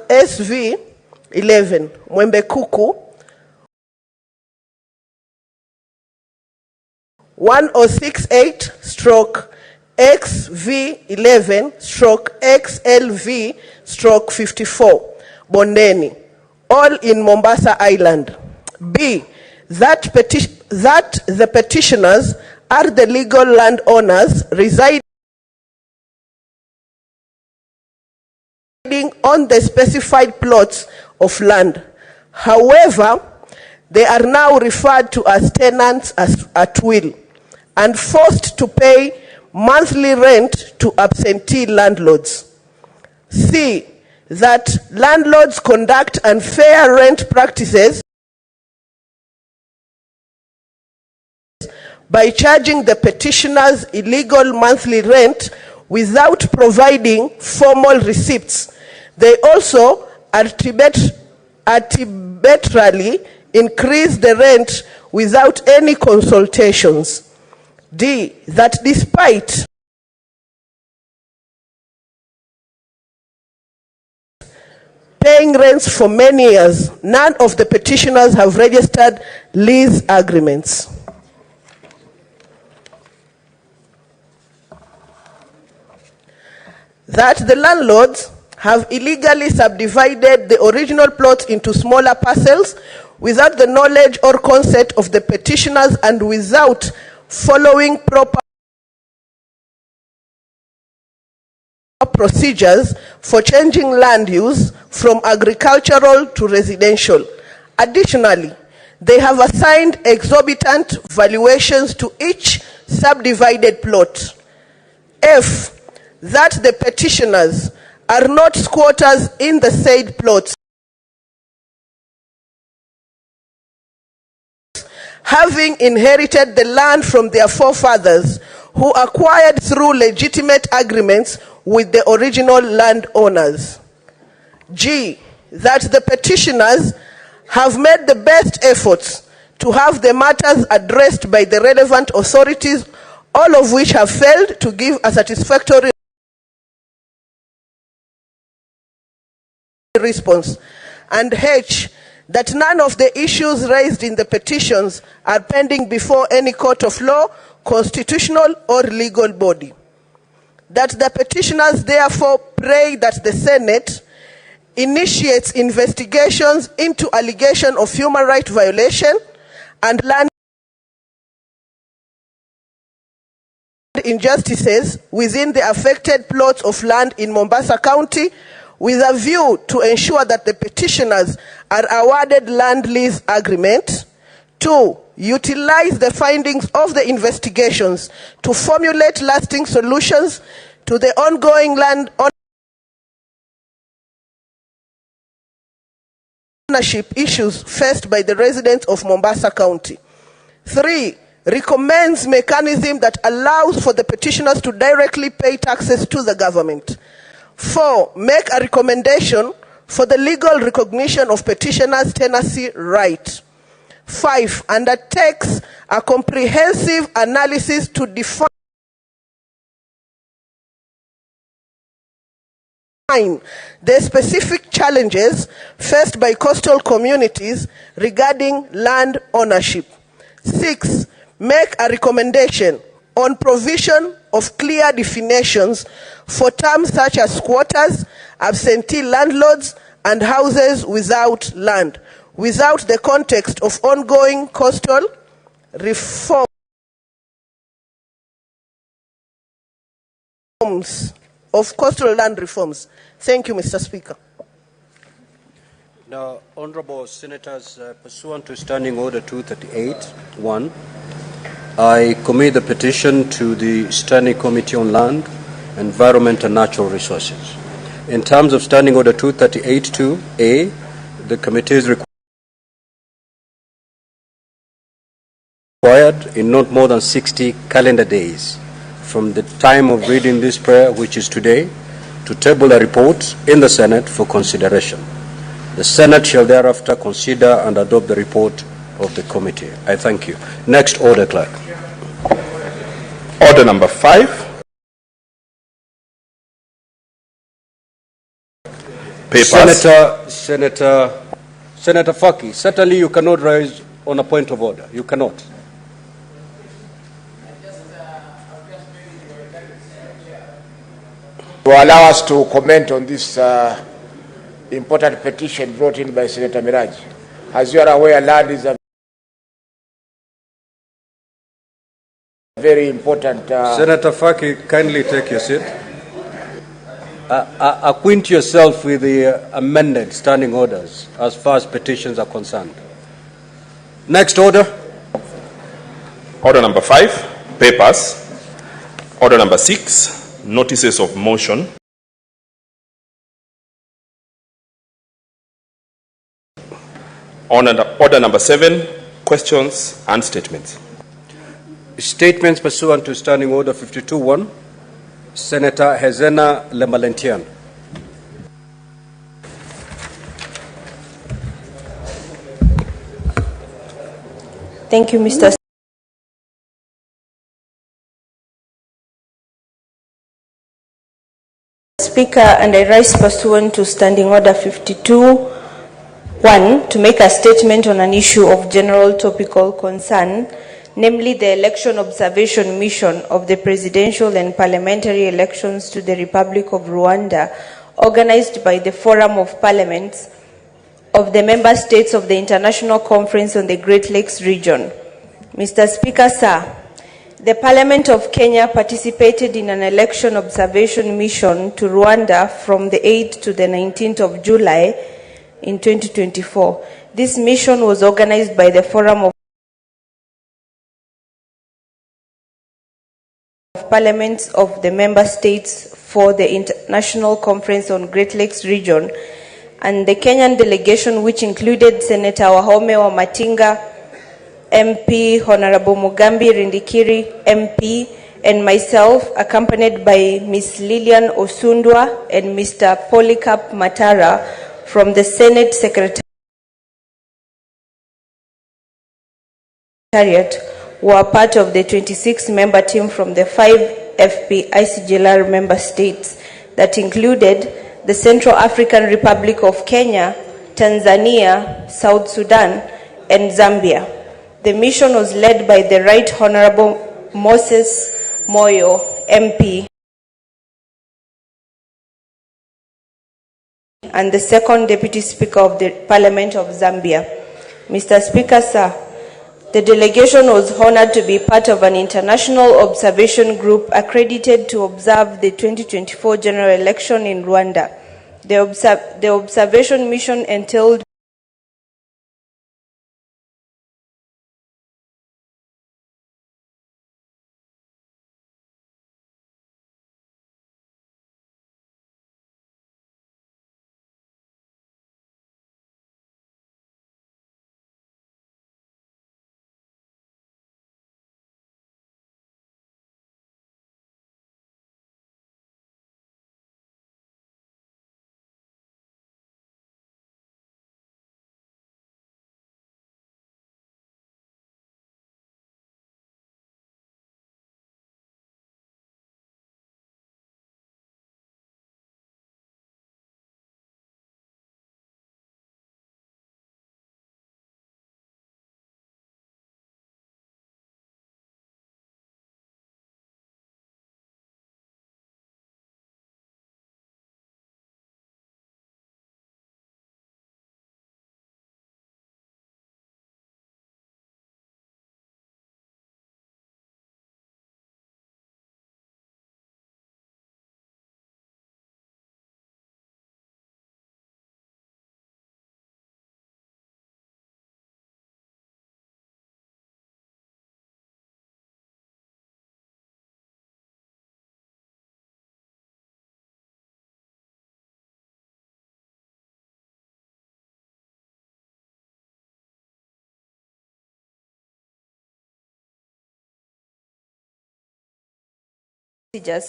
SV/11 Mwembe Kuku 1068/XV11/XLV/54 Bondeni, all in Mombasa Island. B, that the petitioners are the legal landowners residing on the specified plots of land. However, they are now referred to as tenants at will and forced to pay monthly rent to absentee landlords. C, that landlords conduct unfair rent practices by charging the petitioners illegal monthly rent without providing formal receipts. They also arbitrarily increase the rent without any consultations. D, that despite paying rents for many years, none of the petitioners have registered lease agreements. That the landlords have illegally subdivided the original plots into smaller parcels without the knowledge or consent of the petitioners and without following proper procedures for changing land use from agricultural to residential. Additionally, they have assigned exorbitant valuations to each subdivided plot. F, that the petitioners are not squatters in the said plots, having inherited the land from their forefathers who acquired through legitimate agreements with the original landowners. G, that the petitioners have made the best efforts to have the matters addressed by the relevant authorities, all of which have failed to give a satisfactory response. And H, that none of the issues raised in the petitions are pending before any court of law, constitutional or legal body. That the petitioners therefore pray that the Senate initiates investigations into allegation of human rights violation and land injustices within the affected plots of land in Mombasa County, with a view to ensure that the petitioners are awarded land lease agreement. 2, utilize the findings of the investigations to formulate lasting solutions to the ongoing land ownership issues faced by the residents of Mombasa County. 3, recommends mechanism that allows for the petitioners to directly pay taxes to the government. 4, make a recommendation for the legal recognition of petitioners' tenancy right. 5, undertakes a comprehensive analysis to define the specific challenges faced by coastal communities regarding land ownership. 6, make a recommendation on provision of clear definitions for terms such as squatters, absentee landlords, and houses without land, without the context of ongoing coastal reforms of coastal land reforms. Thank you, Mr. Speaker. Now, Honorable Senators, pursuant to Standing Order 238(1), I commit the petition to the Standing Committee on Land, Environment and Natural Resources. In terms of Standing Order 238(2)(a), the committee is required in not more than 60 calendar days from the time of reading this prayer, which is today, to table a report in the Senate for consideration. The Senate shall thereafter consider and adopt the report of the committee. I thank you. Next order, Clerk. Order number 5. Papers. Senator Faki, certainly you cannot rise on a point of order. You cannot. To allow us to comment on this important petition brought in by Senator Miraji. As you are aware, land is a very important... Senator Faki, kindly take your seat. Acquaint yourself with the amended standing orders as far as petitions are concerned. Next order. Order number 5, papers. Order number 6, notices of motion. Order number 7, questions and statements. Statements pursuant to Standing Order 52-1. Senator Hezena Lemalentian. Thank you, Mr. Speaker, and I rise pursuant to Standing Order 52-1 to make a statement on an issue of general topical concern, namely the election observation mission of the presidential and parliamentary elections to the Republic of Rwanda, organized by the Forum of Parliaments of the member states of the International Conference on the Great Lakes region. Mr. Speaker, sir, the Parliament of Kenya participated in an election observation mission to Rwanda from the 8th to the 19th of July in 2024. This mission was organized by the Forum of Parliaments of the member states for the International Conference on Great Lakes region, and the Kenyan delegation, which included Senator Wahome Wamatinga, MP, Honorable Mugambi Rindikiri, MP, and myself, accompanied by Ms. Lilian Osundwa and Mr. Polycarp Matara from the Senate Secretariat, were part of the 26-member team from the 5 FP ICGLR member states that included the Central African Republic of Kenya, Tanzania, South Sudan, and Zambia. The mission was led by the Right Honorable Moses Moyo, MP, and the second Deputy Speaker of the Parliament of Zambia. Mr. Speaker, sir, the delegation was honored to be part of an international observation group accredited to observe the 2024 general election in Rwanda. The observation mission entailed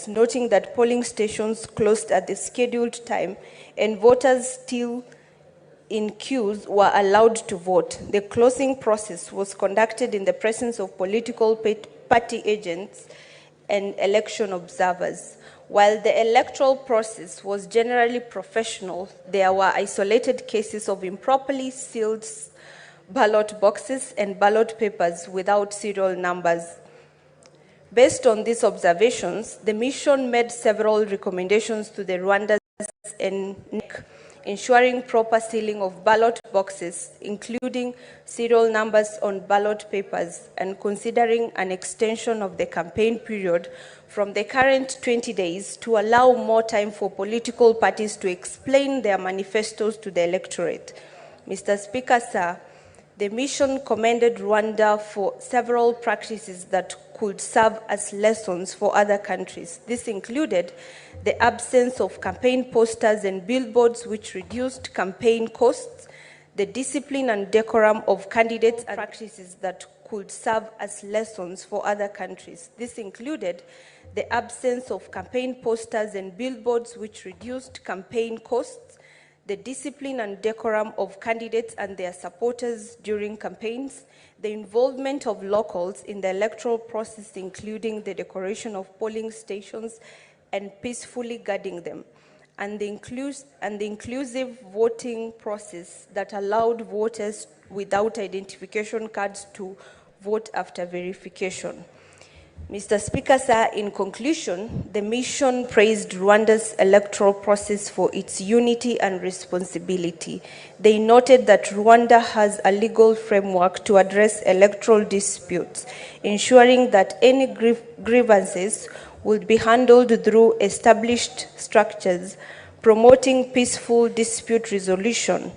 noting that polling stations closed at the scheduled time and voters still in queues were allowed to vote. The closing process was conducted in the presence of political party agents and election observers. While the electoral process was generally professional, there were isolated cases of improperly sealed ballot boxes and ballot papers without serial numbers. Based on these observations, the mission made several recommendations to the Rwandans and NEC, ensuring proper sealing of ballot boxes, including serial numbers on ballot papers, and considering an extension of the campaign period from the current 20 days to allow more time for political parties to explain their manifestos to the electorate. Mr. Speaker, sir, the mission commended Rwanda for several practices that could serve as lessons for other countries. This included the absence of campaign posters and billboards, which reduced campaign costs, the discipline and decorum of candidates, and practices that could serve as lessons for other countries. This included the absence of campaign posters and billboards, which reduced campaign costs, the discipline and decorum of candidates and their supporters during campaigns, the involvement of locals in the electoral process, including the decoration of polling stations and peacefully guarding them, and the inclusive voting process that allowed voters without identification cards to vote after verification. Mr. Speaker, sir, in conclusion, the mission praised Rwanda's electoral process for its unity and responsibility. They noted that Rwanda has a legal framework to address electoral disputes, ensuring that any grievances would be handled through established structures, promoting peaceful dispute resolution.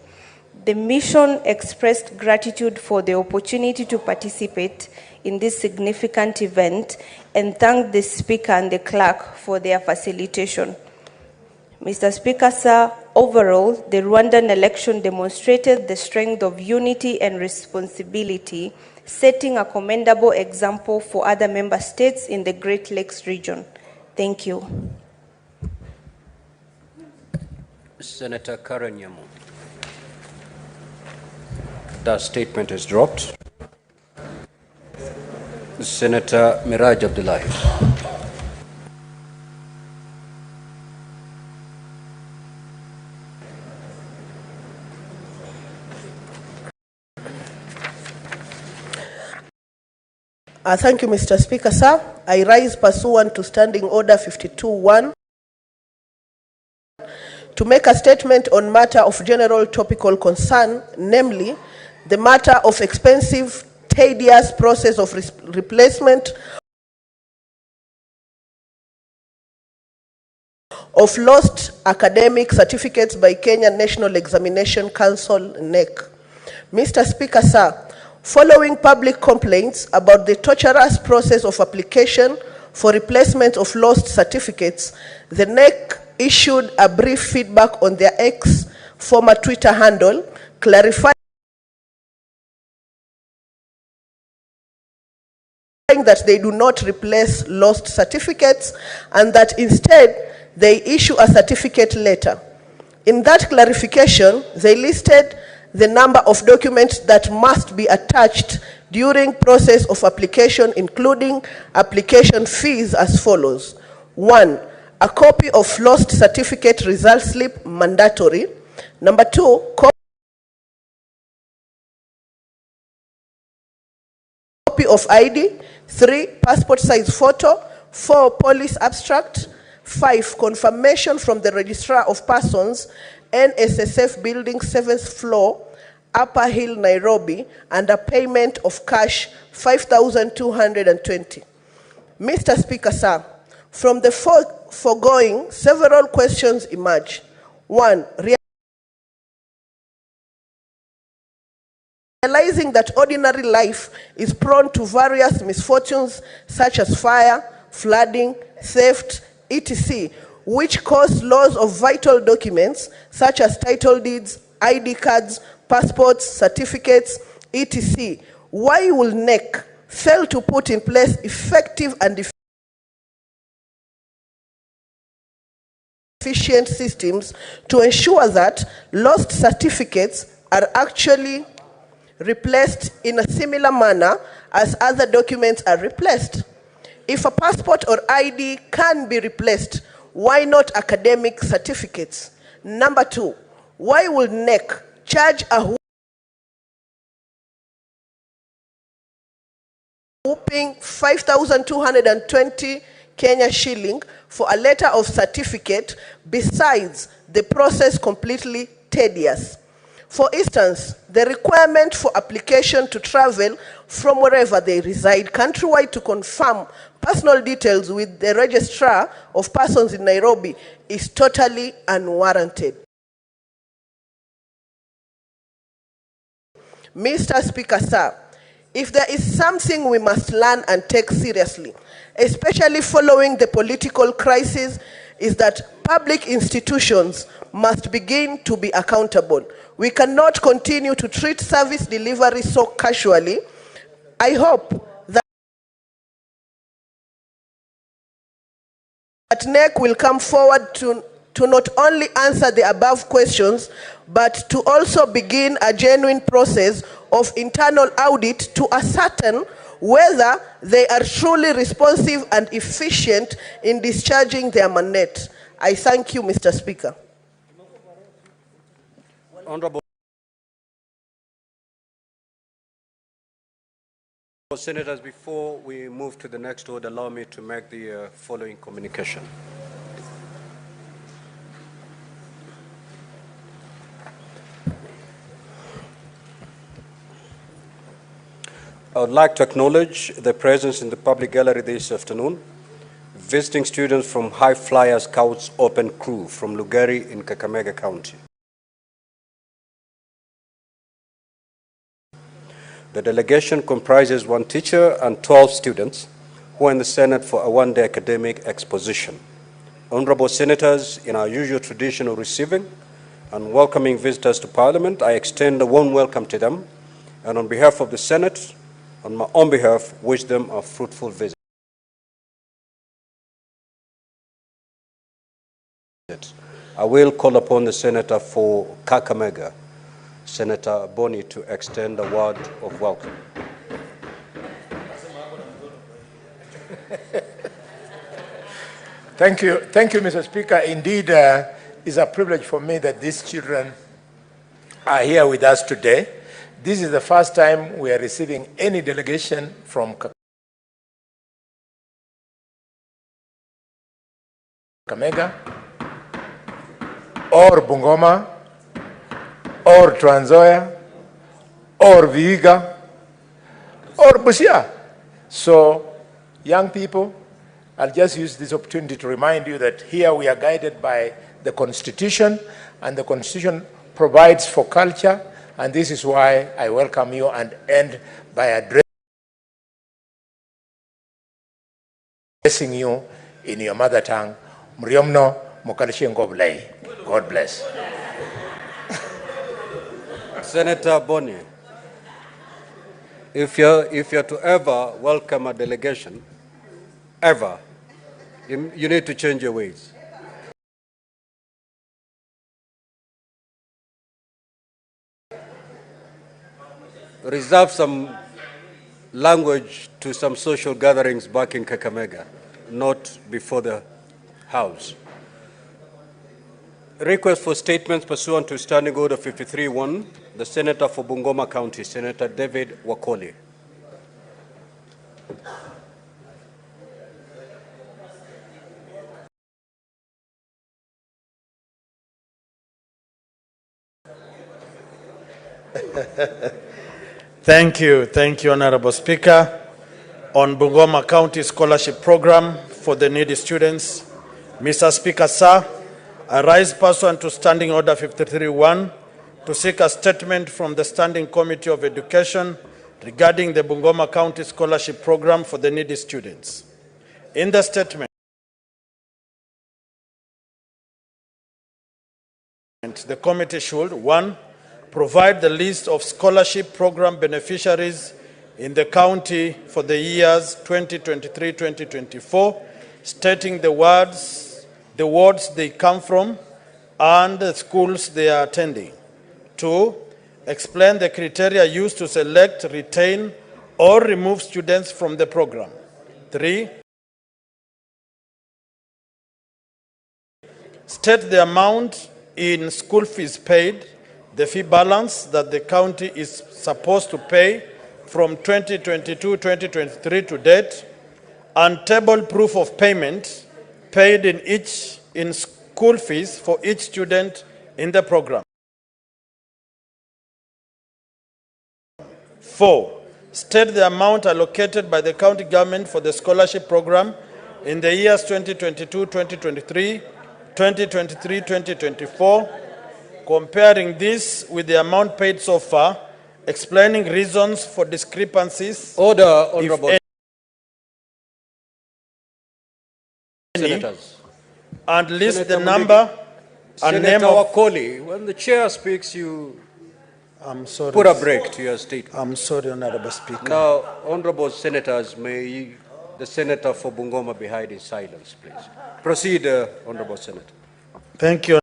The mission expressed gratitude for the opportunity to participate in this significant event and thanked the Speaker and the Clerk for their facilitation. Mr. Speaker, sir, overall, the Rwandan election demonstrated the strength of unity and responsibility, setting a commendable example for other member states in the Great Lakes region. Thank you. Senator Karen Nyamu. That statement is dropped. Senator Miraj Abdullahi. Thank you, Mr. Speaker, sir. I rise pursuant to Standing Order 52.1 to make a statement on matter of general topical concern, namely the matter of expensive, tedious process of replacement of lost academic certificates by Kenya National Examination Council, NEC. Mr. Speaker, sir, following public complaints about the torturous process of application for replacement of lost certificates, the NEC issued a brief feedback on their former Twitter handle, clarifying that they do not replace lost certificates and that instead they issue a certificate letter. In that clarification, they listed the number of documents that must be attached during process of application, including application fees, as follows. 1, a copy of lost certificate result slip, mandatory. Number 2, copy of ID. 3, passport size photo. 4, police abstract. 5, confirmation from the Registrar of Persons, NSSF Building, 7th floor, Upper Hill, Nairobi, and a payment of cash 5,220. Mr. Speaker, sir, from the foregoing, several questions emerge. 1, realizing that ordinary life is prone to various misfortunes such as fire, flooding, theft, etc., which cause loss of vital documents such as title deeds, ID cards, passports, certificates, etc., why will NEC fail to put in place effective and efficient systems to ensure that lost certificates are actually replaced in a similar manner as other documents are replaced? If a passport or ID can be replaced, Why not academic certificates? Number 2, why will NEC charge a whopping 5,220 Kenya shilling for a letter of certificate, besides the process completely tedious? For instance, the requirement for application to travel from wherever they reside countrywide to confirm personal details with the registrar of persons in Nairobi is totally unwarranted. Mr. Speaker, sir, if there is something we must learn and take seriously, especially following the political crisis, is that public institutions must begin to be accountable. We cannot continue to treat service delivery so casually. I hope that NEC will come forward to not only answer the above questions, but to also begin a genuine process of internal audit to ascertain whether they are truly responsive and efficient in discharging their mandate. I thank you, Mr. Speaker. Honorable Senators, before we move to the next order, allow me to make the following communication. I would like to acknowledge the presence in the public gallery this afternoon, visiting students from High Flyer Scouts Open Crew from Lugari in Kakamega County. The delegation comprises 1 teacher and 12 students who are in the Senate for a one-day academic exposition. Honorable Senators, in our usual tradition of receiving and welcoming visitors to Parliament, I extend a warm welcome to them, and on behalf of the Senate, on my own behalf, wish them a fruitful visit. I will call upon the Senator for Kakamega, Senator Boni, to extend a word of welcome. Thank you, Mr. Speaker. Indeed, it's a privilege for me that these children are here with us today. This is the first time we are receiving any delegation from Kakamega or Bungoma or Trans Nzoia or Vihiga or Busia. So, young people, I'll just use this opportunity to remind you that here we are guided by the Constitution, and the Constitution provides for culture, and this is why I welcome you and end by addressing you in your mother tongue. Mriomno Mokalishe Ngoblei. God bless. Senator Boni, if you're to ever welcome a delegation, ever, you need to change your ways. Reserve some language to some social gatherings back in Kakamega, not before the House. Request for statements pursuant to Standing Order 53-1, the Senator for Bungoma County, Senator David Wakoli. Thank you, Honorable Speaker. On Bungoma County Scholarship Program for the needy students, Mr. Speaker, sir, I rise pursuant to Standing Order 53-1 to seek a statement from the Standing Committee of Education regarding the Bungoma County Scholarship Program for the needy students. In the statement, the committee should, 1, provide the list of scholarship program beneficiaries in the county for the years 2023-2024, stating the wards they come from and the schools they are attending. 2, explain the criteria used to select, retain, or remove students from the program. 3, state the amount in school fees paid, the fee balance that the county is supposed to pay from 2022-2023 to date, and table proof of payment paid in school fees for each student in the program. 4. State the amount allocated by the county government for the scholarship program in the years 2022-2023, 2023-2024, comparing this with the amount paid so far, explaining reasons for discrepancies. Order, Honorable Senators. And list Senator the number and name Senator of... Wakoli, when the chair speaks, you I'm sorry. put a break to your statement. I'm sorry, Honorable Speaker. Now, Honorable Senators, may the Senator for Bungoma be held in silence, please. Proceed, Honorable Senator. Thank you,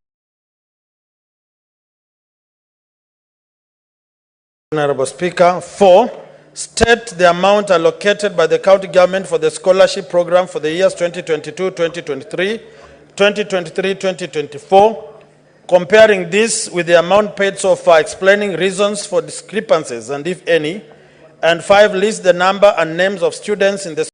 Honorable Speaker. 4. State the amount allocated by the county government for the scholarship program for the years 2022-2023, 2023-2024, comparing this with the amount paid so far, explaining reasons for discrepancies and if any. And 5, list the number and names of students in the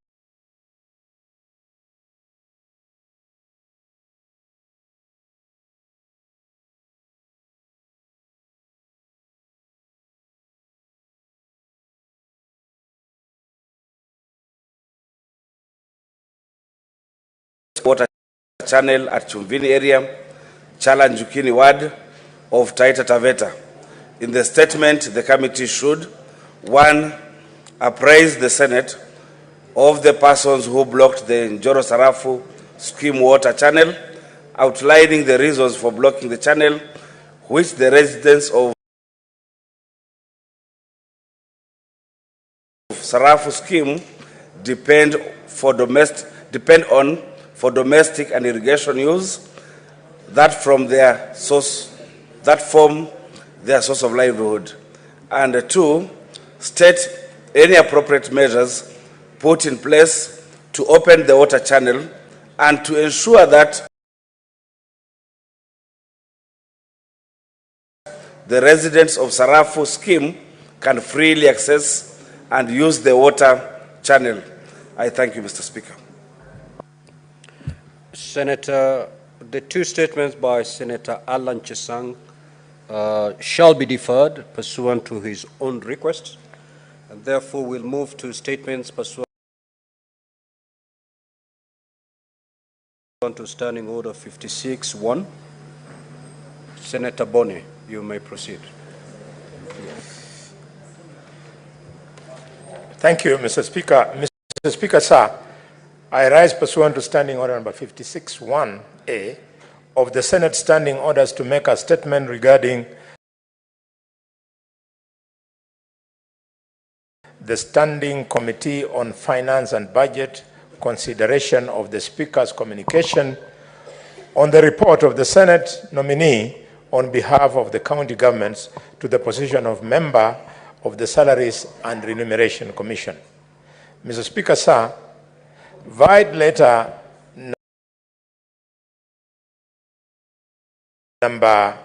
water channel at Chumvini area, Chalanjukini ward of Taita Taveta. In the statement, the committee should 1. Appraise the Senate of the persons who blocked the Njoro Sarafu scheme water channel, outlining the reasons for blocking the channel, which the residents of Sarafu scheme depend on for domestic and irrigation use, that form their source of livelihood. And 2, state any appropriate measures put in place to open the water channel and to ensure that the residents of Sarafu scheme can freely access and use the water channel. I thank you, Mr. Speaker. Senator, the 2 statements by Senator Alan Chesang shall be deferred pursuant to his own request, and therefore we'll move to statements pursuant to Standing Order 56-1. Senator Boni, you may proceed. Thank you, Mr. Speaker. Mr. Speaker, sir, I rise pursuant to Standing Order number 56-1A of the Senate Standing Orders to make a statement regarding the Standing Committee on Finance and Budget consideration of the Speaker's communication on the report of the Senate nominee on behalf of the county governments to the position of member of the Salaries and Remuneration Commission. Mr. Speaker, sir, Void letter number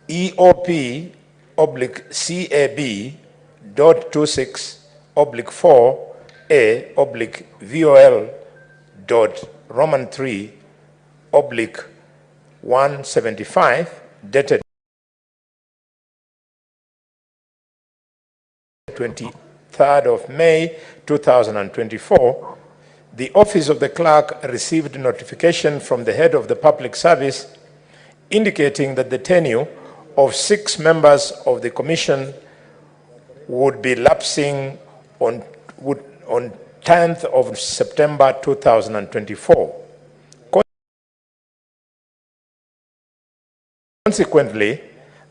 EOP/CAB.26/4A/VOL.Roman3/175 dated 23rd of May 2024, the Office of the Clerk received notification from the Head of the Public Service indicating that the tenure of 6 members of the Commission would be lapsing on 10th of September 2024. Consequently,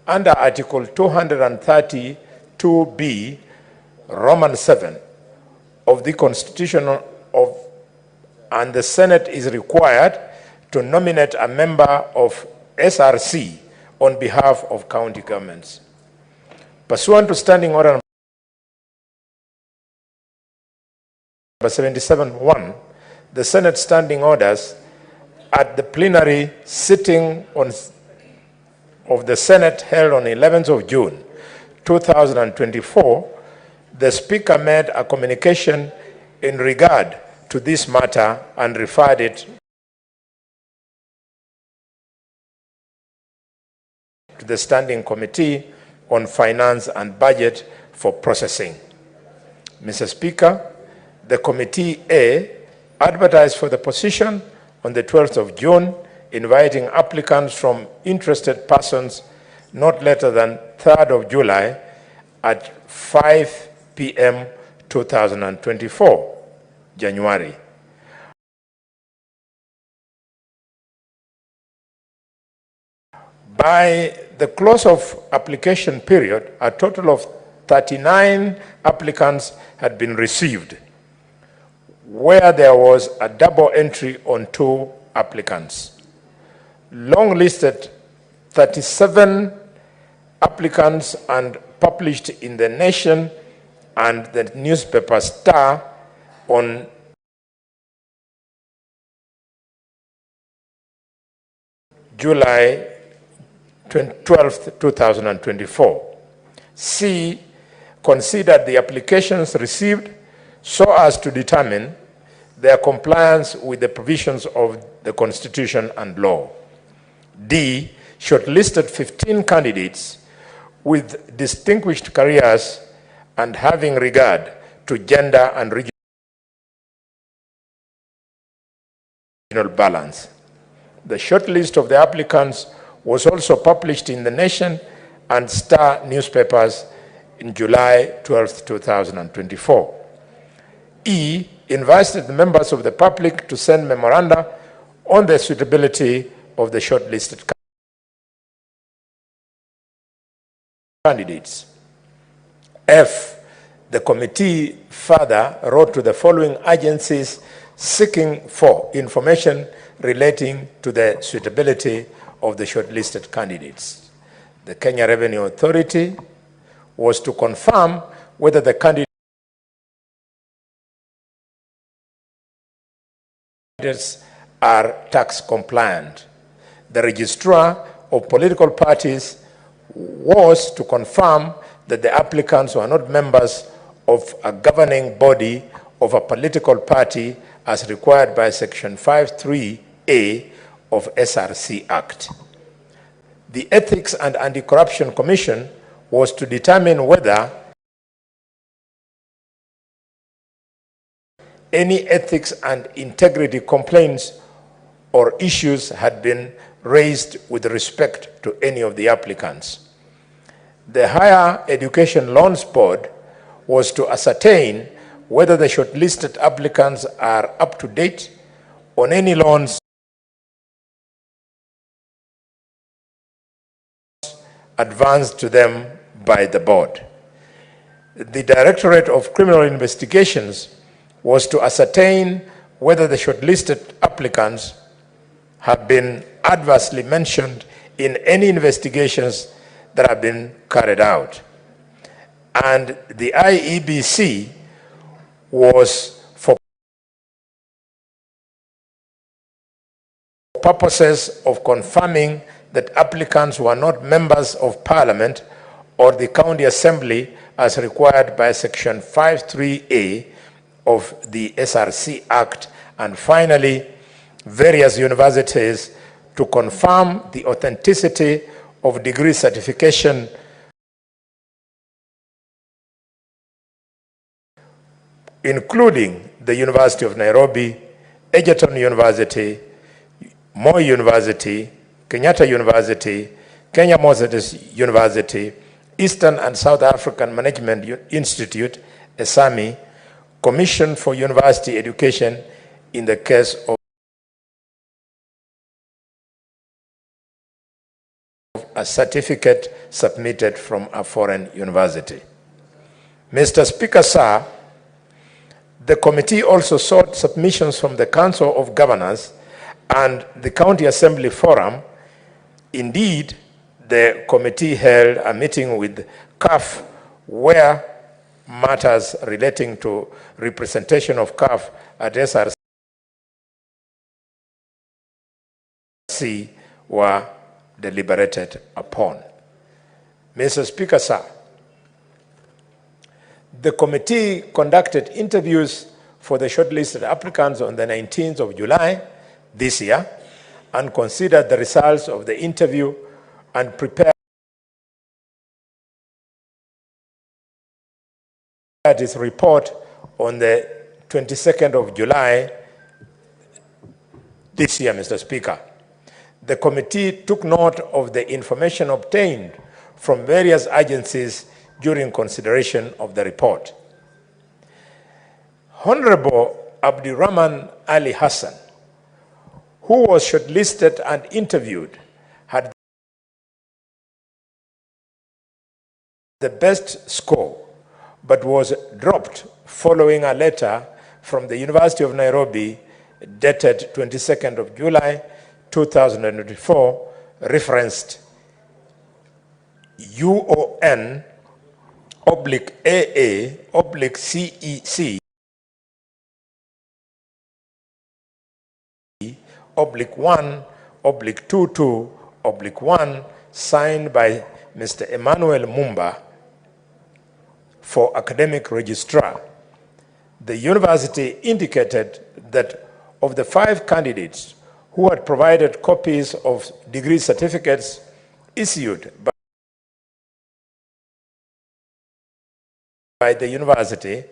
under Article 232B, Roman 7 of the Constitution and the Senate is required to nominate a member of SRC on behalf of county governments. Pursuant to Standing Order number 77-1, the Senate Standing Orders at the plenary sitting of the Senate held on 11th of June 2024, the Speaker made a communication in regard to this matter and referred it to the Standing Committee on Finance and Budget for processing. Mr. Speaker, the Committee A advertised for the position on the 12th of June, inviting applicants from interested persons not later than 3rd of July at 5 p.m. 2024, January. By the close of application period, a total of 39 applicants had been received, where there was a double entry on 2 applicants. Long listed 37 applicants and published in the Nation and the newspaper Star on July 12, 2024. C, considered the applications received so as to determine their compliance with the provisions of the Constitution and law. D, shortlisted 15 candidates with distinguished careers and having regard to gender and regional balance. The shortlist of the applicants was also published in the Nation and Star newspapers in July 12, 2024. E, invited the members of the public to send memoranda on the suitability of the shortlisted candidates. F, the committee further wrote to the following agencies seeking for information relating to the suitability of the shortlisted candidates. The Kenya Revenue Authority was to confirm whether the candidates are tax compliant. The Registrar of Political Parties was to confirm that the applicants were not members of a governing body of a political party as required by Section 5(3)(a) of SRC Act. The Ethics and Anti-Corruption Commission was to determine whether any ethics and integrity complaints or issues had been raised with respect to any of the applicants. The Higher Education Loans Board was to ascertain whether the shortlisted applicants are up to date on any loans advanced to them by the board. The Directorate of Criminal Investigations was to ascertain whether the shortlisted applicants have been adversely mentioned in any investigations that have been carried out. And the IEBC was for purposes of confirming that applicants were not members of Parliament or the County Assembly as required by Section 5(3)(a) of the SRC Act, and finally, various universities to confirm the authenticity of degree certification including the University of Nairobi, Egerton University, Moi University, Kenyatta University, Kenya Moses University, Eastern and South African Management Institute, ESAMI, Commission for University Education in the case of a certificate submitted from a foreign university. Mr. Speaker, sir, the committee also sought submissions from the Council of Governors and the County Assembly Forum. Indeed, the committee held a meeting with CAF where matters relating to representation of CAF at SRC C were deliberated upon. Mr. Speaker, sir, the committee conducted interviews for the shortlisted applicants on the 19th of July this year and considered the results of the interview and prepared its report on the 22nd of July this year, Mr. Speaker. The committee took note of the information obtained from various agencies during consideration of the report. Honorable Abdirahman Ali Hassan, who was shortlisted and interviewed, had the best score, but was dropped following a letter from the University of Nairobi dated 22nd of July 2024, referenced UON/AA/CEC/1/22/1, signed by Mr. Emmanuel Mumba for academic registrar. The university indicated that of the 5 candidates who had provided copies of degree certificates issued by the university,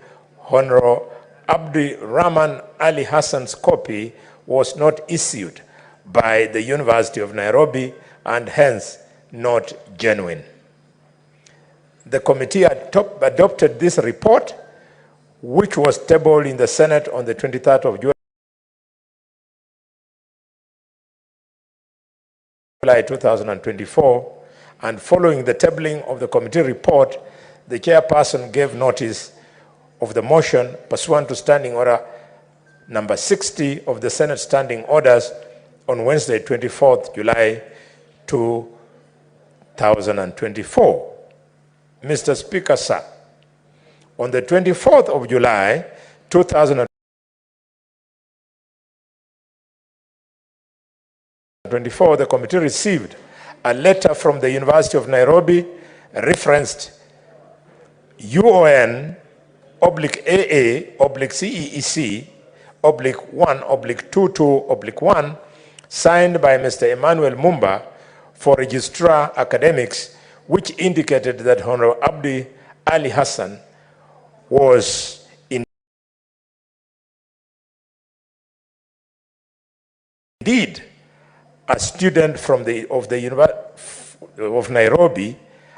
Honorable Abdirahman Ali Hassan's copy was not issued by the University of Nairobi and hence not genuine. The committee adopted this report, which was tabled in the Senate on the 23rd of July 2024, and following the tabling of the committee report, the chairperson gave notice of the motion pursuant to Standing Order number 60 of the Senate Standing Orders on Wednesday, 24th July 2024. Mr. Speaker, sir, on the 24th of July 2024, the committee received a letter from the University of Nairobi referenced UON/AA/CEEC/1/22/1, signed by Mr. Emmanuel Mumba for Registrar Academics, which indicated that Honorable Abdi Ali Hassan was indeed a student of the University of Nairobi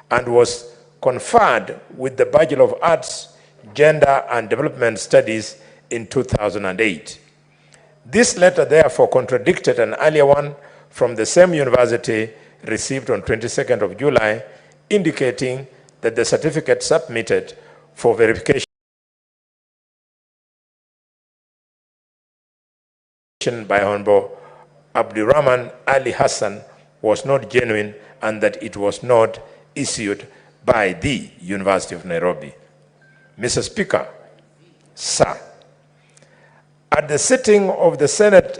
and was conferred with the Bachelor of Arts, Gender and Development Studies in 2008. This letter therefore contradicted an earlier one from the same university received on 22nd of July, indicating that the certificate submitted for verification by Honorable Abdirahman Ali Hassan was not genuine and that it was not issued by the University of Nairobi. Mr. Speaker, sir, at the sitting of the Senate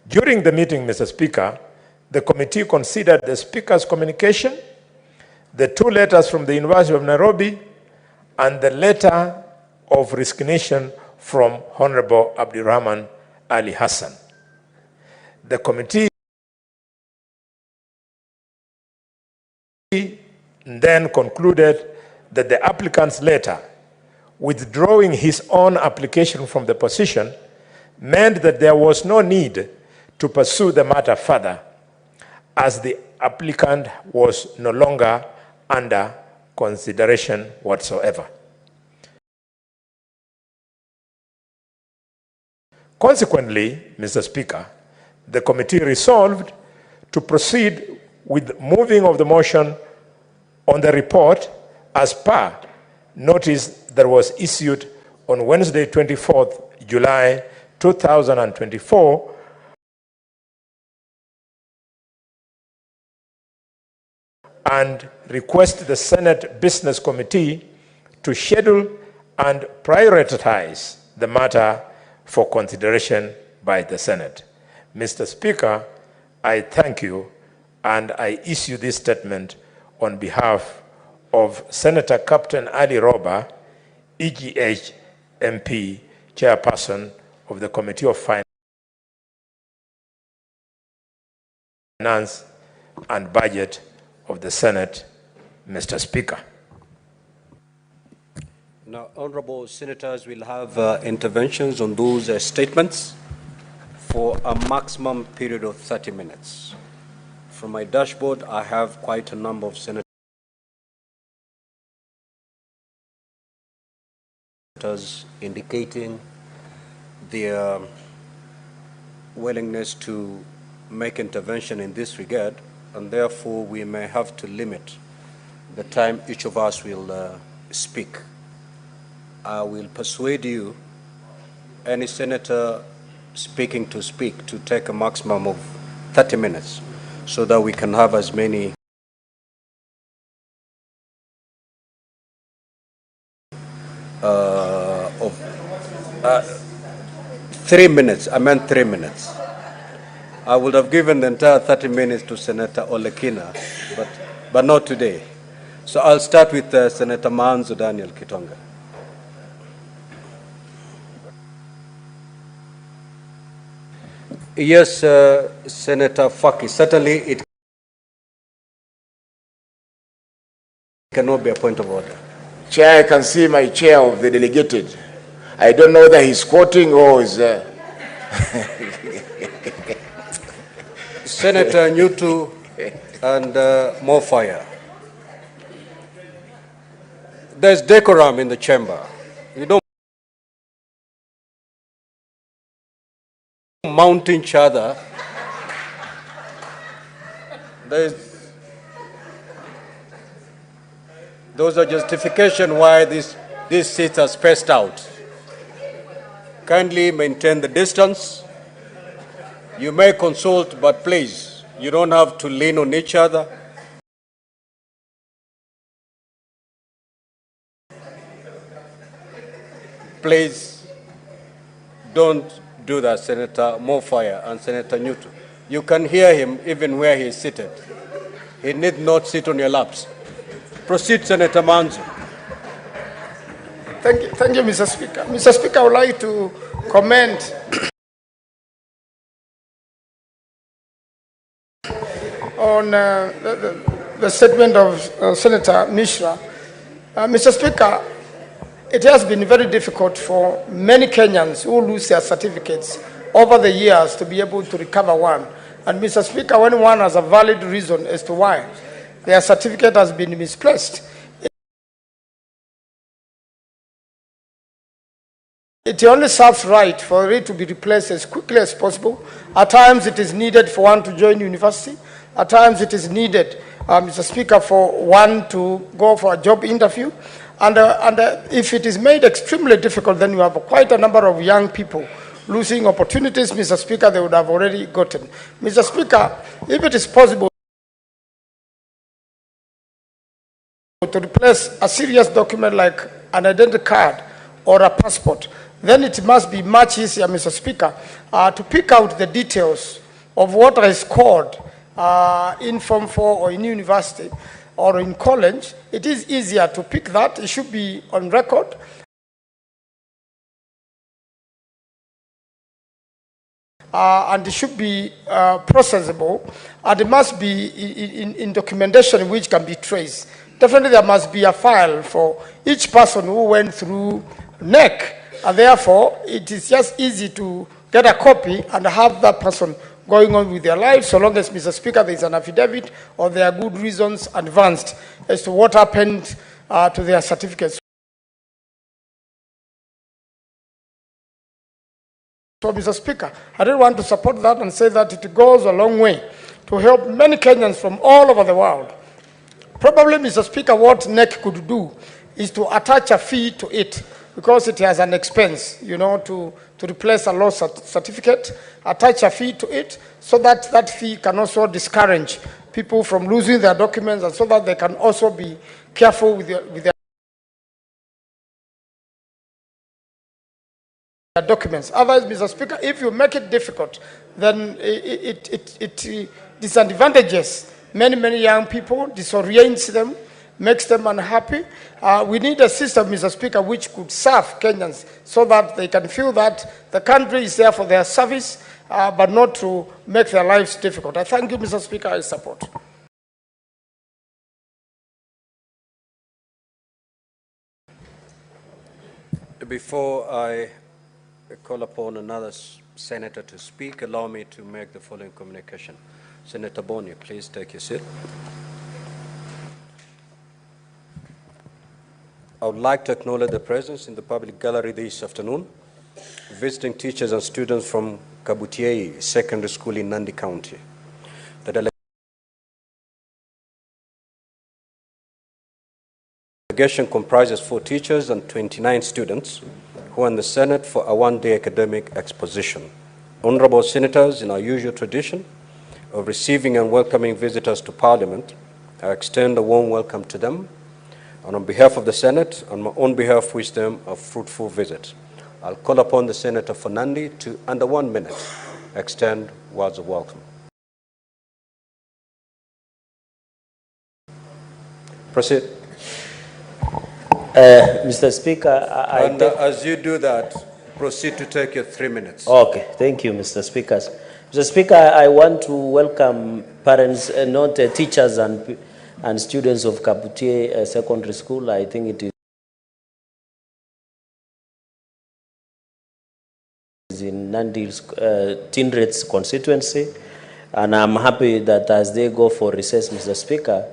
during the meeting, Mr. Speaker, the committee considered the Speaker's communication, the 2 letters from the University of Nairobi, and the letter of resignation from Honorable Abdirahman Ali Hassan. The committee then concluded that the applicant's letter withdrawing his own application from the position meant that there was no need to pursue the matter further, as the applicant was no longer under consideration whatsoever. Consequently, Mr. Speaker, the committee resolved to proceed with moving of the motion on the report as per notice that was issued on Wednesday, 24th July 2024, and request the Senate Business Committee to schedule and prioritize the matter for consideration by the Senate. Mr. Speaker, I thank you, and I issue this statement on behalf of Senator Captain Ali Roba, EGH MP, Chairperson of the Committee of Finance and Budget of the Senate, Mr. Speaker. Now, honorable senators will have interventions on those statements for a maximum period of 30 minutes. From my dashboard, I have quite a number of senators indicating their willingness to make intervention in this regard, and therefore we may have to limit the time each of us will speak. I will persuade you, any senator speaking to take a maximum of 30 minutes so that we can have as many of 3 minutes. I meant 3 minutes. I would have given the entire 30 minutes to Senator Olekina, but not today. So I'll start with Senator Manzo Daniel Kitonga. Yes, Senator Faki, certainly it cannot be a point of order. Chair, I can see my chair of the delegated. I don't know whether he's quoting or is... Senator Nyutu and more fire. There's decorum in the chamber. You don't mount each other. Those are justification why these seats are spaced out. Kindly maintain the distance. You may consult, but please, you don't have to lean on each other. Please don't do that, Senator Mofire and Senator Newton. You can hear him even where he is seated. He need not sit on your laps. Proceed, Senator Manzo. Thank you, Mr. Speaker. Mr. Speaker, I would like to comment on the statement of Senator Mishra. Mr. Speaker, it has been very difficult for many Kenyans who lose their certificates over the years to be able to recover one. And Mr. Speaker, when one has a valid reason as to why their certificate has been misplaced, it only serves right for it to be replaced as quickly as possible. At times it is needed for one to join university. At times it is needed, Mr. Speaker, for one to go for a job interview. And if it is made extremely difficult, then you have quite a number of young people losing opportunities, Mr. Speaker, they would have already gotten. Mr. Speaker, if it is possible to replace a serious document like an identity card or a passport, then it must be much easier, Mr. Speaker, to pick out the details of what is scored in Form 4 or in university or in college. It is easier to pick that. It should be on record. And it should be processable, and it must be in documentation which can be traced. Definitely there must be a file for each person who went through NEC, and therefore it is just easy to get a copy and have that person going on with their lives, so long as, Mr. Speaker, there is an affidavit or there are good reasons advanced as to what happened to their certificates. So, Mr. Speaker, I really want to support that and say that it goes a long way to help many Kenyans from all over the world. Probably, Mr. Speaker, what NEC could do is to attach a fee to it because it has an expense, to replace a lost certificate, attach a fee to it, so that that fee can also discourage people from losing their documents, and so that they can also be careful with their documents. Otherwise, Mr. Speaker, if you make it difficult, then it disadvantages many young people, disorients them, makes them unhappy. We need a system, Mr. Speaker, which could serve Kenyans so that they can feel that the country is there for their service, but not to make their lives difficult. I thank you, Mr. Speaker. I support. Before I call upon another senator to speak, allow me to make the following communication. Senator Boni, please take your seat. I would like to acknowledge the presence in the public gallery this afternoon, visiting teachers and students from Kabutiei Secondary School in Nandi County. The delegation comprises 4 teachers and 29 students who are in the Senate for a one-day academic exposition. Honorable senators, in our usual tradition of receiving and welcoming visitors to Parliament, I extend a warm welcome to them, and on behalf of the Senate, on my own behalf, wish them a fruitful visit. I'll call upon the Senator for Nandi to, under 1 minute, extend words of welcome. Proceed. Mr. Speaker, as you do that, proceed to take your 3 minutes. Okay, thank you, Mr. Speaker. Mr. Speaker, I want to welcome parents, not teachers and students of Kabutiei Secondary School. I think it is in Nandi's Tindred's constituency, and I'm happy that as they go for recess, Mr. Speaker,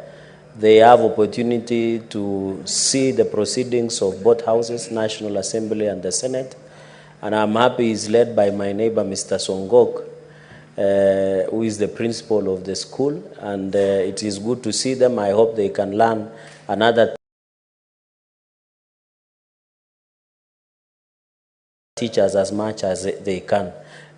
they have opportunity to see the proceedings of both houses, National Assembly and the Senate, and I'm happy it's led by my neighbor, Mr. Songok, who is the principal of the school, and it is good to see them. I hope they can learn another teachers as much as they can.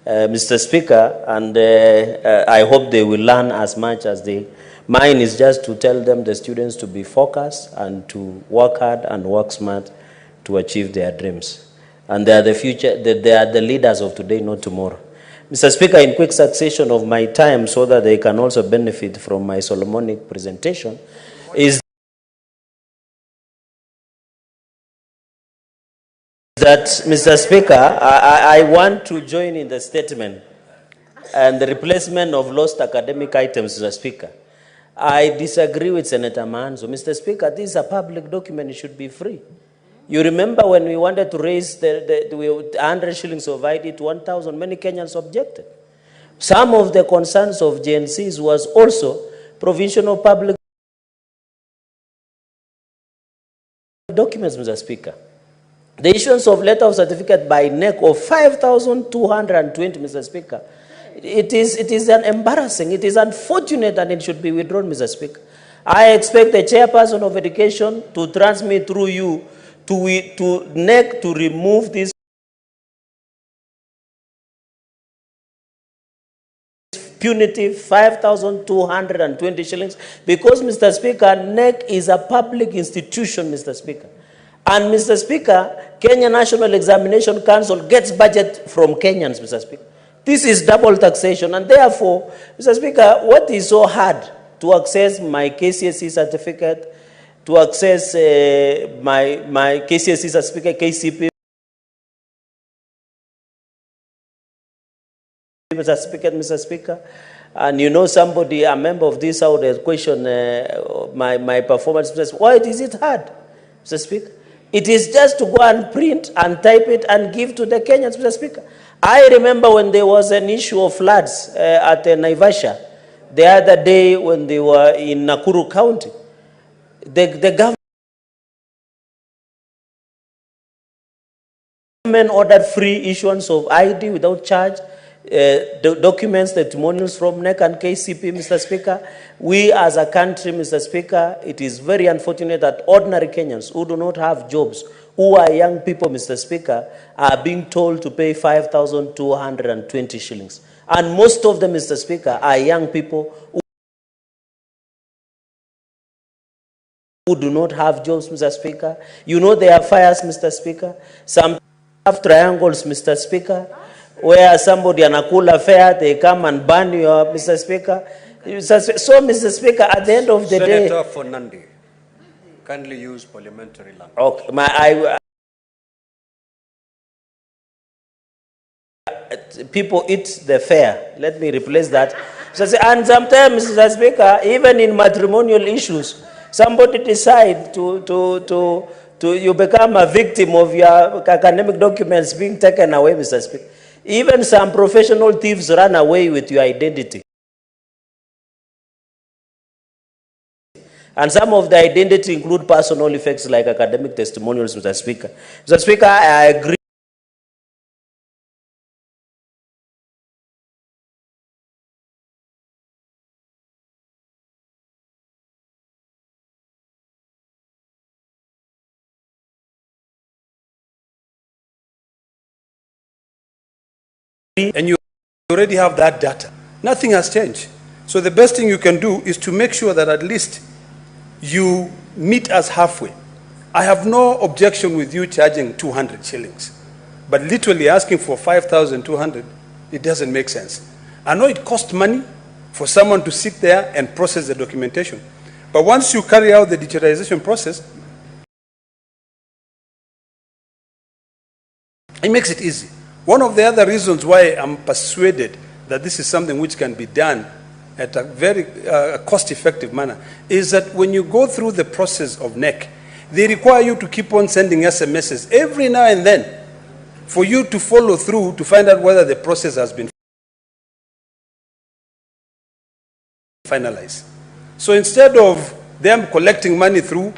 Mr. Speaker, and I hope they will learn as much as they. Mine is just to tell them, the students, to be focused and to work hard and work smart to achieve their dreams. And they are the future, they are the leaders of today, not tomorrow. Mr. Speaker, in quick succession of my time, so that they can also benefit from my Solomonic presentation, is that, Mr. Speaker, I want to join in the statement and the replacement of lost academic items, Mr. Speaker. I disagree with Senator Manzo. Mr. Speaker, this is a public document. It should be free. You remember when we wanted to raise the 100 shillings of ID to 1,000, many Kenyans objected. Some of the concerns of GNCs was also provision of public documents, Mr. Speaker. The issuance of letter of certificate by NEC of 5,220, Mr. Speaker. It is an embarrassing, it is unfortunate, and it should be withdrawn, Mr. Speaker. I expect the chairperson of education to transmit through you to NEC to remove this punitive 5,220 shillings, because, Mr. Speaker, NEC is a public institution, Mr. Speaker. And, Mr. Speaker, Kenya National Examination Council gets budget from Kenyans, Mr. Speaker. This is double taxation, and therefore, Mr. Speaker, what is so hard to access my KCSE certificate, to access my KCSE certificate, KCP, Mr. Speaker, and you know somebody, a member of this House, has questioned my performance. Why is it hard, Mr. Speaker? It is just to go and print and type it and give to the Kenyans, Mr. Speaker. I remember when there was an issue of floods at Naivasha the other day when they were in Nakuru County. The government ordered free issuance of ID without charge, documents, testimonials from NEC and KCP, Mr. Speaker. We as a country, Mr. Speaker, it is very unfortunate that ordinary Kenyans who do not have jobs, who are young people, Mr. Speaker, are being told to pay 5,220 shillings. And most of them, Mr. Speaker, are young people who do not have jobs, Mr. Speaker. You know there are fires, Mr. Speaker. Some have triangles, Mr. Speaker, where somebody anakula fare, they come and burn you, Mr. Speaker. So, Mr. Speaker, at the end of the day... Senator Fernandi, kindly use parliamentary language. Okay, people eat the fare. Let me replace that. And sometimes, Mr. Speaker, even in matrimonial issues, somebody decide you become a victim of your academic documents being taken away, Mr. Speaker. Even some professional thieves run away with your identity. And some of the identity include personal effects like academic testimonials, Mr. Speaker. Mr. Speaker, I agree. And you already have that data. Nothing has changed. So the best thing you can do is to make sure that at least you meet us halfway. I have no objection with you charging 200 shillings, but literally asking for 5,200, it doesn't make sense. I know it costs money for someone to sit there and process the documentation, but once you carry out the digitization process, it makes it easy. One of the other reasons why I'm persuaded that this is something which can be done at a very cost-effective manner is that when you go through the process of NEC, they require you to keep on sending SMSs every now and then for you to follow through to find out whether the process has been finalized. So instead of them collecting money through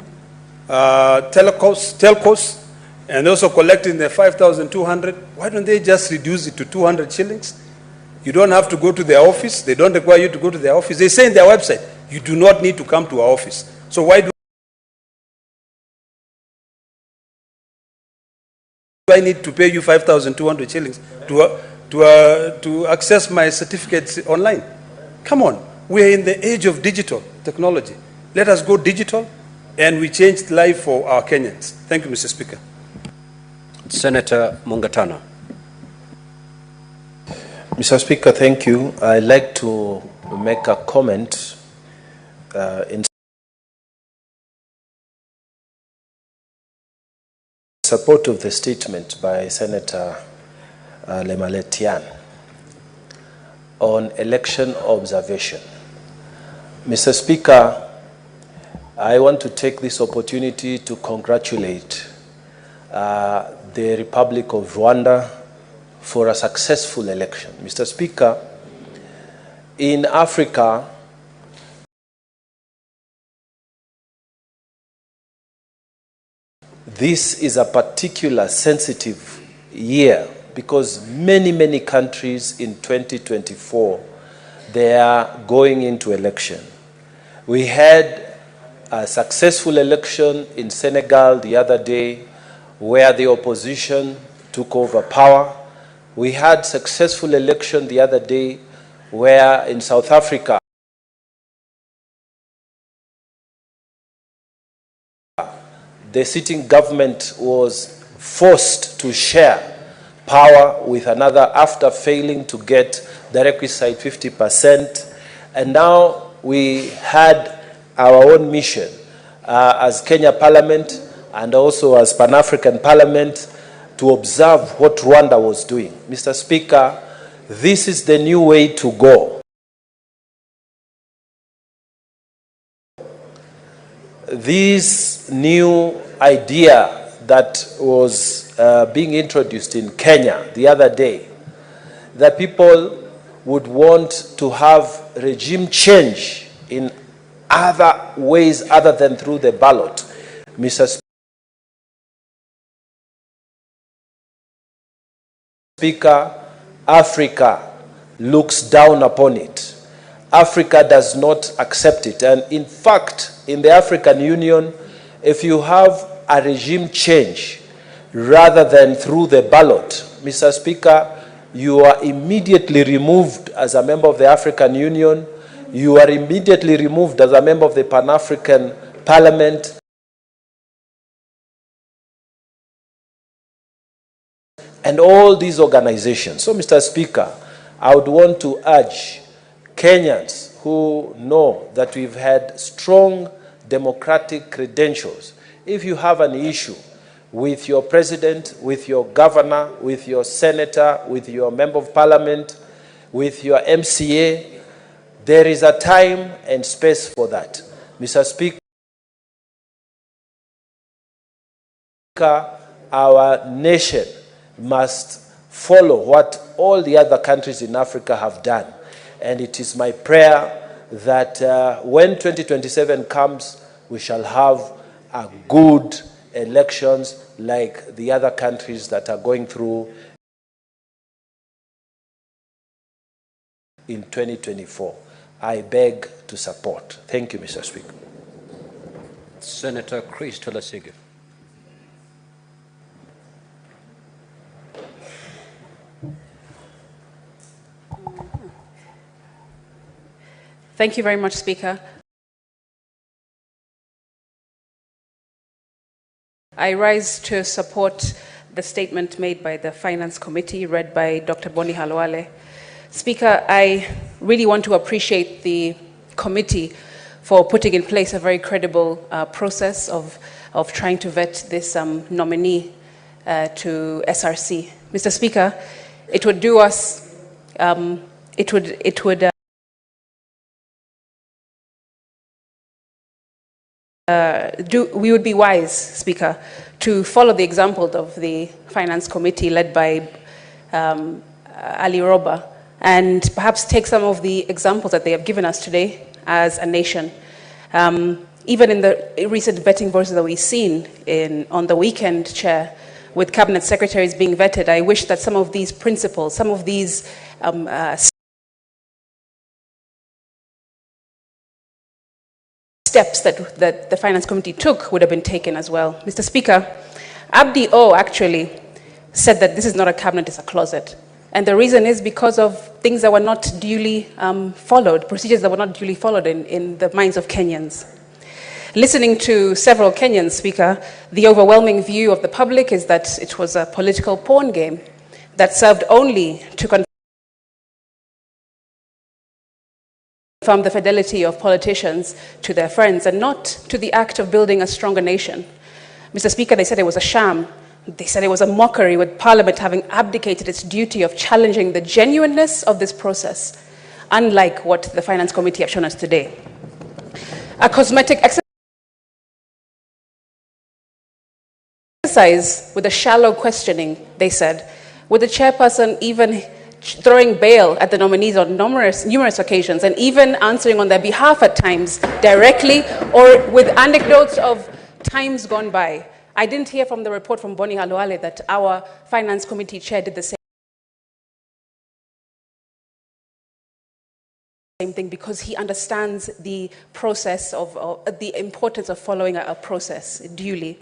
telcos, and also collecting the 5,200, why don't they just reduce it to 200 shillings? You don't have to go to their office. They don't require you to go to their office. They say in their website, you do not need to come to our office. So why do I need to pay you 5,200 shillings to access my certificates online? Come on. We are in the age of digital technology. Let us go digital, and we change life for our Kenyans. Thank you, Mr. Speaker. Senator Mungatana. Mr. Speaker, thank you. I'd like to make a comment in support of the statement by Senator Lemaletian on election observation. Mr. Speaker, I want to take this opportunity to congratulate the Republic of Rwanda for a successful election. Mr. Speaker, in Africa, this is a particular sensitive year because many countries in 2024, they are going into election. We had a successful election in Senegal the other day, where the opposition took over power. We had successful election the other day where in South Africa the sitting government was forced to share power with another after failing to get the requisite 50%. And now we had our own mission as Kenya Parliament and also as Pan-African Parliament to observe what Rwanda was doing. Mr. Speaker, this is the new way to go. This new idea that was being introduced in Kenya the other day, that people would want to have regime change in other ways other than through the ballot. Mr. Speaker, Africa looks down upon it. Africa does not accept it. And in fact, in the African Union, if you have a regime change, rather than through the ballot. Mr. Speaker, you are immediately removed as a member of the African Union. You are immediately removed as a member of the Pan-African Parliament. And all these organizations. So, Mr. Speaker, I would want to urge Kenyans who know that we've had strong democratic credentials. If you have an issue with your president, with your governor, with your senator, with your member of parliament, with your MCA, there is a time and space for that. Mr. Speaker, our nation must follow what all the other countries in Africa have done. And it is my prayer that when 2027 comes, we shall have a good elections like the other countries that are going through in 2024. I beg to support. Thank you, Mr. Speaker. Senator Chris Tolasige. Thank you very much, Speaker. I rise to support the statement made by the Finance Committee, read by Dr. Boni Halwale. Speaker, I really want to appreciate the committee for putting in place a very credible process of trying to vet this nominee to SRC. Mr. Speaker, it would do us, we would be wise, Speaker, to follow the example of the Finance Committee led by Ali Roba, and perhaps take some of the examples that they have given us today as a nation. Even in the recent vetting process that we've seen on the weekend, Chair, with cabinet secretaries being vetted, I wish that some of these principles, some of these steps that the Finance Committee took would have been taken as well. Mr. Speaker, Abdi O actually said that this is not a cabinet, it's a closet. And the reason is because of things that were not duly followed, procedures that were not duly followed in the minds of Kenyans. Listening to several Kenyans, Speaker, the overwhelming view of the public is that it was a political pawn game that served only to confirm the fidelity of politicians to their friends and not to the act of building a stronger nation. Mr. Speaker, they said it was a sham. They said it was a mockery, with Parliament having abdicated its duty of challenging the genuineness of this process, unlike what the Finance Committee have shown us today. A cosmetic exercise with a shallow questioning, they said, with the chairperson even throwing bail at the nominees on numerous occasions, and even answering on their behalf at times directly or with anecdotes of times gone by. I didn't hear from the report from Boni Halwale that our Finance Committee chair did the same thing, because he understands the process of the importance of following a process duly.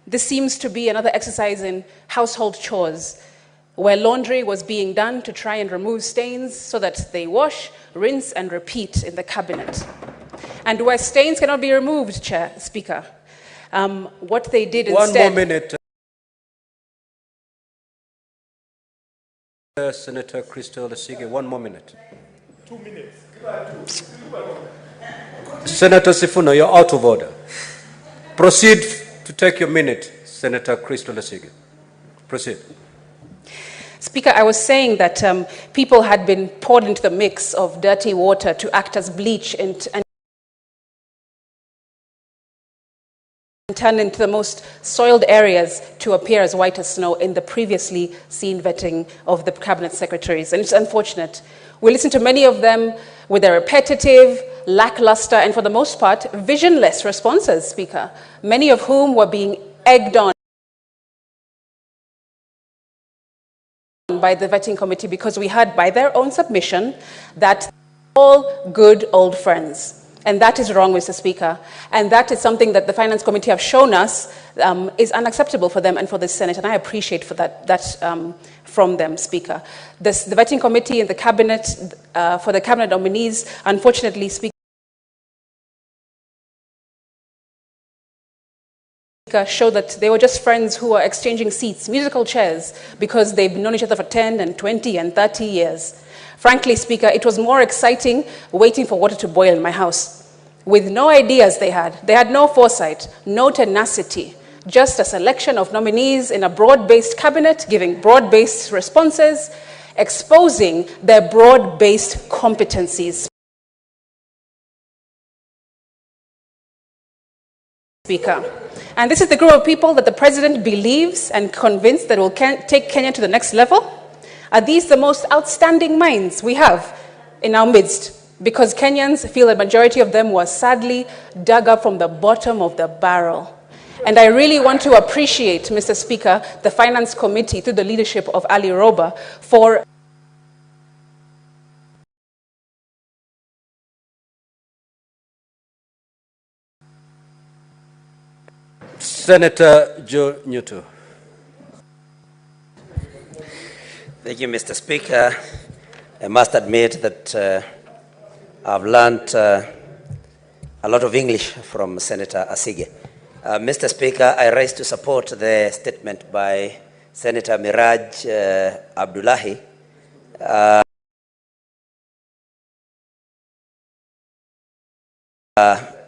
This seems to be another exercise in household chores, where laundry was being done to try and remove stains so that they wash, rinse, and repeat in the cabinet. And where stains cannot be removed, Speaker, what they did instead... One more minute. Senator Crystal Asige, 1 more minute. 2 minutes. Senator Sifuna, you're out of order. Proceed to take your minute, Senator Crystal Asige. Proceed. Speaker, I was saying that people had been poured into the mix of dirty water to act as bleach and turn into the most soiled areas to appear as white as snow in the previously seen vetting of the cabinet secretaries. And it's unfortunate. We listened to many of them with their repetitive, lackluster, and for the most part, visionless responses, Speaker, many of whom were being egged on by the vetting committee, because we heard by their own submission that all good old friends. And that is wrong, Mr. Speaker. And that is something that the Finance Committee have shown us is unacceptable for them and for the Senate. And I appreciate for that from them, Speaker. The vetting committee and the cabinet, for the cabinet nominees, unfortunately, Speaker, show that they were just friends who were exchanging seats, musical chairs, because they've known each other for 10 and 20 and 30 years. Frankly, Speaker, it was more exciting waiting for water to boil in my house. With no ideas they had no foresight, no tenacity, just a selection of nominees in a broad-based cabinet, giving broad-based responses, exposing their broad-based competencies. Speaker. And this is the group of people that the president believes and convinced that will take Kenya to the next level. Are these the most outstanding minds we have in our midst? Because Kenyans feel a majority of them were sadly dug up from the bottom of the barrel. And I really want to appreciate, Mr. Speaker, the Finance Committee, through the leadership of Ali Roba, for Senator Joe Newton. Thank you, Mr. Speaker. I must admit that I've learned a lot of English from Senator Asige. Mr. Speaker, I rise to support the statement by Senator Miraj Abdullahi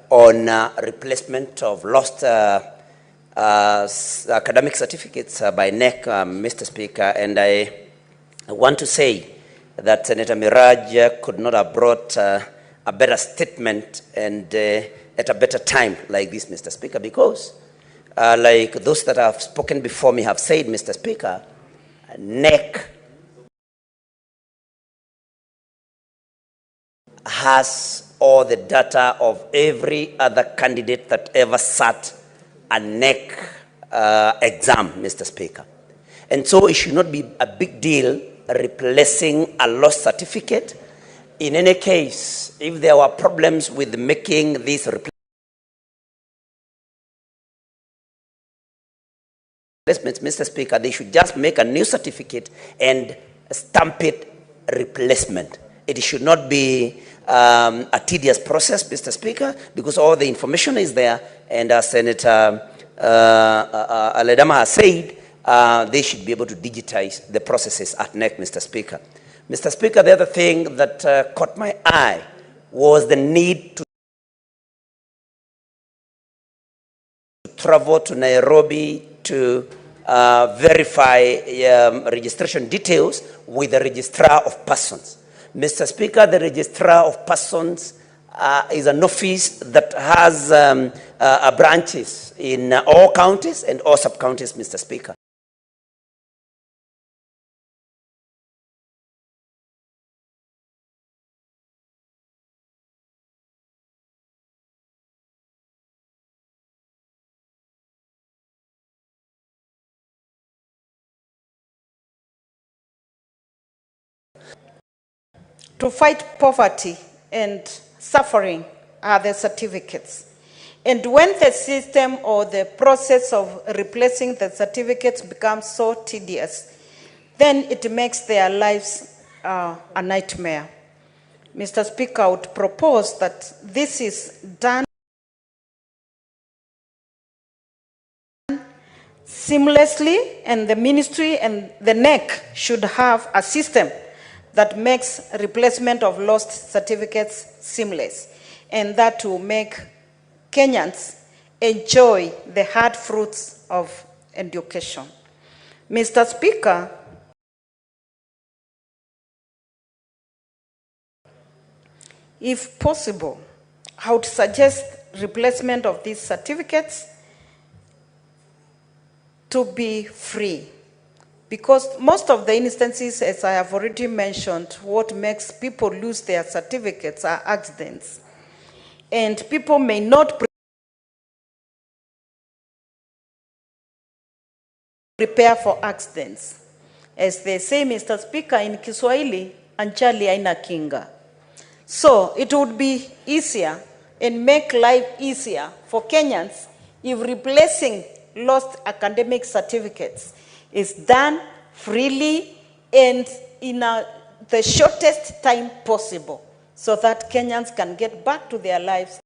on replacement of lost academic certificates by NEC, Mr. Speaker, and I want to say that Senator Miraj could not have brought a better statement and at a better time like this, Mr. Speaker, because like those that have spoken before me have said, Mr. Speaker, NEC has all the data of every other candidate that ever sat a NEC exam, Mr. Speaker. And so it should not be a big deal replacing a lost certificate. In any case, if there were problems with making these replacements, Mr. Speaker, they should just make a new certificate and stamp it replacement. It should not be a tedious process, Mr. Speaker, because all the information is there, and as Senator Aledama has said, they should be able to digitize the processes at NEC, Mr. Speaker. Mr. Speaker, the other thing that caught my eye was the need to travel to Nairobi to verify registration details with the Registrar of Persons. Mr. Speaker, the Registrar of Persons is an office that has branches in all counties and all sub-counties, Mr. Speaker. To fight poverty and suffering are the certificates. And when the system or the process of replacing the certificates becomes so tedious, then it makes their lives a nightmare. Mr. Speaker, I would propose that this is done seamlessly, and the ministry and the NEC should have a system that makes replacement of lost certificates seamless, and that will make Kenyans enjoy the hard fruits of education. Mr. Speaker, if possible, I would suggest replacement of these certificates to be free. Because most of the instances, as I have already mentioned, what makes people lose their certificates are accidents. And people may not prepare for accidents. As they say, Mr. Speaker, in Kiswahili, anjali haina kinga. So it would be easier and make life easier for Kenyans if replacing lost academic certificates is done freely and in the shortest time possible, so that Kenyans can get back to their lives.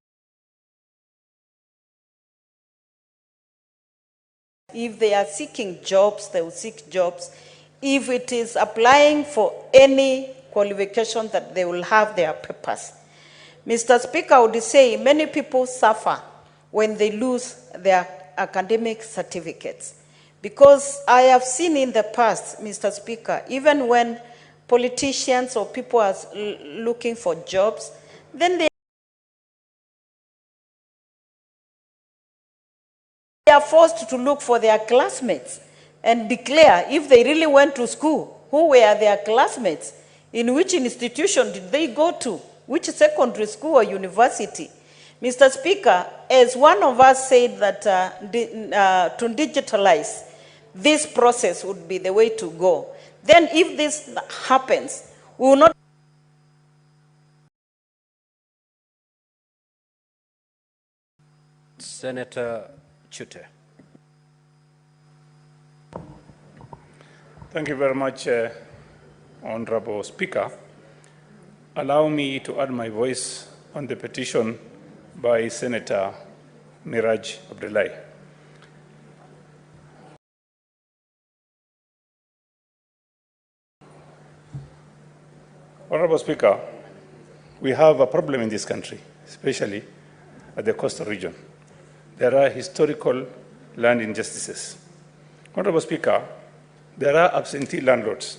If they are seeking jobs, they will seek jobs. If it is applying for any qualification, that they will have their papers. Mr. Speaker, I would say many people suffer when they lose their academic certificates. Because I have seen in the past, Mr. Speaker, even when politicians or people are looking for jobs, then they are forced to look for their classmates and declare if they really went to school, who were their classmates, in which institution did they go to, which secondary school or university. Mr. Speaker, as one of us said that to digitalize this process would be the way to go. Then if this happens, we will not Senator Chute. Thank you very much, Honorable Speaker. Allow me to add my voice on the petition by Senator Miraj Abdullahi. Honorable Speaker, we have a problem in this country, especially at the coastal region. There are historical land injustices. Honorable Speaker, there are absentee landlords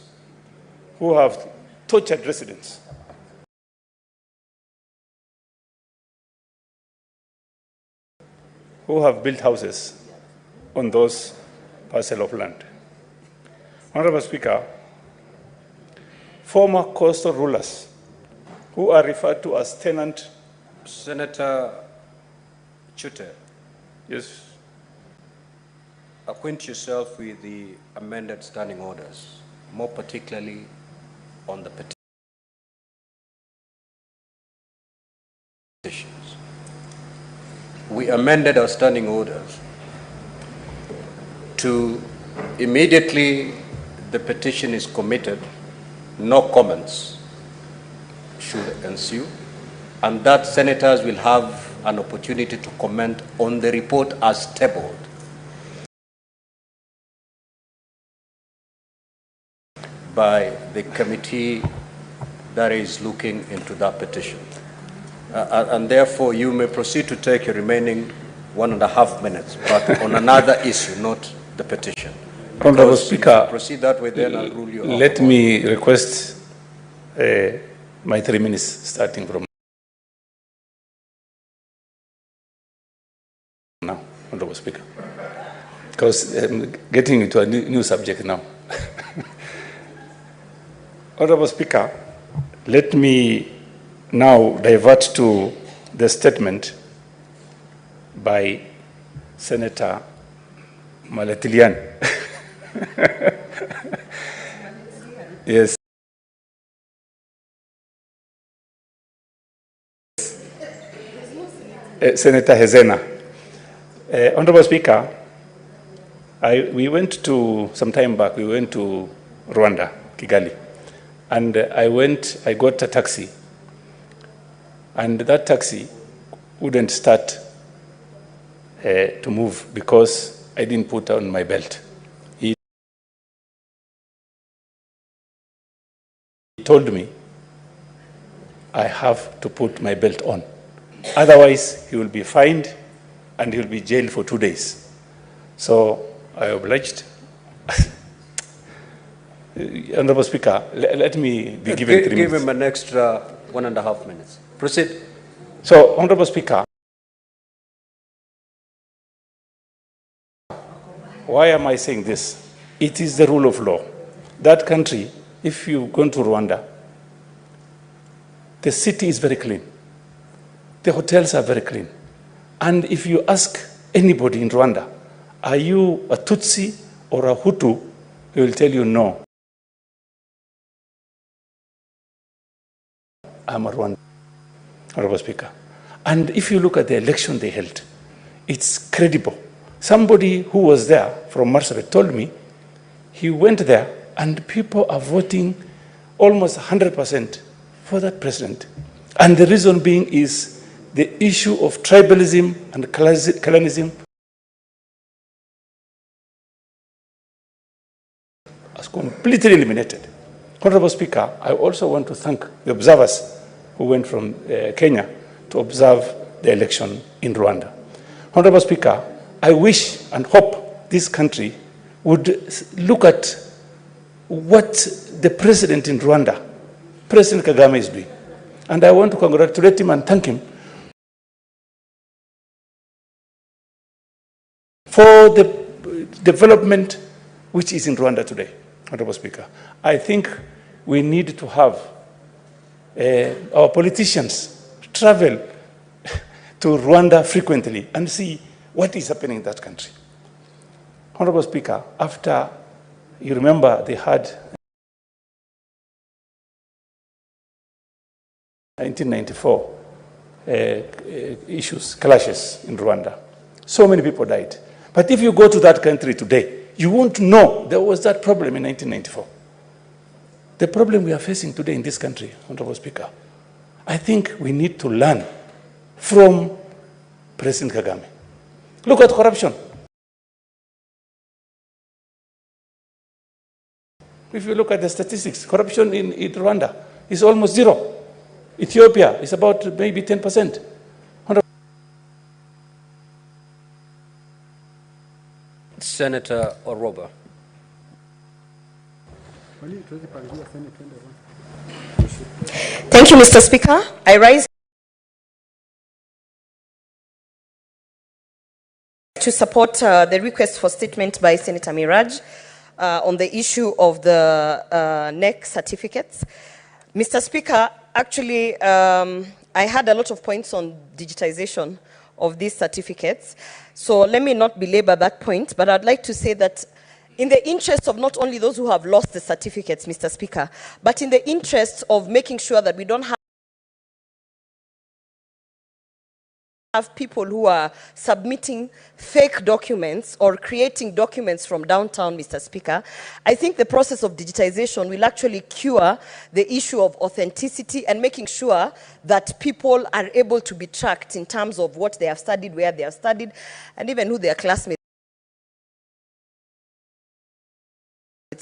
who have tortured residents. Who have built houses on those parcels of land. Honorable Speaker, former coastal rulers who are referred to as tenant. Senator Chute. Yes. Acquaint yourself with the amended standing orders, more particularly on the petitions. We amended our standing orders to immediately the petition is committed, no comments should ensue, and that senators will have an opportunity to comment on the report as tabled. By the committee that is looking into that petition. And therefore, you may proceed to take your remaining 1.5 minutes, but on another issue, not the petition. Honorable Speaker, proceed that way, then I'll rule you out. Let me request my 3 minutes starting from now, Honorable Speaker, because I'm getting into a new subject now. Honorable Speaker, let me now divert to the statement by Senator Maletilian. Yes. Senator Hezena. Honorable Speaker, we went to, some time back, we went to Rwanda, Kigali. And I got a taxi, and that taxi wouldn't start to move because I didn't put on my belt. He told me I have to put my belt on. Otherwise, he will be fined and he will be jailed for 2 days. So I obliged. Honorable Speaker, let me be given 3 minutes. Give him an extra 1.5 minutes. Proceed. So, Honorable Speaker, why am I saying this? It is the rule of law. That country, if you go to Rwanda, the city is very clean. The hotels are very clean. And if you ask anybody in Rwanda, are you a Tutsi or a Hutu, he will tell you no. I'm a Rwandan, Honorable Speaker. And if you look at the election they held, it's credible. Somebody who was there from Marsabit told me he went there and people are voting almost 100% for that president. And the reason being is the issue of tribalism and clanism is completely eliminated. Honorable Speaker, I also want to thank the observers who went from Kenya to observe the election in Rwanda. Honorable Speaker, I wish and hope this country would look at what the president in Rwanda, President Kagame, is doing. And I want to congratulate him and thank him for the development which is in Rwanda today. Honorable Speaker, I think we need to have our politicians travel to Rwanda frequently and see what is happening in that country. Honorable Speaker, after, you remember, they had 1994 issues, clashes in Rwanda. So many people died. But if you go to that country today, you won't know there was that problem in 1994. The problem we are facing today in this country, Honorable Speaker, I think we need to learn from President Kagame. Look at corruption. If you look at the statistics, corruption in Rwanda is almost zero. Ethiopia is about maybe 10%. Senator Oroba. Thank you, Mr. Speaker. I rise to support the request for statement by Senator Miraj on the issue of the NEC certificates. Mr. Speaker, actually, I had a lot of points on digitization of these certificates. So let me not belabor that point, but I'd like to say that in the interest of not only those who have lost the certificates, Mr. Speaker, but in the interest of making sure that we don't have people who are submitting fake documents or creating documents from downtown, Mr. Speaker, I think the process of digitization will actually cure the issue of authenticity and making sure that people are able to be tracked in terms of what they have studied, where they have studied, and even who their classmates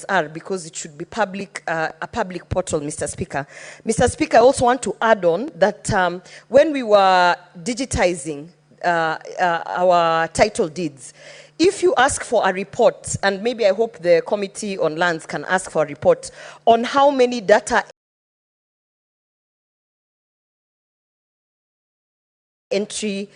are, because it should be public, a public portal, Mr. Speaker. Mr. Speaker, I also want to add on that when we were digitizing our title deeds, if you ask for a report, and maybe I hope the Committee on Lands can ask for a report on how many data entry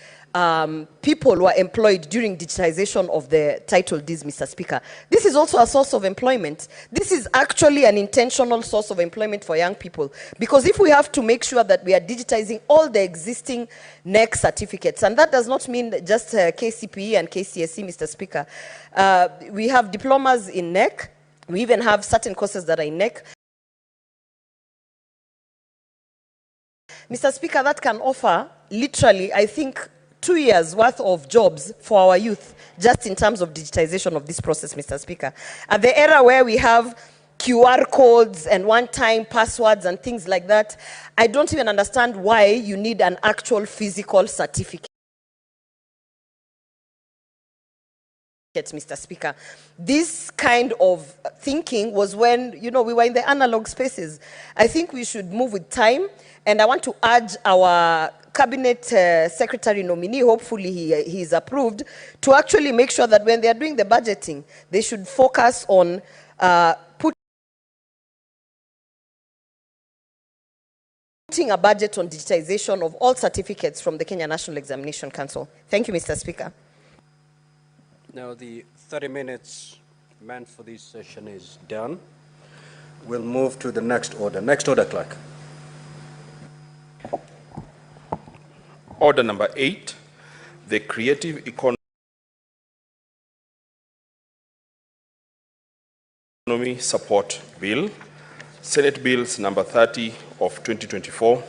people were employed during digitization of the title deeds, Mr. Speaker. This is also a source of employment. This is actually an intentional source of employment for young people, because if we have to make sure that we are digitizing all the existing NEC certificates, and that does not mean just KCPE and KCSE, Mr. Speaker. We have diplomas in NEC. We even have certain courses that are in NEC. Mr. Speaker, that can offer literally, I think, 2 years worth of jobs for our youth, just in terms of digitization of this process, Mr. Speaker. At the era where we have QR codes and one-time passwords and things like that, I don't even understand why you need an actual physical certificate, Mr. Speaker. This kind of thinking was when, you know, we were in the analog spaces. I think we should move with time, and I want to urge our Cabinet Secretary nominee, hopefully he is approved, to actually make sure that when they are doing the budgeting, they should focus on putting a budget on digitization of all certificates from the Kenya National Examination Council. Thank you, Mr. Speaker. Now the 30 minutes meant for this session is done. We'll move to the next order. Next order, Clerk. Order number 8, the Creative Economy Support Bill, Senate Bills number 30 of 2024,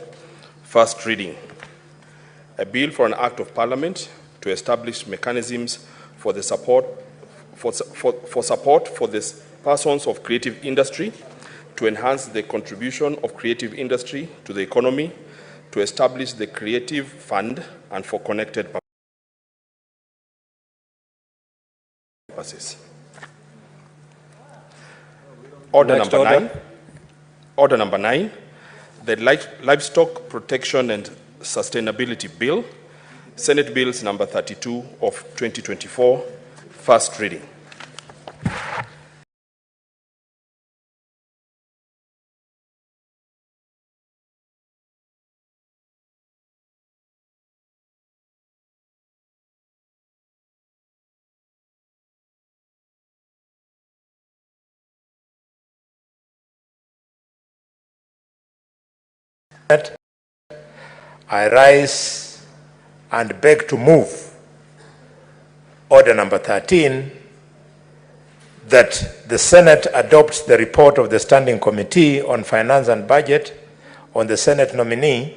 first reading. a bill for an act of parliament to establish mechanisms for the support for the persons of creative industry, to enhance the contribution of creative industry to the economy, to establish the Creative Fund, and for connected purposes. Order number 9, the Livestock Protection and Sustainability Bill, Senate Bills number 32 of 2024, first reading. I rise and beg to move order number 13, that the Senate adopts the report of the Standing Committee on Finance and Budget on the Senate nominee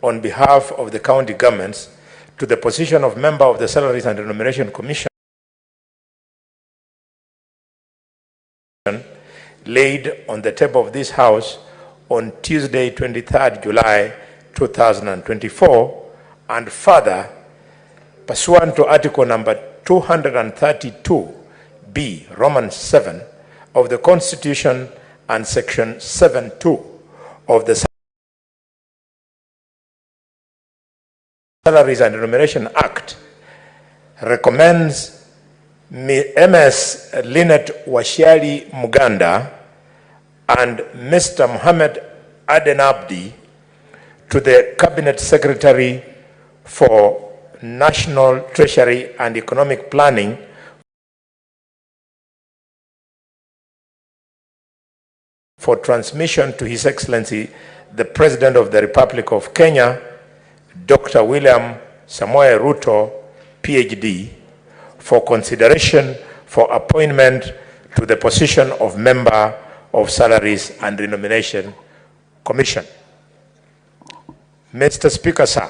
on behalf of the county governments to the position of member of the Salaries and Remuneration Commission laid on the table of this House on Tuesday, 23rd July 2024, and further, pursuant to Article number 232B, Roman 7 of the Constitution and Section 7.2 of the Salaries and Remuneration Act, recommends Ms. Lynette Washiali Muganda and Mr. Mohammed Aden Abdi to the Cabinet Secretary for National Treasury and Economic Planning for transmission to His Excellency the President of the Republic of Kenya, Dr. William Samoei Ruto, PhD, for consideration for appointment to the position of member of Salaries and Remuneration Commission. Mr. Speaker, sir.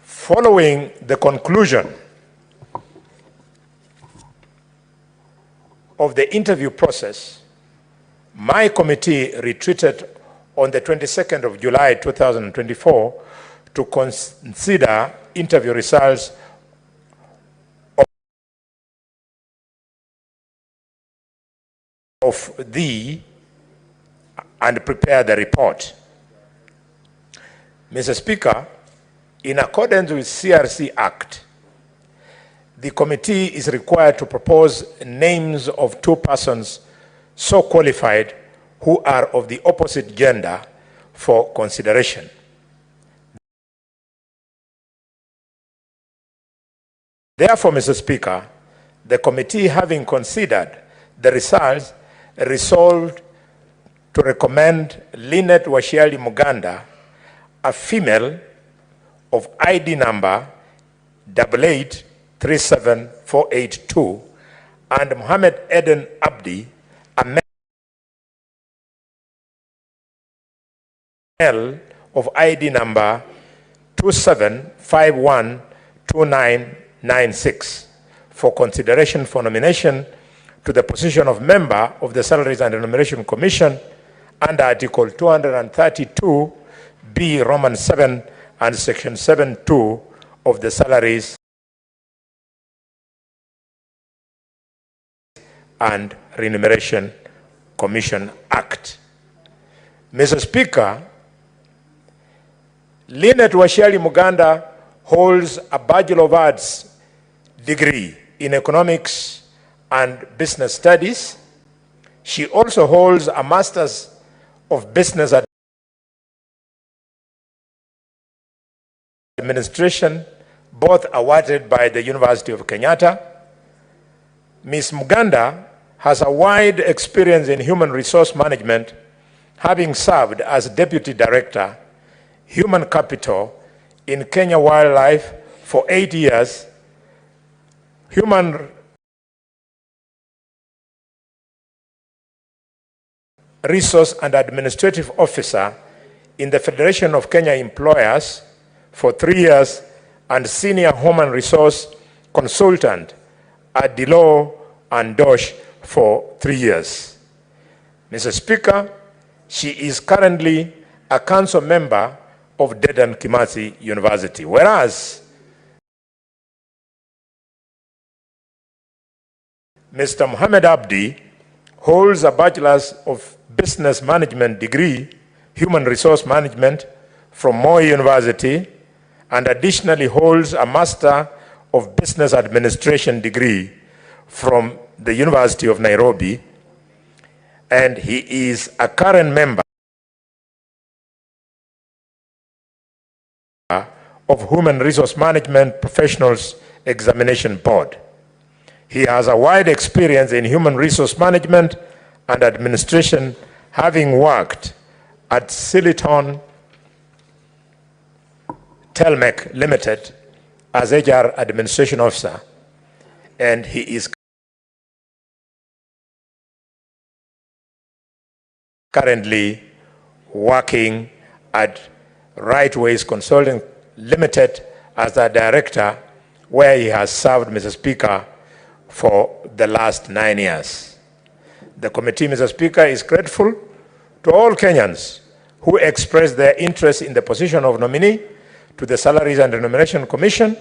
Following the conclusion of the interview process, my committee retreated on the 22nd of July 2024 to consider interview results of and prepare the report. Mr. Speaker, in accordance with CRC Act, the committee is required to propose names of 2 persons so qualified who are of the opposite gender for consideration. Therefore, Mr. Speaker, the committee, having considered the results, resolved to recommend Lynette Washiali Muganda, a female of ID number 8837482, and Mohammed Eden Abdi, a male of ID number 27512996, for consideration for nomination to the position of member of the Salaries and Remuneration Commission under Article 232B, Roman 7, and Section 7.2 of the Salaries and Remuneration Commission Act. Mr. Speaker, Lynette Washiali Muganda holds a Bachelor of Arts degree in Economics and Business Studies. She also holds a Master's of Business Administration, both awarded by the University of Kenyatta. Ms. Muganda has a wide experience in human resource management, having served as Deputy Director, Human Capital in Kenya Wildlife for 8 years, Human Resource and Administrative Officer in the Federation of Kenya Employers for 3 years and Senior Human Resource Consultant at Deloitte and Dosh for 3 years. Mr. Speaker, she is currently a council member of Dedan Kimathi University, whereas Mr. Mohammed Abdi holds a Bachelor's of Business Management degree, Human Resource Management, from Moi University, and additionally holds a Master of Business Administration degree from the University of Nairobi, and he is a current member of Human Resource Management Professionals Examination Board. He has a wide experience in human resource management and administration, having worked at Silicon Telmec Limited as HR Administration Officer, and he is currently working at Rightways Consulting Limited as a director, where he has served, Mr. Speaker, for the last 9 years. The committee, Mr. Speaker, is grateful to all Kenyans who expressed their interest in the position of nominee to the Salaries and Remuneration Commission,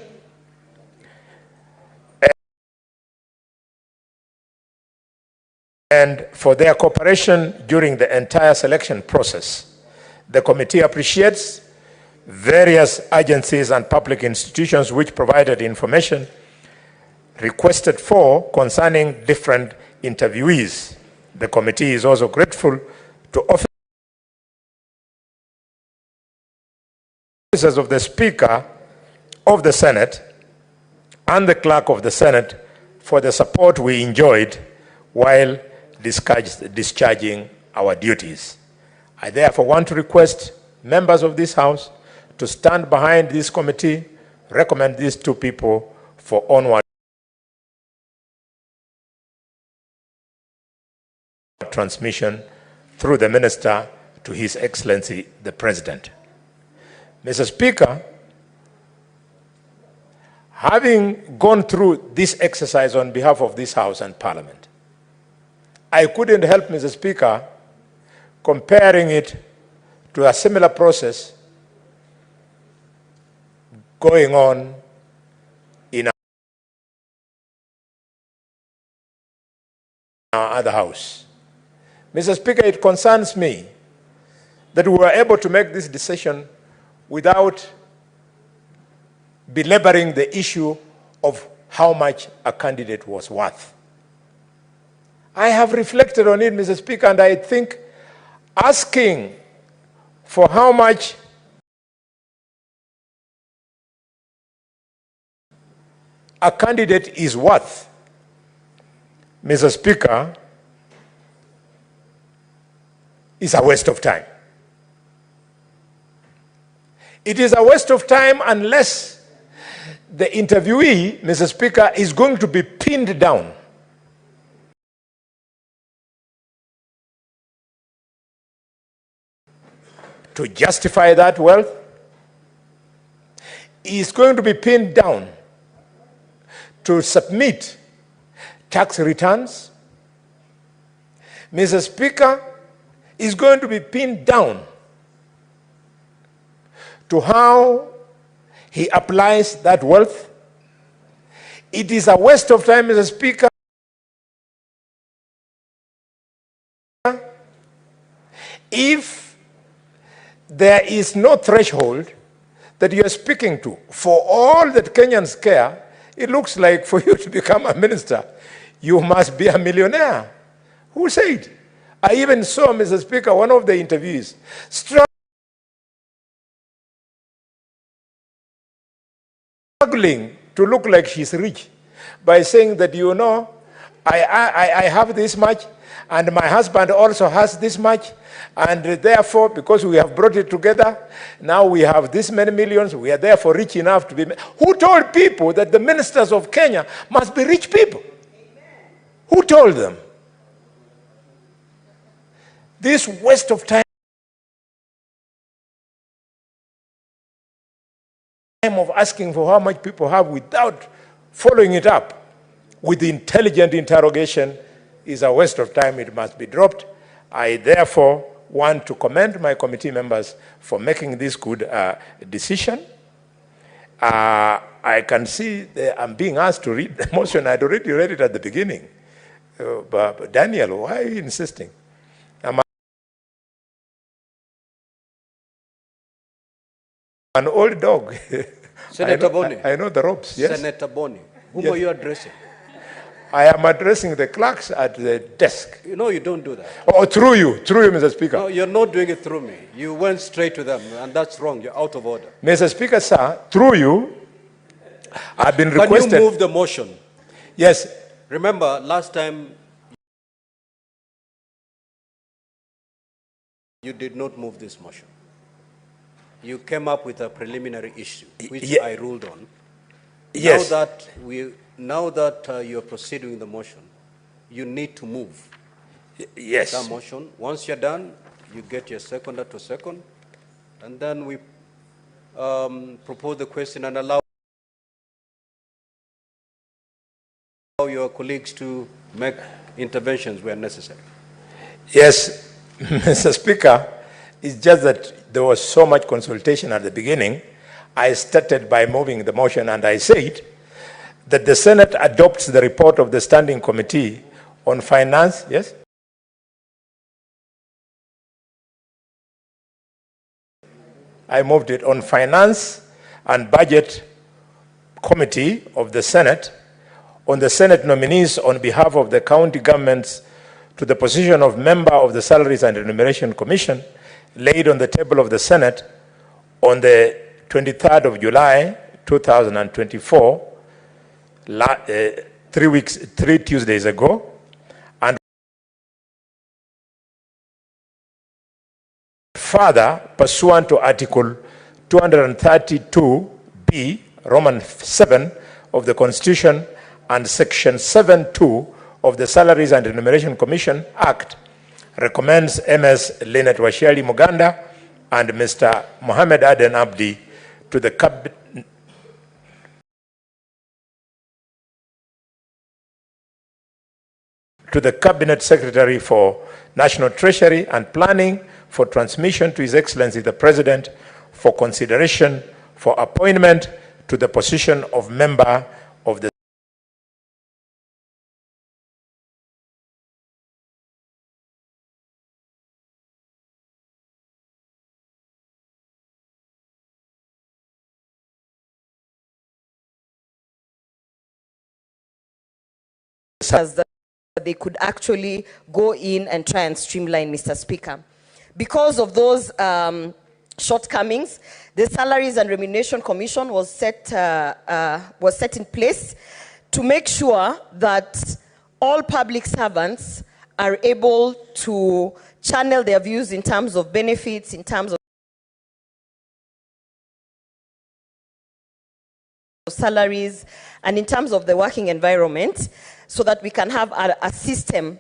and for their cooperation during the entire selection process. The committee appreciates various agencies and public institutions which provided information requested for concerning different interviewees. The committee is also grateful to officers of the Speaker of the Senate and the Clerk of the Senate for the support we enjoyed while discharging our duties. I therefore want to request members of this House to stand behind this committee, recommend these two people for onward transmission through the Minister to His Excellency the President. Mr. Speaker, having gone through this exercise on behalf of this House and Parliament, I couldn't help, Mr. Speaker, comparing it to a similar process going on in our other House. Mr. Speaker, it concerns me that we were able to make this decision without belaboring the issue of how much a candidate was worth. I have reflected on it, Mr. Speaker, and I think asking for how much a candidate is worth, Mr. Speaker, is a waste of time. It is a waste of time unless the interviewee, Mr. Speaker, is going to be pinned down. To justify that wealth, he is going to be pinned down to submit tax returns. Mr. Speaker, is going to be pinned down to how he applies that wealth. It is a waste of time, Mr. Speaker, if there is no threshold that you are speaking to. For all that Kenyans care, it looks like for you to become a minister, you must be a millionaire. Who said? I even saw, Mr. Speaker, one of the interviews struggling to look like she's rich by saying that, you know, I have this much, and my husband also has this much, and therefore, because we have brought it together, now we have this many millions, we are therefore rich enough to be... Who told people that the ministers of Kenya must be rich people? Who told them? This waste of time of asking for how much people have without following it up with intelligent interrogation is a waste of time. It must be dropped. I therefore want to commend my committee members for making this good decision. I can see I'm being asked to read the motion. I'd already read it at the beginning. But Daniel, why are you insisting? I'm an old dog. Senator Boni. I know the ropes, yes. Senator Boni, whom Yes. are you addressing? I am addressing the clerks at the desk. No, you don't do that. Oh, through you, Mr. Speaker. No, you're not doing it through me. You went straight to them, and that's wrong. You're out of order. Mr. Speaker, sir, through you, I've been requested. Can you move the motion? Yes. Remember, last time you did not move this motion. You came up with a preliminary issue, which I ruled on. Yes. Now that you're proceeding with the motion, you need to move. Yes. That motion. Once you're done, you get your seconder to second, and then we propose the question and allow your colleagues to make interventions where necessary. Yes, Mr. Speaker, it's just that there was so much consultation at the beginning. I started by moving the motion, and I said that the Senate adopts the report of the Standing Committee on Finance. Yes? I moved it on Finance and Budget Committee of the Senate, on the Senate nominees on behalf of the county governments to the position of member of the Salaries and Remuneration Commission, laid on the table of the Senate on the 23rd of July, 2024, 3 Tuesdays ago, and further, pursuant to Article 232B, Roman 7 of the Constitution, and Section 7.2 of the Salaries and Remuneration Commission Act, recommends Ms. Lynette Washali Muganda and Mr. Mohamed Aden Abdi to the Cabinet Secretary for National Treasury and Planning for transmission to His Excellency the President for consideration for appointment to the position of member of the that they could actually go in and try and streamline, Mr. Speaker. Because of those shortcomings, the Salaries and Remuneration Commission was set in place to make sure that all public servants are able to channel their views in terms of benefits, in terms of salaries, and in terms of the working environment, so that we can have a system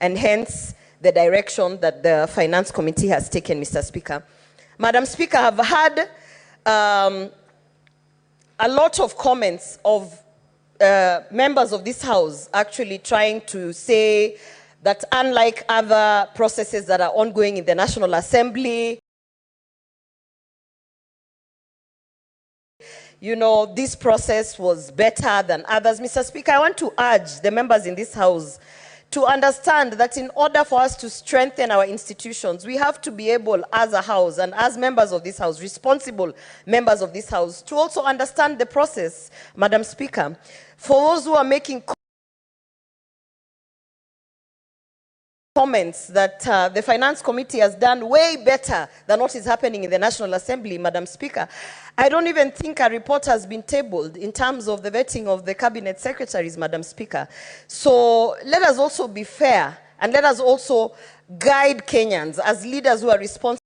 and hence the direction that the Finance Committee has taken, Mr. Speaker. Madam Speaker, I've had a lot of comments of members of this House actually trying to say that unlike other processes that are ongoing in the National Assembly, you know, this process was better than others. Mr. Speaker, I want to urge the members in this House to understand that in order for us to strengthen our institutions, we have to be able, as a House and as members of this House, responsible members of this House, to also understand the process, Madam Speaker. For those who are making comments that the Finance Committee has done way better than what is happening in the National Assembly, Madam Speaker. I don't even think a report has been tabled in terms of the vetting of the cabinet secretaries, Madam Speaker. So let us also be fair and let us also guide Kenyans as leaders who are responsible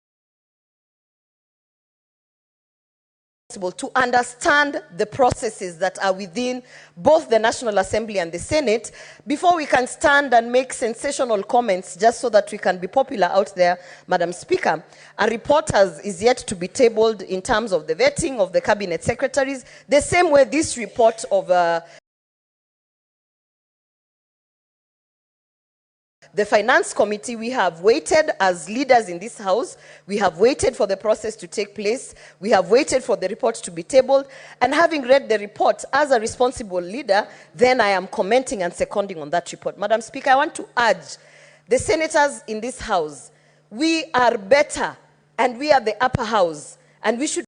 to understand the processes that are within both the National Assembly and the Senate before we can stand and make sensational comments just so that we can be popular out there, Madam Speaker. A report is yet to be tabled in terms of the vetting of the cabinet secretaries, the same way this report of the Finance Committee, we have waited as leaders in this House. We have waited for the process to take place. We have waited for the report to be tabled. And having read the report as a responsible leader, then I am commenting and seconding on that report. Madam Speaker, I want to urge the senators in this House, we are better and we are the upper house. And we should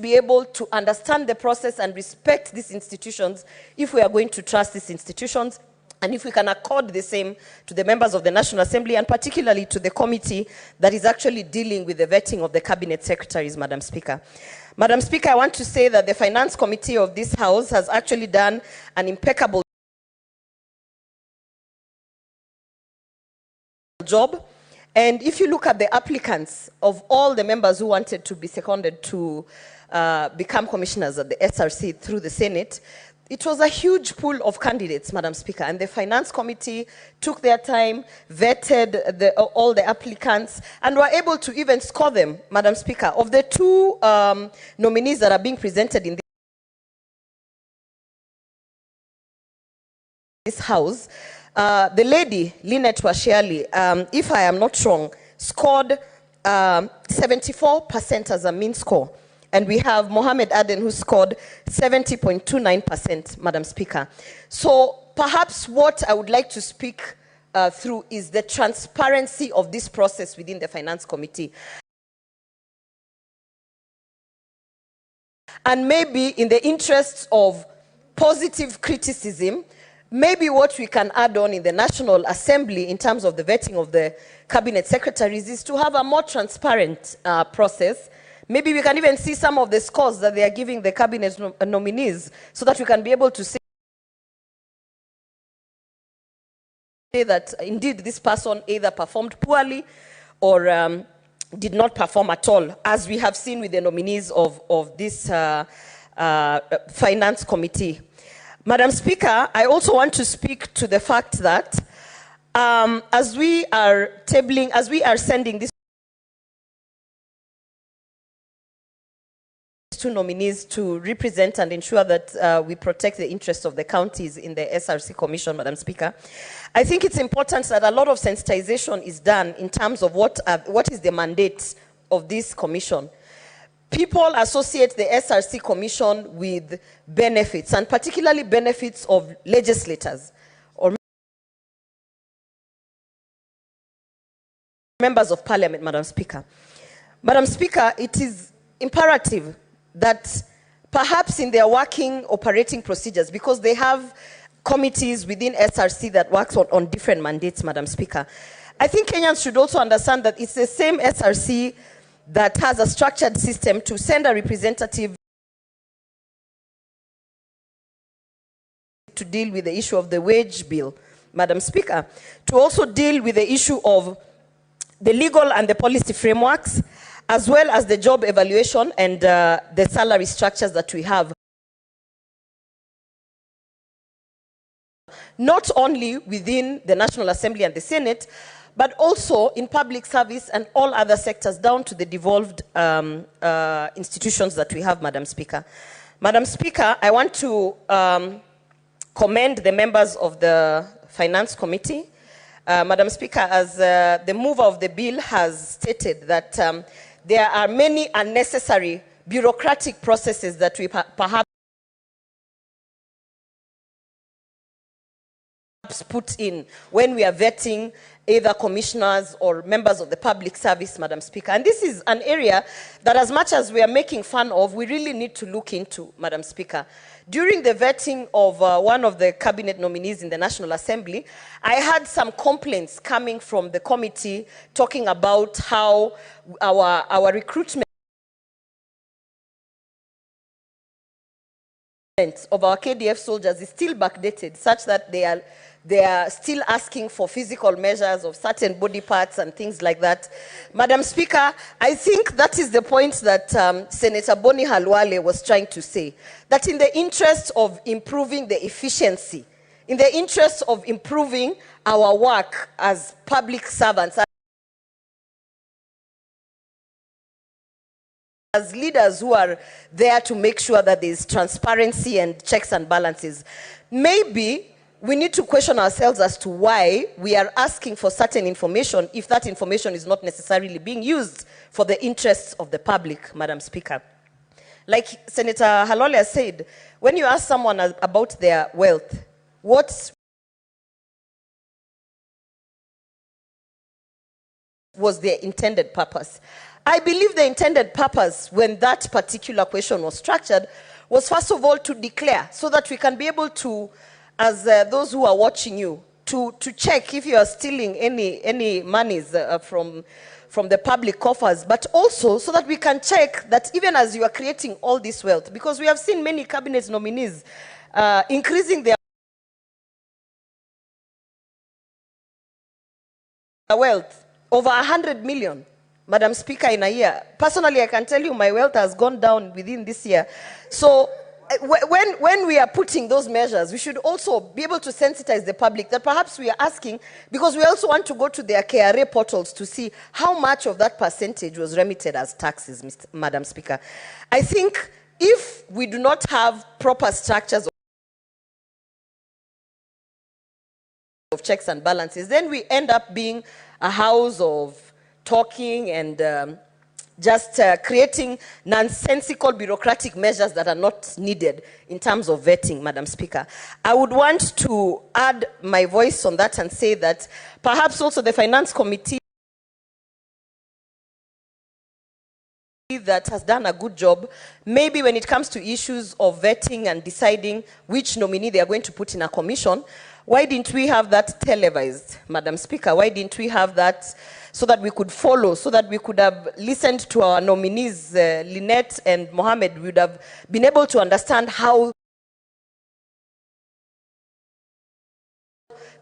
be able to understand the process and respect these institutions if we are going to trust these institutions, and if we can accord the same to the members of the National Assembly and particularly to the committee that is actually dealing with the vetting of the cabinet secretaries, Madam Speaker. Madam Speaker, I want to say that the Finance Committee of this House has actually done an impeccable job. And if you look at the applicants of all the members who wanted to be seconded to become commissioners at the SRC through the Senate, it was a huge pool of candidates, Madam Speaker, and the Finance Committee took their time, vetted all the applicants, and were able to even score them, Madam Speaker. Of the two nominees that are being presented in this House, the lady, Lynette Washiali, if I am not wrong, scored 74% as a mean score. And we have Mohammed Aden, who scored 70.29%, Madam Speaker. So perhaps what I would like to speak through is the transparency of this process within the Finance Committee. And maybe in the interests of positive criticism, maybe what we can add on in the National Assembly in terms of the vetting of the cabinet secretaries is to have a more transparent process. Maybe we can even see some of the scores that they are giving the cabinet nominees so that we can be able to say that indeed this person either performed poorly or did not perform at all, as we have seen with the nominees of this Finance Committee. Madam Speaker, I also want to speak to the fact that as we are sending this two nominees to represent and ensure that we protect the interests of the counties in the SRC Commission, Madam Speaker, I think it's important that a lot of sensitization is done in terms of what is the mandate of this commission. People associate the SRC Commission with benefits, and particularly benefits of legislators or members of parliament, Madam Speaker. Madam Speaker, it is imperative that perhaps in their working operating procedures, because they have committees within SRC that works on different mandates, Madam Speaker, I think Kenyans should also understand that it's the same SRC that has a structured system to send a representative to deal with the issue of the wage bill, Madam Speaker, to also deal with the issue of the legal and the policy frameworks, as well as the job evaluation and the salary structures that we have. Not only within the National Assembly and the Senate, but also in public service and all other sectors down to the devolved institutions that we have, Madam Speaker. Madam Speaker, I want to commend the members of the Finance Committee. Madam Speaker, as the mover of the bill has stated that there are many unnecessary bureaucratic processes that we perhaps put in when we are vetting either commissioners or members of the public service, Madam Speaker. And this is an area that, as much as we are making fun of, we really need to look into, Madam Speaker. during the vetting of one of the cabinet nominees in the National Assembly, I had some complaints coming from the committee talking about how our recruitment of our KDF soldiers is still backdated, such that they are still asking for physical measures of certain body parts and things like that. Madam Speaker, I think that is the point that Senator Boni Halwale was trying to say, that in the interest of improving the efficiency, in the interest of improving our work as public servants, as leaders who are there to make sure that there is transparency and checks and balances, maybe we need to question ourselves as to why we are asking for certain information if that information is not necessarily being used for the interests of the public, Madam Speaker. Like Senator Halwale said, when you ask someone about their wealth, what was their intended purpose? I believe the intended purpose when that particular question was structured was first of all to declare, so that we can be able to, as those who are watching you, to check if you are stealing any monies from the public coffers, but also so that we can check that even as you are creating all this wealth, because we have seen many cabinet nominees increasing their wealth over 100 million. Madam Speaker, in a year. Personally, I can tell you my wealth has gone down within this year. So when we are putting those measures, we should also be able to sensitize the public that perhaps we are asking, because we also want to go to their KRA portals to see how much of that percentage was remitted as taxes, Madam Speaker. I think if we do not have proper structures of checks and balances, then we end up being a house of talking and just creating nonsensical bureaucratic measures that are not needed in terms of vetting, Madam Speaker. I would want to add my voice on that and say that perhaps also the Finance Committee that has done a good job, maybe when it comes to issues of vetting and deciding which nominee they are going to put in a commission, why didn't we have that televised, Madam Speaker? Why didn't we have that so that we could follow, so that we could have listened to our nominees, Lynette and Mohammed? We would have been able to understand how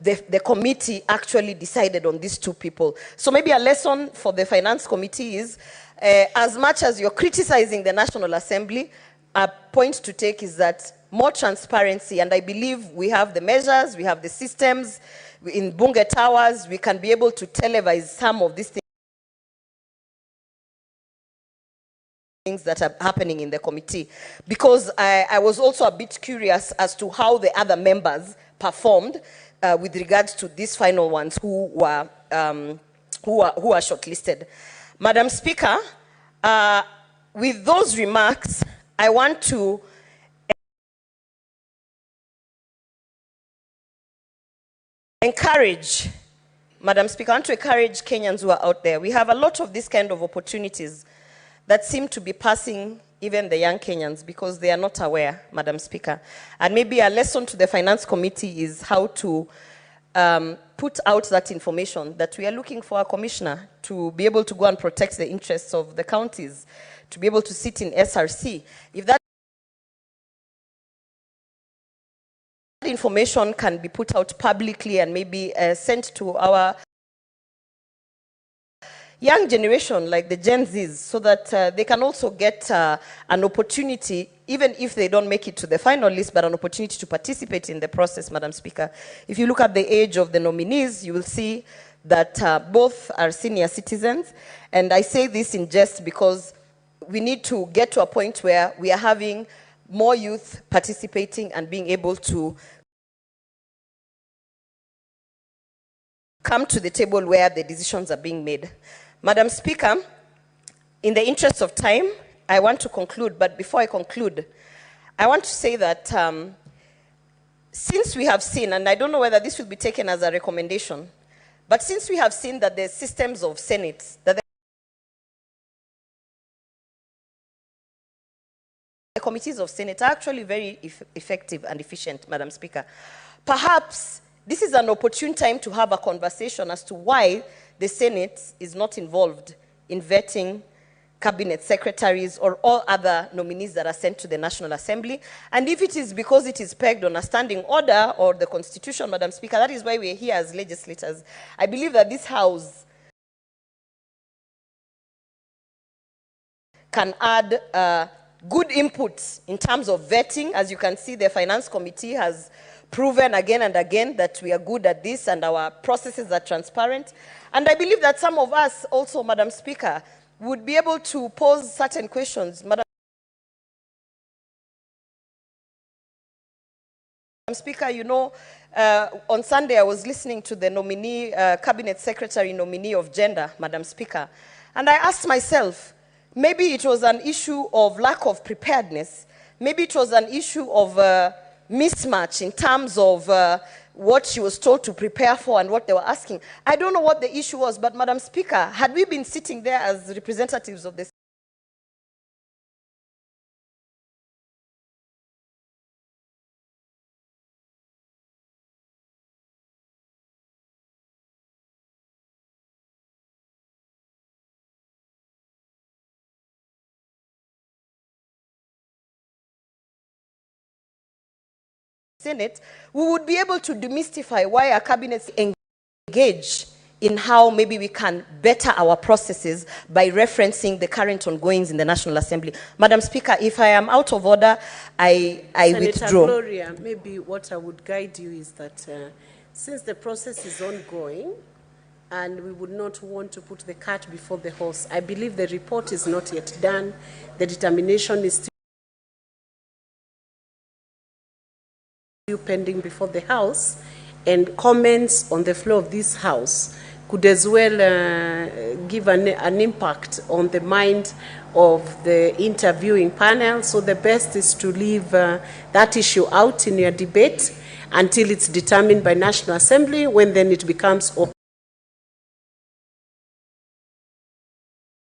the committee actually decided on these two people. So maybe a lesson for the Finance Committee is, as much as you're criticizing the National Assembly, a point to take is that more transparency, and I believe we have the measures, we have the systems, in Bunge Towers, we can be able to televise some of these things that are happening in the committee. Because I was also a bit curious as to how the other members performed with regards to these final ones who are shortlisted. Madam Speaker, with those remarks, I want to encourage, Madam Speaker, I want to encourage Kenyans who are out there. We have a lot of these kind of opportunities that seem to be passing even the young Kenyans because they are not aware, Madam Speaker. And maybe a lesson to the Finance Committee is how to put out that information that we are looking for a commissioner to be able to go and protect the interests of the counties, to be able to sit in SRC. If that information can be put out publicly and maybe sent to our young generation, like the Gen Zs, so that they can also get an opportunity, even if they don't make it to the final list, but an opportunity to participate in the process, Madam Speaker. If you look at the age of the nominees, you will see that both are senior citizens. And I say this in jest because we need to get to a point where we are having more youth participating and being able to come to the table where the decisions are being made. Madam Speaker, in the interest of time, I want to conclude, but before I conclude, I want to say that since we have seen, and I don't know whether this will be taken as a recommendation, but since we have seen that the systems of Senate, that the committees of Senate are actually very effective and efficient, Madam Speaker. Perhaps this is an opportune time to have a conversation as to why the Senate is not involved in vetting cabinet secretaries or all other nominees that are sent to the National Assembly. And if it is because it is pegged on a standing order or the Constitution, Madam Speaker, that is why we are here as legislators. I believe that this House can add good inputs in terms of vetting. As you can see, the Finance Committee has proven again and again that we are good at this and our processes are transparent. And I believe that some of us also, Madam Speaker, would be able to pose certain questions. Madam Speaker, you know, on Sunday I was listening to the nominee, Cabinet Secretary nominee of gender, Madam Speaker, and I asked myself, maybe it was an issue of lack of preparedness, maybe it was an issue of mismatch in terms of what she was told to prepare for and what they were asking. I don't know what the issue was, but Madam Speaker, had we been sitting there as representatives of the Senate, we would be able to demystify why our cabinets engage in how maybe we can better our processes by referencing the current ongoings in the National Assembly. Madam Speaker, if I am out of order, I withdraw. Gloria, maybe what I would guide you is that since the process is ongoing and we would not want to put the cart before the horse, I believe the report is not yet done. The determination is still pending before the House, and comments on the floor of this House could as well give an impact on the mind of the interviewing panel. So the best is to leave that issue out in your debate until it's determined by National Assembly, when then it becomes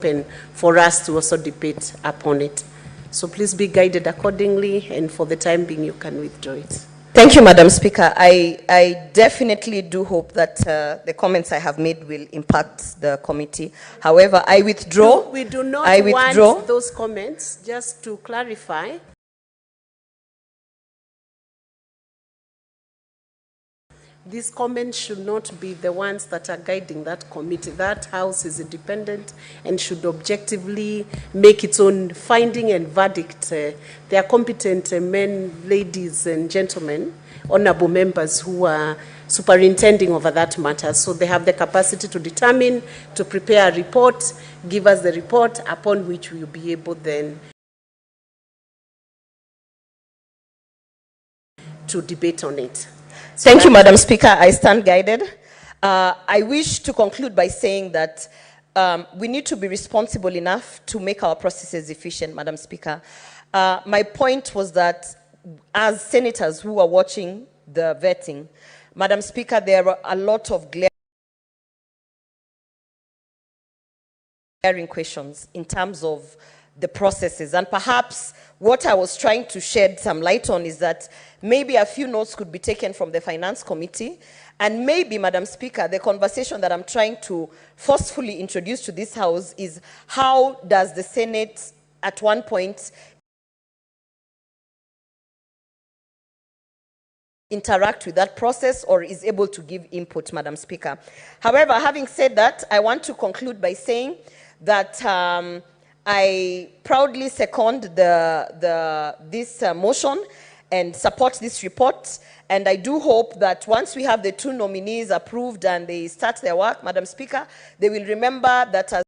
open for us to also debate upon it. So please be guided accordingly, and for the time being you can withdraw it. Thank you, Madam Speaker. I definitely do hope that the comments I have made will impact the committee. However, I withdraw. We do not want those comments. Just to clarify, these comments should not be the ones that are guiding that committee. That House is independent and should objectively make its own finding and verdict. They are competent men, ladies and gentlemen, honorable members who are superintending over that matter. So they have the capacity to determine, to prepare a report, give us the report, upon which we will be able then to debate on it. Thank you, Madam Speaker. I stand guided. I wish to conclude by saying that we need to be responsible enough to make our processes efficient, Madam Speaker. My point was that as senators who are watching the vetting, Madam Speaker, there are a lot of glaring questions in terms of the processes. And perhaps what I was trying to shed some light on is that maybe a few notes could be taken from the Finance Committee, and maybe, Madam Speaker, the conversation that I'm trying to forcefully introduce to this House is how does the Senate at one point interact with that process or is able to give input, Madam Speaker. However, having said that, I want to conclude by saying that I proudly second this motion and support this report, and I do hope that once we have the two nominees approved and they start their work, Madam Speaker, they will remember that as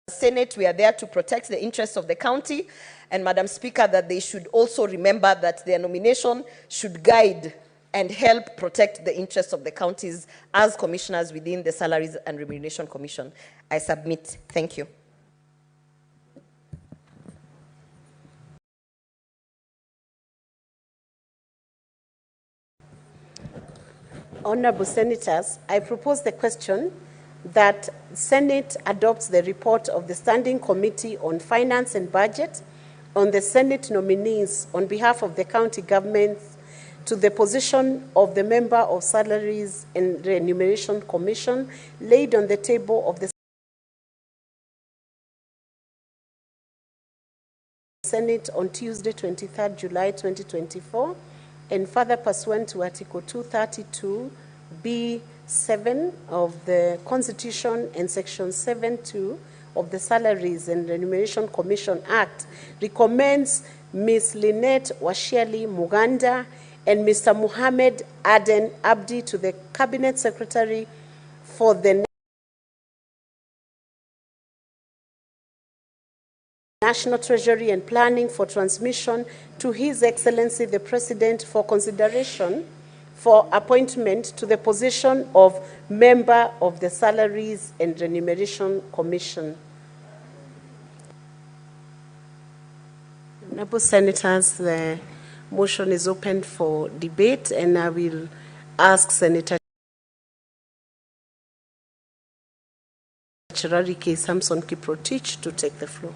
Senate, we are there to protect the interests of the county, and Madam Speaker, that they should also remember that their nomination should guide and help protect the interests of the counties as commissioners within the Salaries and Remuneration Commission. I submit. Thank you. Honorable Senators, I propose the question that Senate adopts the report of the Standing Committee on Finance and Budget on the Senate nominees on behalf of the county governments to the position of the member of Salaries and Remuneration Commission laid on the table of the Senate on Tuesday, 23rd July 2024, and further pursuant to Article 232(b)(7) of the Constitution and Section 7(2) of the Salaries and Remuneration Commission Act, recommends Ms. Lynette Washiali Muganda and Mr. Muhammad Aden Abdi to the Cabinet Secretary for the National Treasury and Planning for transmission to His Excellency the President for consideration for appointment to the position of member of the Salaries and Remuneration Commission. Honorable Senators, the motion is open for debate, and I will ask Senator Chirari K. Samson Kiprotich to take the floor.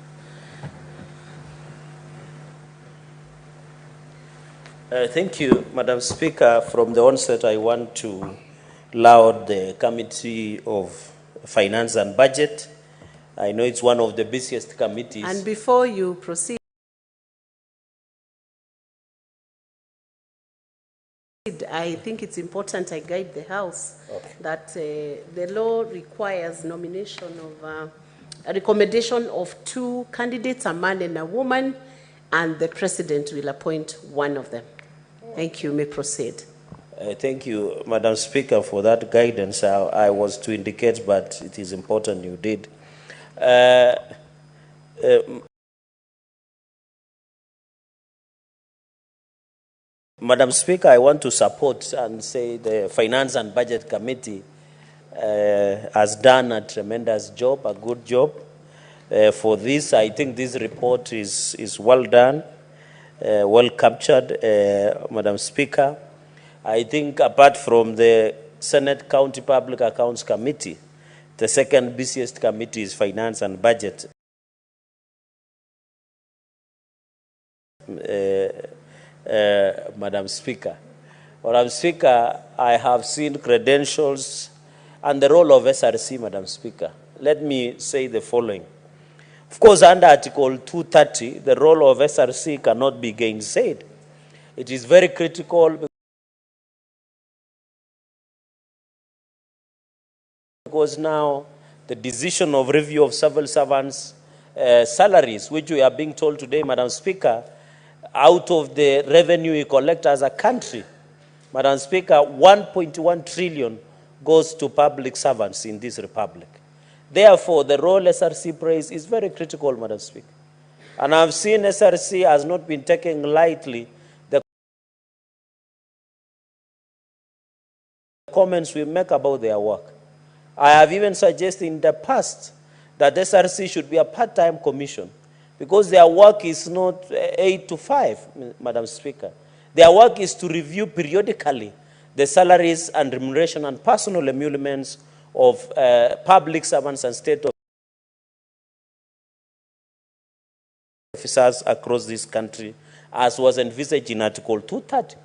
Thank you, Madam Speaker. From the onset, I want to laud the Committee of Finance and Budget. I know it's one of the busiest committees. And before you proceed, I think it's important I guide the House that the law requires nomination of a recommendation of 2 candidates, a man and a woman, and the President will appoint one of them. Thank you. May proceed. Thank you, Madam Speaker, for that guidance. I was to indicate, but it is important you did. Madam Speaker, I want to support and say the Finance and Budget Committee has done a tremendous job, a good job. For this, I think this report is well done, well captured, Madam Speaker. I think apart from the Senate County Public Accounts Committee, the second busiest committee is Finance and Budget. Madam Speaker. Madam Speaker, I have seen credentials and the role of SRC, Madam Speaker. Let me say the following. Of course, under Article 230, the role of SRC cannot be gainsaid. It is very critical because now the decision of review of civil servants' salaries, which we are being told today, Madam Speaker, out of the revenue we collect as a country, Madam Speaker, 1.1 trillion goes to public servants in this republic. Therefore, the role SRC plays is very critical, Madam Speaker. And I've seen SRC has not been taken lightly the comments we make about their work. I have even suggested in the past that SRC should be a part-time commission because their work is not 8 to 5, Madam Speaker. Their work is to review periodically the salaries and remuneration and personal emoluments of public servants and state officers across this country, as was envisaged in Article 230.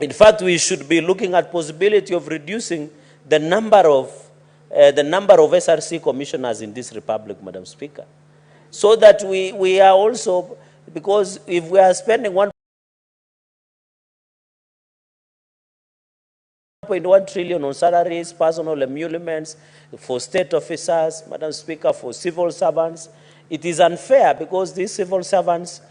In fact, we should be looking at possibility of reducing the number of SRC commissioners in this republic, Madam Speaker, so that we are also, because if we are spending 1.1 trillion on salaries, personal emoluments for state officers, Madam Speaker, for civil servants, it is unfair because these civil servants,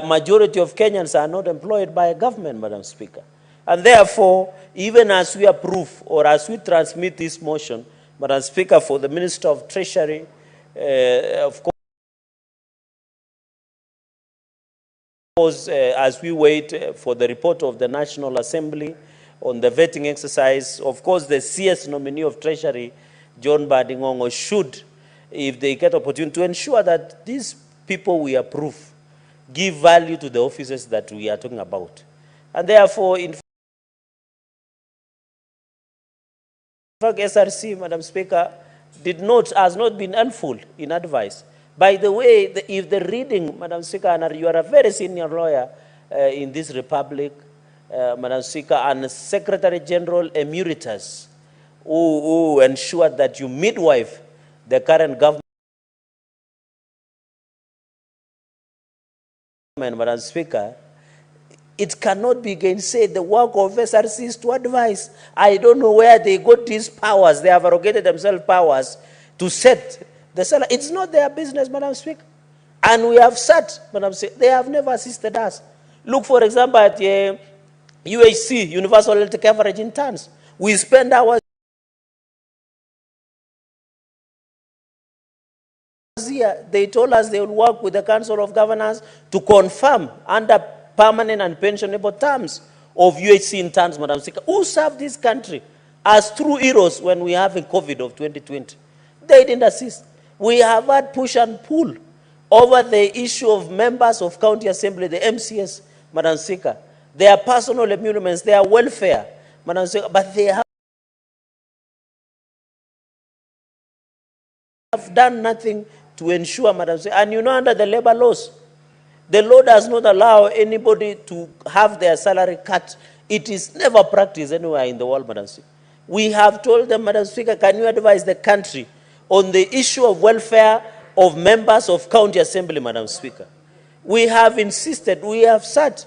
majority of Kenyans are not employed by a government, Madam Speaker. And therefore, even as we approve or as we transmit this motion, Madam Speaker, for the Minister of Treasury, of course, as we wait for the report of the National Assembly on the vetting exercise, of course, the CS nominee of Treasury, John Badingongo, should, if they get opportunity, to ensure that these people we approve give value to the offices that we are talking about. And therefore, in fact, SRC, Madam Speaker, has not been helpful in advice. By the way, if the reading, Madam Speaker, and you are a very senior lawyer in this republic, Madam Speaker, and Secretary General Emeritus, who ensured that you midwife the current government, Madam Speaker, it cannot be gainsaid. The work of SRC is to advise. I don't know where they got these powers. They have arrogated themselves powers to set the salary. It's not their business, Madam Speaker. And we have sat, Madam Speaker, they have never assisted us. Look, for example, at UHC, Universal Health Coverage in terms. We spend hours here. They told us they will work with the Council of Governors to confirm under permanent and pensionable terms of UHC in terms, Madam Speaker. Who served this country as true heroes when we have a COVID of 2020? They didn't assist. We have had push and pull over the issue of members of County Assembly, the MCS, Madam Speaker. Their personal emoluments, their welfare, Madam Speaker, but they have done nothing to ensure, Madam Speaker. And you know, under the labor laws, the law does not allow anybody to have their salary cut. It is never practiced anywhere in the world, Madam Speaker. We have told them, Madam Speaker, can you advise the country on the issue of welfare of members of County Assembly, Madam Speaker? We have insisted, we have sat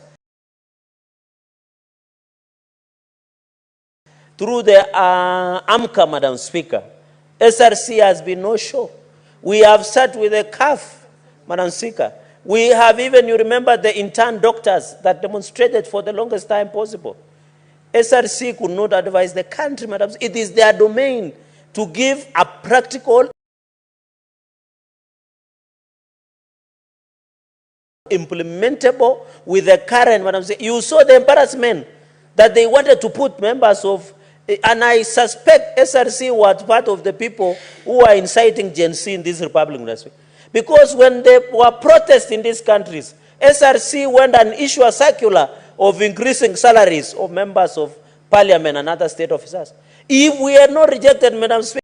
through the AMCA, Madam Speaker. SRC has been no show. We have sat with the CAF, Madam Speaker. We have even, you remember, the intern doctors that demonstrated for the longest time possible. SRC could not advise the country, Madam. It is their domain to give a practical, implementable with the current, Madam. You saw the embarrassment that they wanted to put members of, and I suspect SRC was part of the people who are inciting Gen Z in this republic, Madam. Because when there were protests in these countries, SRC went and issued a circular of increasing salaries of members of parliament and other state officers. If we had not rejected, Madam Speaker,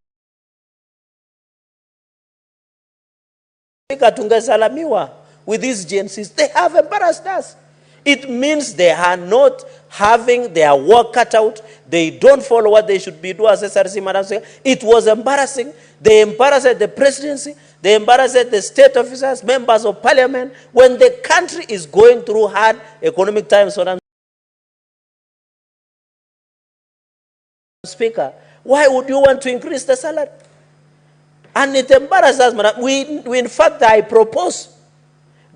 tungesalamiwa with these Gen Zs, they have embarrassed us. It means they are not having their work cut out. They don't follow what they should be doing as SRC, Madam Speaker. It was embarrassing. They embarrassed the presidency. They embarrassed the state officers, members of parliament, when the country is going through hard economic times, Madam Speaker. Why would you want to increase the salary? And it embarrasses us, Madam. We in fact, I propose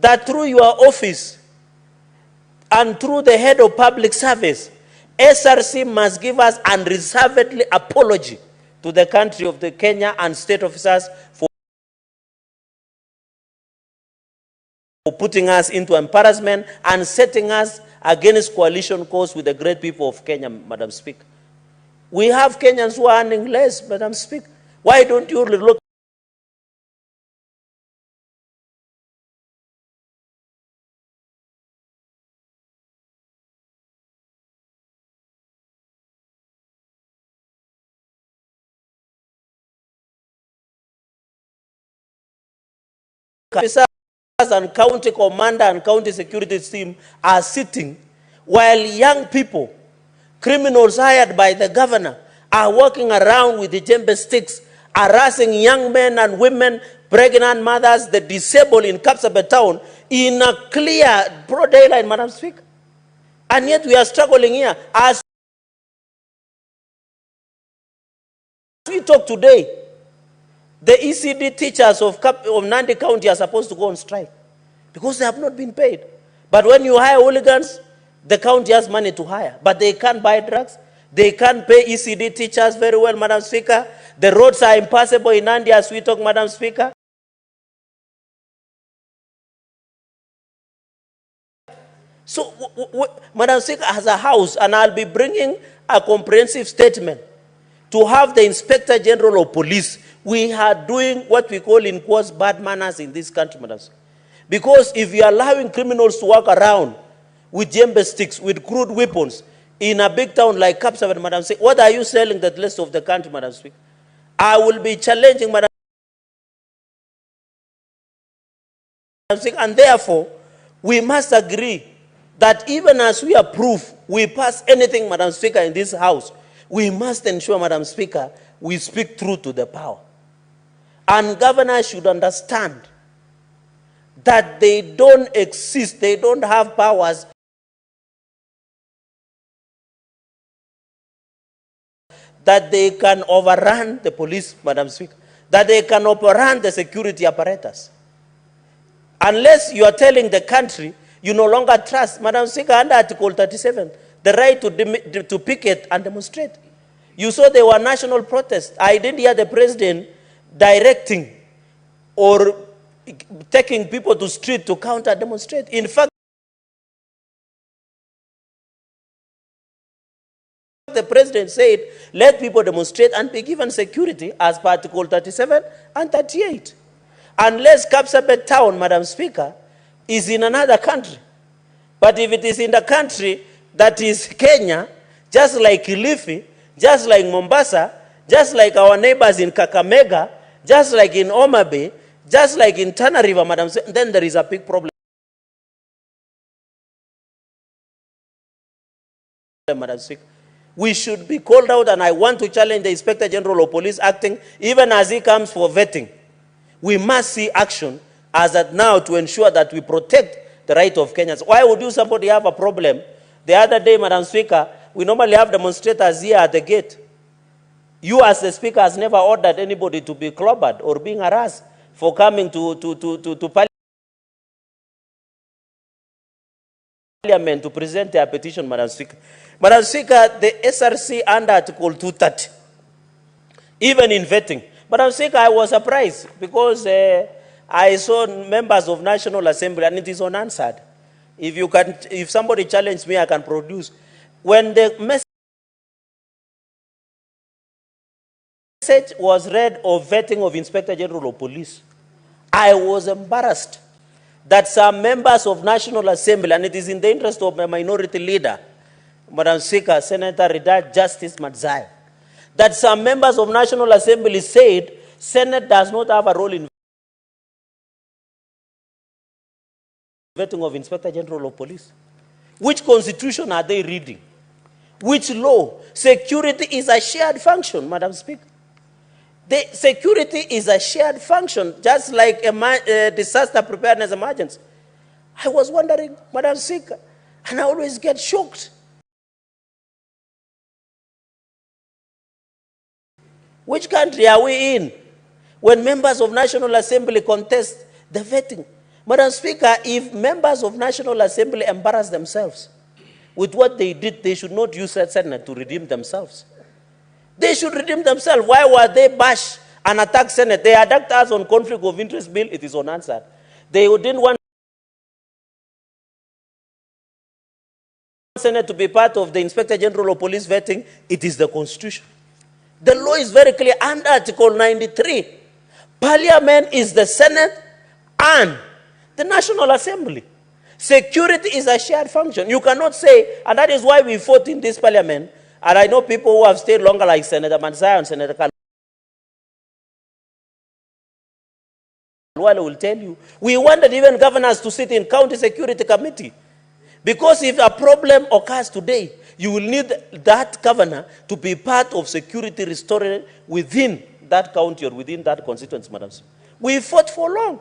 that through your office, and through the head of public service, SRC must give us unreservedly apology to the country of the Kenya and state officers for putting us into embarrassment and setting us against coalition course with the great people of Kenya, Madam Speaker. We have Kenyans who are earning less, Madam Speaker. Why don't you look officers and county commander and county security team are sitting while young people, criminals hired by the governor, are walking around with the djembe sticks, harassing young men and women, pregnant mothers, the disabled in Kapsabet town in a clear, broad daylight, Madam Speaker. And yet we are struggling here. As we talk today, the ECD teachers of Nandi County are supposed to go on strike because they have not been paid. But when you hire hooligans, the county has money to hire, but they can't buy drugs. They can't pay ECD teachers very well, Madam Speaker. The roads are impassable in Nandi as we talk, Madam Speaker. So, Madam Speaker, as a house, and I'll be bringing a comprehensive statement to have the Inspector General of Police. We are doing what we call in quotes bad manners in this country, Madam Speaker. Because if you are allowing criminals to walk around with djembe sticks, with crude weapons, in a big town like Kapsavan, Madam Speaker, what are you selling the rest of the country, Madam Speaker? I will be challenging, Madam Speaker, and therefore, we must agree that even as we approve, we pass anything, Madam Speaker, in this House, we must ensure, Madam Speaker, we speak truth to the power. And governors should understand that they don't exist, they don't have powers that they can overrun the police, Madam Speaker, that they can overrun the security apparatus. Unless you are telling the country you no longer trust, Madam Speaker, under Article 37, the right to picket and demonstrate. You saw there were national protests. I didn't hear the president directing or taking people to street to counter demonstrate. In fact, the president said, let people demonstrate and be given security as per Article 37 and 38. Unless Kapsabet town, Madam Speaker, is in another country. But if it is in the country that is Kenya, just like Kilifi, just like Mombasa, just like our neighbors in Kakamega, just like in Homa Bay, just like in Tana River, Madam Speaker, then there is a big problem, Madam Speaker. We should be called out, and I want to challenge the Inspector General of Police acting, even as he comes for vetting. We must see action as at now to ensure that we protect the right of Kenyans. Why would you somebody have a problem? The other day, Madam Speaker, we normally have demonstrators here at the gate. You as the Speaker has never ordered anybody to be clobbered or being harassed for coming to Parliament to present their petition, Madam Speaker. Madam Speaker, the SRC under Article 230, even in vetting. Madam Speaker, I was surprised because I saw members of National Assembly and it is unanswered. If somebody challenged me, I can produce. When the message was read of vetting of Inspector General of Police, I was embarrassed that some members of National Assembly, and it is in the interest of my minority leader, Madam Speaker, Senator Retired Justice Madzai, that some members of National Assembly said Senate does not have a role in vetting of Inspector General of Police. Which constitution are they reading? Which law? Security is a shared function, Madam Speaker. The security is a shared function, just like a disaster preparedness emergency. I was wondering, Madam Speaker, and I always get shocked. Which country are we in when members of National Assembly contest the vetting? Madam Speaker, if members of National Assembly embarrass themselves with what they did, they should not use that Senate to redeem themselves. They should redeem themselves. Why were they bash and attack Senate? They attacked us on conflict of interest bill. It is unanswered. They didn't want Senate to be part of the Inspector General of Police vetting. It is the Constitution. The law is very clear under Article 93. Parliament is the Senate and the National Assembly. Security is a shared function. You cannot say, and that is why we fought in this Parliament, and I know people who have stayed longer like Senator Mansai and Senator Kalwale will tell you, we wanted even governors to sit in County Security Committee. Because if a problem occurs today, you will need that governor to be part of security restoration within that county or within that constituency, Madam. We fought for long.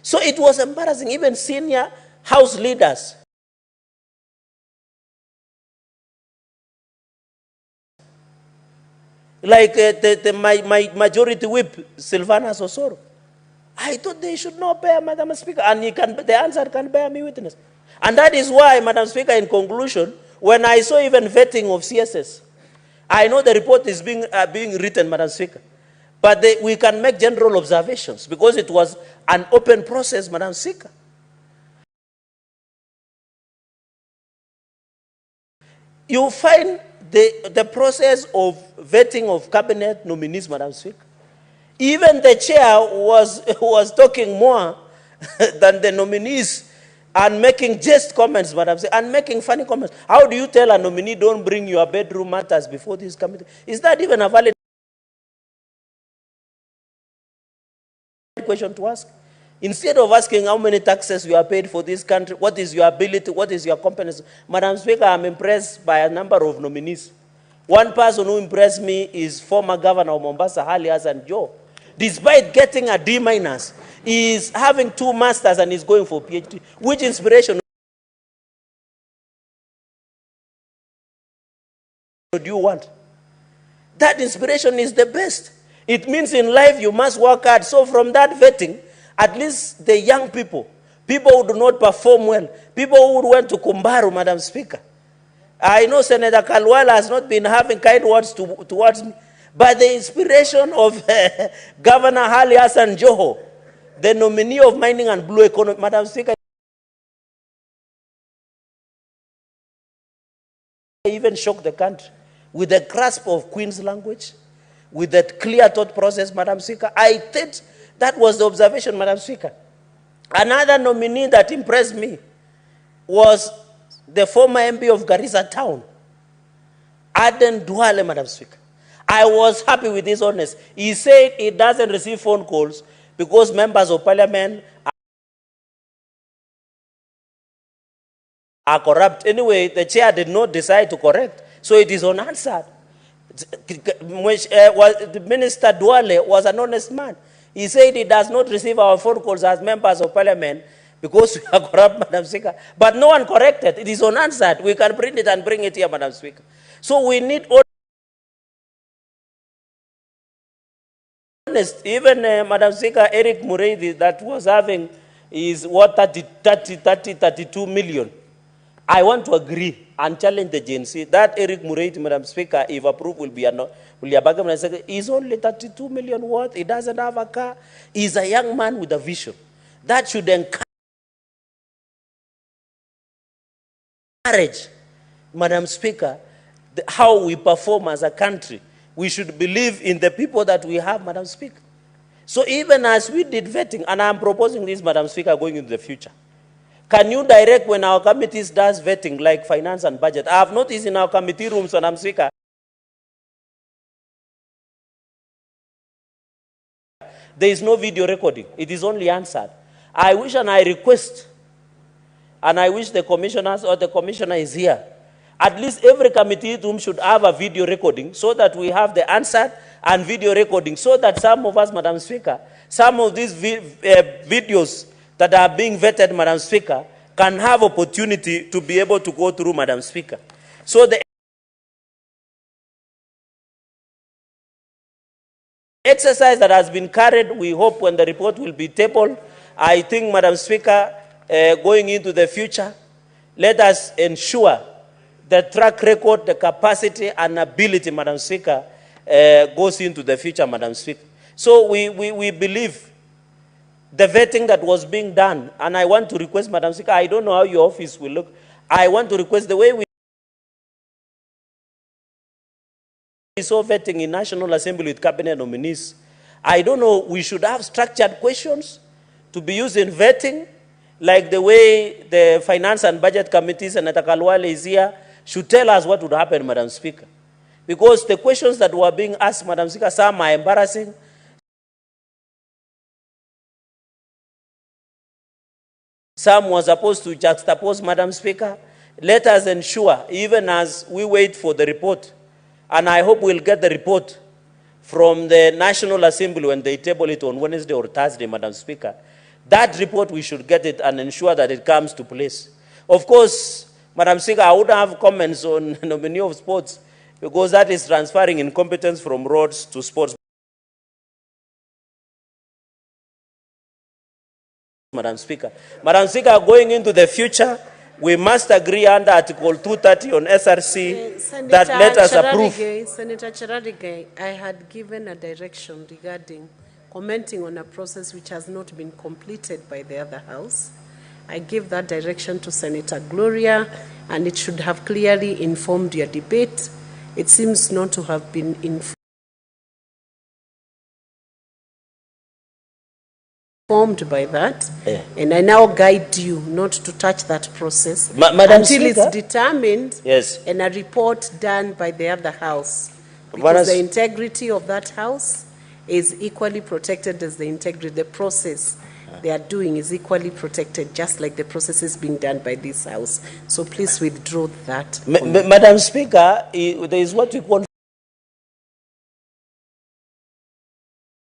So it was embarrassing. Even senior House leaders like my majority whip, Silvana Sosoro, I thought they should not bear, Madam Speaker, and the answer can bear me witness. And that is why, Madam Speaker, in conclusion, when I saw even vetting of CSS, I know the report is being written, Madam Speaker, but we can make general observations because it was an open process, Madam Speaker. You find the process of vetting of cabinet nominees, Madam Speaker. Even the chair was talking more than the nominees and making just comments, Madam Speaker, and making funny comments. How do you tell a nominee, don't bring your bedroom matters before this committee? Is that even a valid question to ask? Instead of asking how many taxes you are paid for this country, what is your ability, what is your competence? Madam Speaker, I'm impressed by a number of nominees. One person who impressed me is former Governor of Mombasa, Ali Hassan Joho. Despite getting a D-, he is having 2 masters and is going for PhD. Which inspiration do you want? That inspiration is the best. It means in life you must work hard. So from that vetting, at least the young people, people who do not perform well, people who went to Kumbaru, Madam Speaker. I know Senator Kalwala has not been having kind words towards me, but the inspiration of Governor Ali Hassan Joho, the nominee of mining and blue economy, Madam Speaker, even shocked the country with the grasp of Queen's language, with that clear thought process, Madam Speaker. I think that was the observation, Madam Speaker. Another nominee that impressed me was the former MP of Garissa Town, Aden Duale, Madam Speaker. I was happy with his honesty. He said he doesn't receive phone calls because members of parliament are corrupt. Anyway, the chair did not decide to correct, so it is unanswered. The Minister Duale was an honest man. He said he does not receive our phone calls as members of parliament because we are corrupt, Madam Speaker. But no one corrected. It is unanswered. We can print it and bring it here, Madam Speaker. So we need honest. Even Madam Speaker, Eric Muredi that was having is what 32 million. I want to agree and challenge the GNC that Eric Muredi, Madam Speaker, if approved, will be he's only 32 million worth. He doesn't have a car. He's a young man with a vision. That should encourage, Madam Speaker, how we perform as a country. We should believe in the people that we have, Madam Speaker. So even as we did vetting, and I'm proposing this, Madam Speaker, going into the future, can you direct when our committees does vetting, like finance and budget? I have noticed in our committee rooms, Madam Speaker, there is no video recording. It is only answered. I wish and I request, and I wish the commissioners or the commissioner is here, at least every committee room should have a video recording so that we have the answer and video recording, so that some of us, Madam Speaker, some of these videos that are being vetted, Madam Speaker, can have opportunity to be able to go through, Madam Speaker. So the exercise that has been carried, we hope when the report will be tabled, I think, Madam Speaker, going into the future, let us ensure the track record, the capacity and ability, Madam Speaker, goes into the future, Madam Speaker. So we believe the vetting that was being done, and I want to request, Madam Speaker, I don't know how your office will look. I want to request the way we saw vetting in National Assembly with cabinet nominees. I don't know, we should have structured questions to be used in vetting, like the way the Finance and Budget Committee, Senator Kalwale is here, should tell us what would happen, Madam Speaker. Because the questions that were being asked, Madam Speaker, some are embarrassing. Some were supposed to juxtapose, Madam Speaker. Let us ensure, even as we wait for the report, and I hope we'll get the report from the National Assembly when they table it on Wednesday or Thursday, Madam Speaker. That report, we should get it and ensure that it comes to place. Of course, Madam Speaker, I wouldn't have comments on nominee of sports because that is transferring incompetence from roads to sports. Madam Speaker. Madam Speaker, going into the future, we must agree under Article 230 on SRC that let us approve. Senator Cherargei, I had given a direction regarding commenting on a process which has not been completed by the other house. I gave that direction to Senator Gloria, and it should have clearly informed your debate. It seems not to have been informed. informed by that, and I now guide you not to touch that process Madam until Speaker? it's determined Yes. and a report done by the other house. Madam Because the integrity of that house is equally protected as the integrity. The process they are doing is equally protected, just like the process is being done by this house. So please withdraw that. Madam Speaker, there is what we call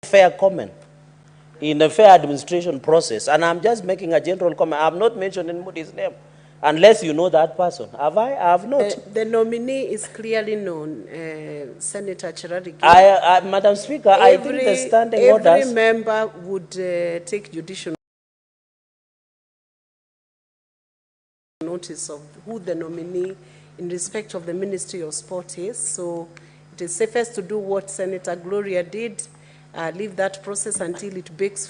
fair comment in a fair administration process, and I'm just making a general comment. I have not mentioned anybody's name, unless you know that person. Have I? I have not. The nominee is clearly known, Senator Cherargei. Madam Speaker, I think the standing orders... Every member would take judicial notice of who the nominee in respect of the Ministry of Sport is. So it is safest to do what Senator Gloria did, leave that process until it bakes.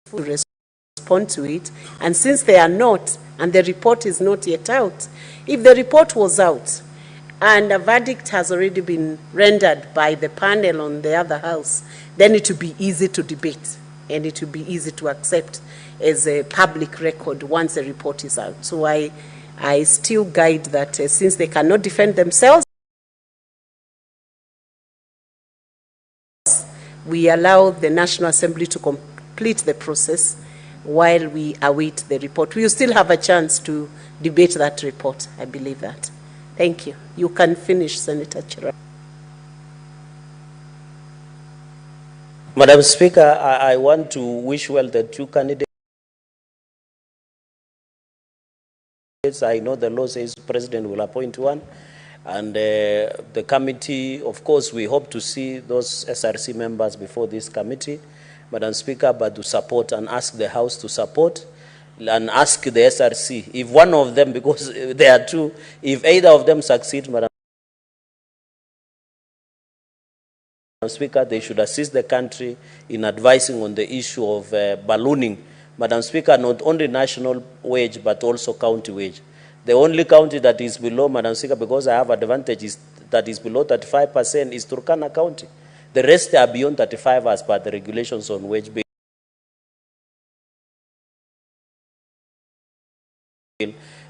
To respond to it, and since they are not, and the report is not yet out, if the report was out and a verdict has already been rendered by the panel on the other house, then it will be easy to debate and it will be easy to accept as a public record once the report is out. So I still guide that since they cannot defend themselves, we allow the National Assembly to complete the process while we await the report. We will still have a chance to debate that report. I believe that. Thank you. You can finish, Senator Cherargei. Madam Speaker, I want to wish well the two candidates. I know the law says the President will appoint one. And the committee, of course, we hope to see those SRC members before this committee, Madam Speaker, but to support and ask the House to support and ask the SRC, if one of them, because there are two, if either of them succeed, Madam Speaker, they should assist the country in advising on the issue of ballooning, Madam Speaker, not only national wage, but also county wage. The only county that is below, Madam Speaker, because I have advantages that is below 35% is Turkana County. The rest are beyond 35 as per the regulations on wage bill.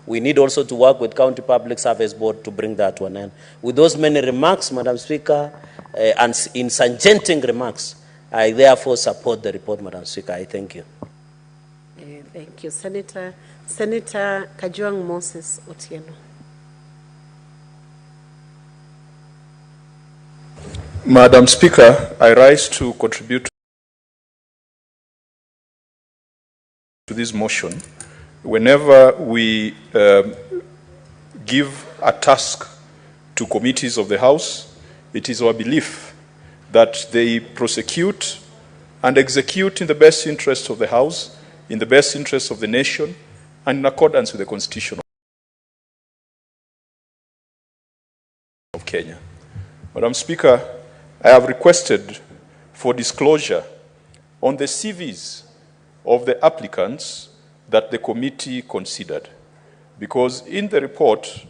We need also to work with County Public Service Board to bring that to an end. With those many remarks, Madam Speaker, and in suggesting remarks, I therefore support the report, Madam Speaker. I thank you. Thank you, Senator. Senator Kajwang Moses Otieno. Madam Speaker, I rise to contribute to this motion. Whenever we give a task to committees of the House, it is our belief that they prosecute and execute in the best interest of the House, in the best interest of the nation, and in accordance with the Constitution of Kenya. Madam Speaker, I have requested for disclosure on the CVs of the applicants that the committee considered, because in the report,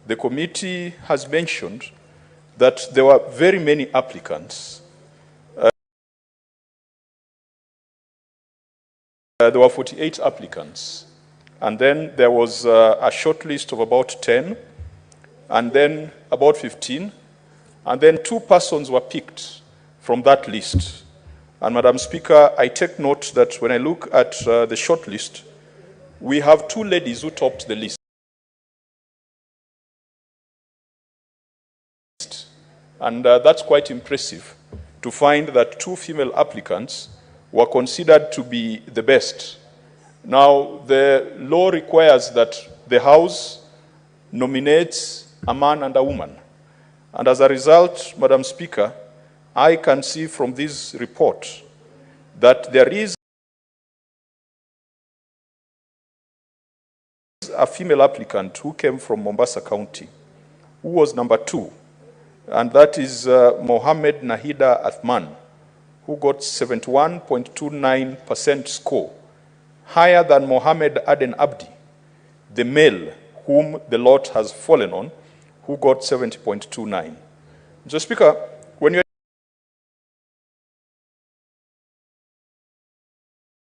the committee has mentioned that there were very many applicants. There were 48 applicants, and then there was a short list of about 10, and then about 15, and then 2 persons were picked from that list. And Madam Speaker, I take note that when I look at the short list, we have 2 ladies who topped the list. And that's quite impressive to find that 2 female applicants were considered to be the best. Now, the law requires that the House nominates a man and a woman. And as a result, Madam Speaker, I can see from this report that there is a female applicant who came from Mombasa County, who was number 2, and that is Mohammed Nahida Athman, who got 71.29% score, higher than Mohammed Aden Abdi, the male whom the lot has fallen on, who got 70.29. Mr. Speaker, when you're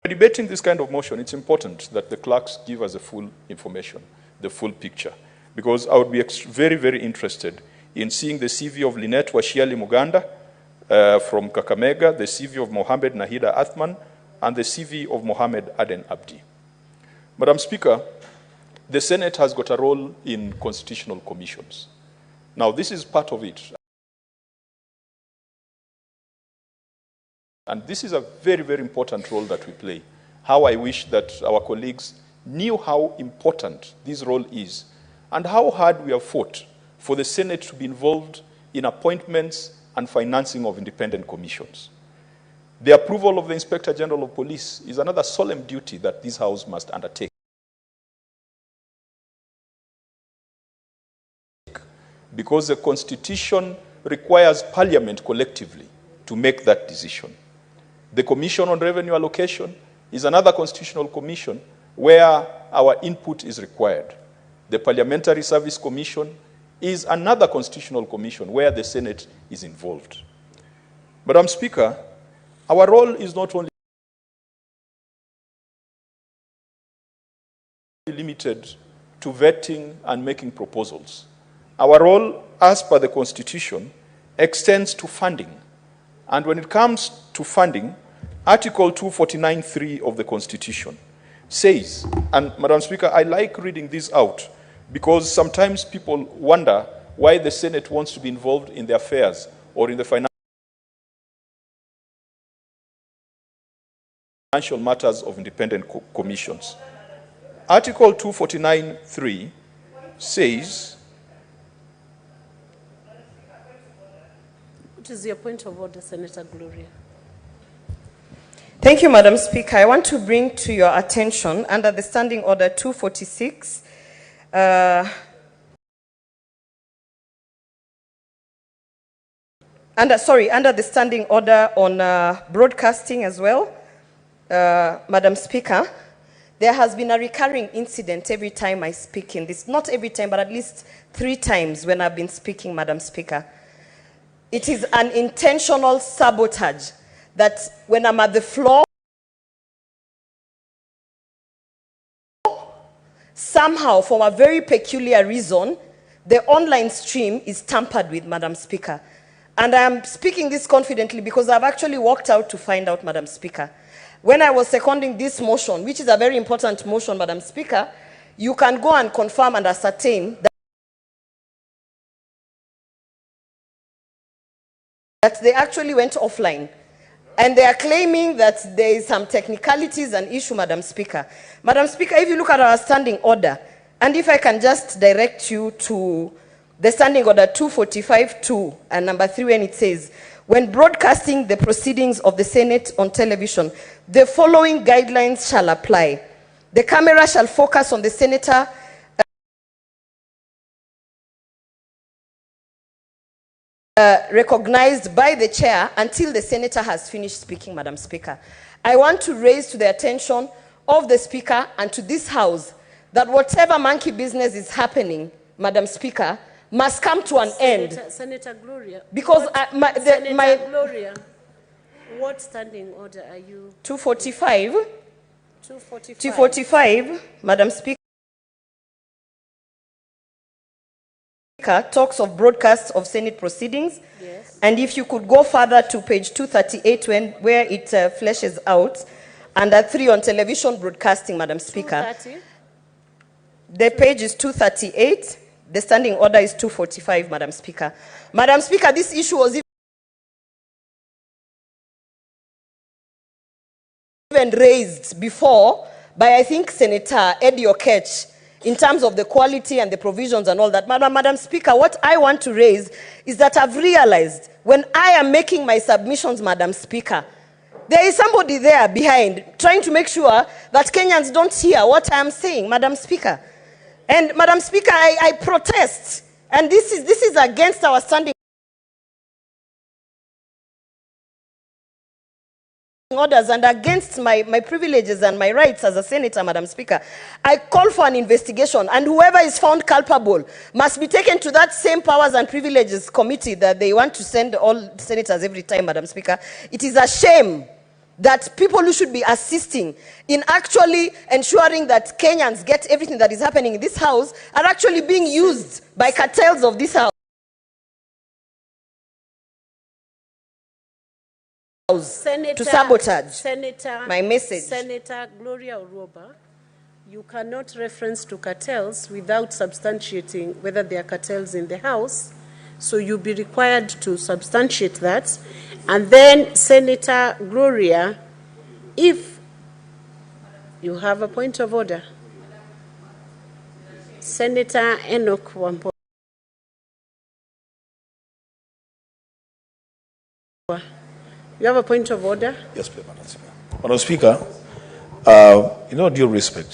debating this kind of motion, it's important that the clerks give us the full information, the full picture, because I would be very, very interested in seeing the CV of Lynette Washiali Muganda from Kakamega, the CV of Mohammed Nahida Athman, and the CV of Mohammed Aden Abdi. Madam Speaker, the Senate has got a role in constitutional commissions. Now, this is part of it. And this is a very, very important role that we play. How I wish that our colleagues knew how important this role is and how hard we have fought for the Senate to be involved in appointments and financing of independent commissions. The approval of the Inspector General of Police is another solemn duty that this House must undertake, because the Constitution requires Parliament collectively to make that decision. The Commission on Revenue Allocation is another constitutional commission where our input is required. The Parliamentary Service Commission is another constitutional commission where the Senate is involved. Madam Speaker, our role is not only limited to vetting and making proposals. Our role, as per the Constitution, extends to funding. And when it comes to funding, Article 249(3) of the Constitution says, and Madam Speaker, I like reading this out because sometimes people wonder why the Senate wants to be involved in the affairs or in the financial matters of independent commissions. Article 249(3) says, what is your point of order, Senator Gloria? Thank you, Madam Speaker. I want to bring to your attention, under the Standing Order 246, under the Standing Order on broadcasting as well, Madam Speaker, there has been a recurring incident every time I speak in this. Not every time, but at least 3 times when I've been speaking, Madam Speaker. It is an intentional sabotage that when I'm at the floor, somehow, for a very peculiar reason, the online stream is tampered with, Madam Speaker. And I am speaking this confidently because I've actually walked out to find out, Madam Speaker. When I was seconding this motion, which is a very important motion, Madam Speaker, you can go and confirm and ascertain that they actually went offline. And they are claiming that there is some technicalities and issue, Madam Speaker. Madam Speaker, if you look at our standing order, and if I can just direct you to the Standing Order 245(2) and number 3, when it says, when broadcasting the proceedings of the Senate on television, the following guidelines shall apply. The camera shall focus on the senator recognized by the chair until the senator has finished speaking, Madam Speaker. I want to raise to the attention of the Speaker and to this House that whatever monkey business is happening, Madam Speaker, must come to an end. Senator Gloria. Because Gloria, what standing order are you? 245. 245. 245, Madam Speaker, talks of broadcasts of Senate proceedings. Yes. And if you could go further to page 238 where it fleshes out, under 3 on television broadcasting, Madam Speaker. 230? The page is 238. The standing order is 245, Madam Speaker. Madam Speaker, this issue was even raised before by, I think, Senator Eddie Oketch, in terms of the quality and the provisions and all that. Madam Speaker, what I want to raise is that I've realized when I am making my submissions, Madam Speaker, there is somebody there behind trying to make sure that Kenyans don't hear what I am saying, Madam Speaker. And Madam Speaker, I protest. And this is against our standing orders and against my privileges and my rights as a senator, Madam Speaker, I call for an investigation, and whoever is found culpable must be taken to that same powers and privileges committee that they want to send all senators every time, Madam Speaker. It is a shame that people who should be assisting in actually ensuring that Kenyans get everything that is happening in this house are actually being used by cartels of this house to sabotage my message. Senator Gloria Oroba, you cannot reference to cartels without substantiating whether there are cartels in the house, so you'll be required to substantiate that. And then, Senator Gloria, if you have a point of order. Senator Enoch Wambo. You have a point of order? Yes, please, Madam Speaker. Madam Speaker, due respect,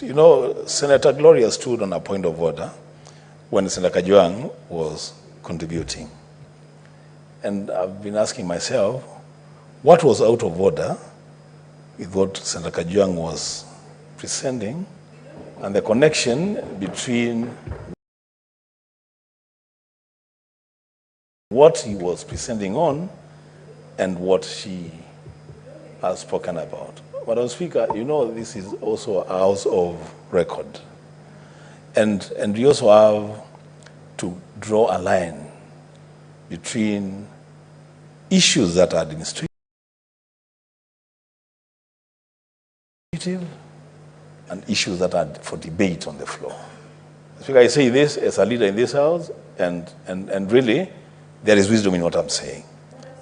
Senator Gloria stood on a point of order when Senator Kajwang was contributing. And I've been asking myself, what was out of order with what Senator Kajwang was presenting and the connection between what he was presenting on and what she has spoken about. Madam Speaker, this is also a house of record. And we also have to draw a line between issues that are administrative and issues that are for debate on the floor. Speaker, I say this as a leader in this house, and really, there is wisdom in what I'm saying.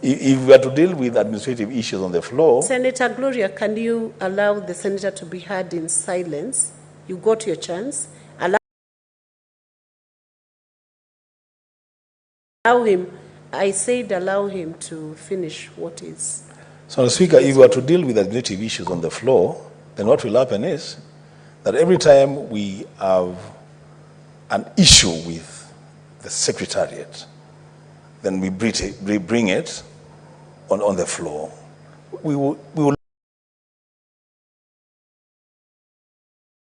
If we are to deal with administrative issues on the floor... Senator Gloria, can you allow the senator to be heard in silence? You got your chance. Allow him. I said allow him to finish what is... So, Speaker, if we are to deal with administrative issues on the floor, then what will happen is that every time we have an issue with the Secretariat, then we bring it on the floor. We will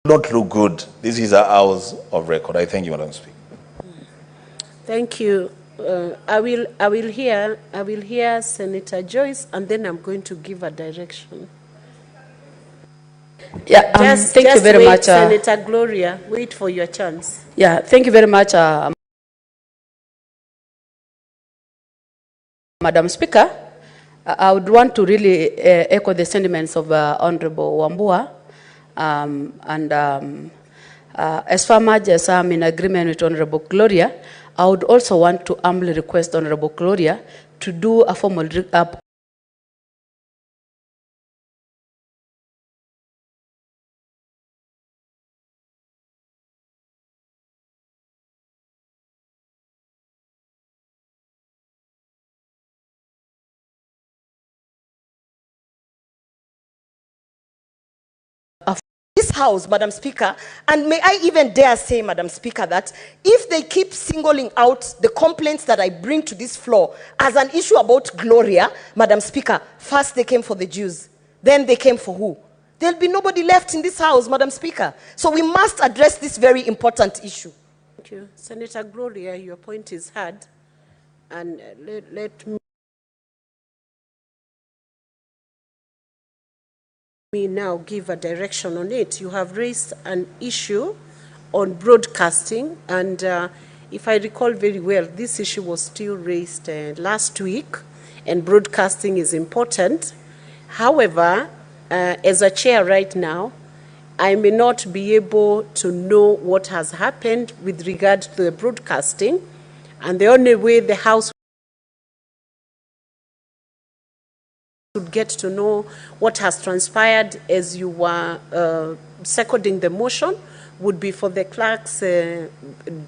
not look good. This is a house of record. I thank you, Madam Speaker. Thank you. I will hear Senator Joyce, and then I'm going to give a direction. Yeah, thank you very much, Senator Gloria. Wait for your chance. Yeah, thank you very much, Madam Speaker. I would want to really echo the sentiments of Honorable Wambua, as far as I'm in agreement with Honorable Gloria, I would also want to humbly request Honorable Gloria to do a formal this house, Madam Speaker, and may I even dare say, Madam Speaker, that if they keep singling out the complaints that I bring to this floor as an issue about Gloria, Madam Speaker, first they came for the Jews, then they came for who? There'll be nobody left in this house, Madam Speaker. So we must address this very important issue. Thank you. Senator Gloria, your point is heard, and let me now give a direction on it. You have raised an issue on broadcasting, and if I recall very well, this issue was still raised last week, and broadcasting is important. However, as a chair right now, I may not be able to know what has happened with regard to the broadcasting, and the only way the House would get to know what has transpired as you were seconding the motion would be for the clerk's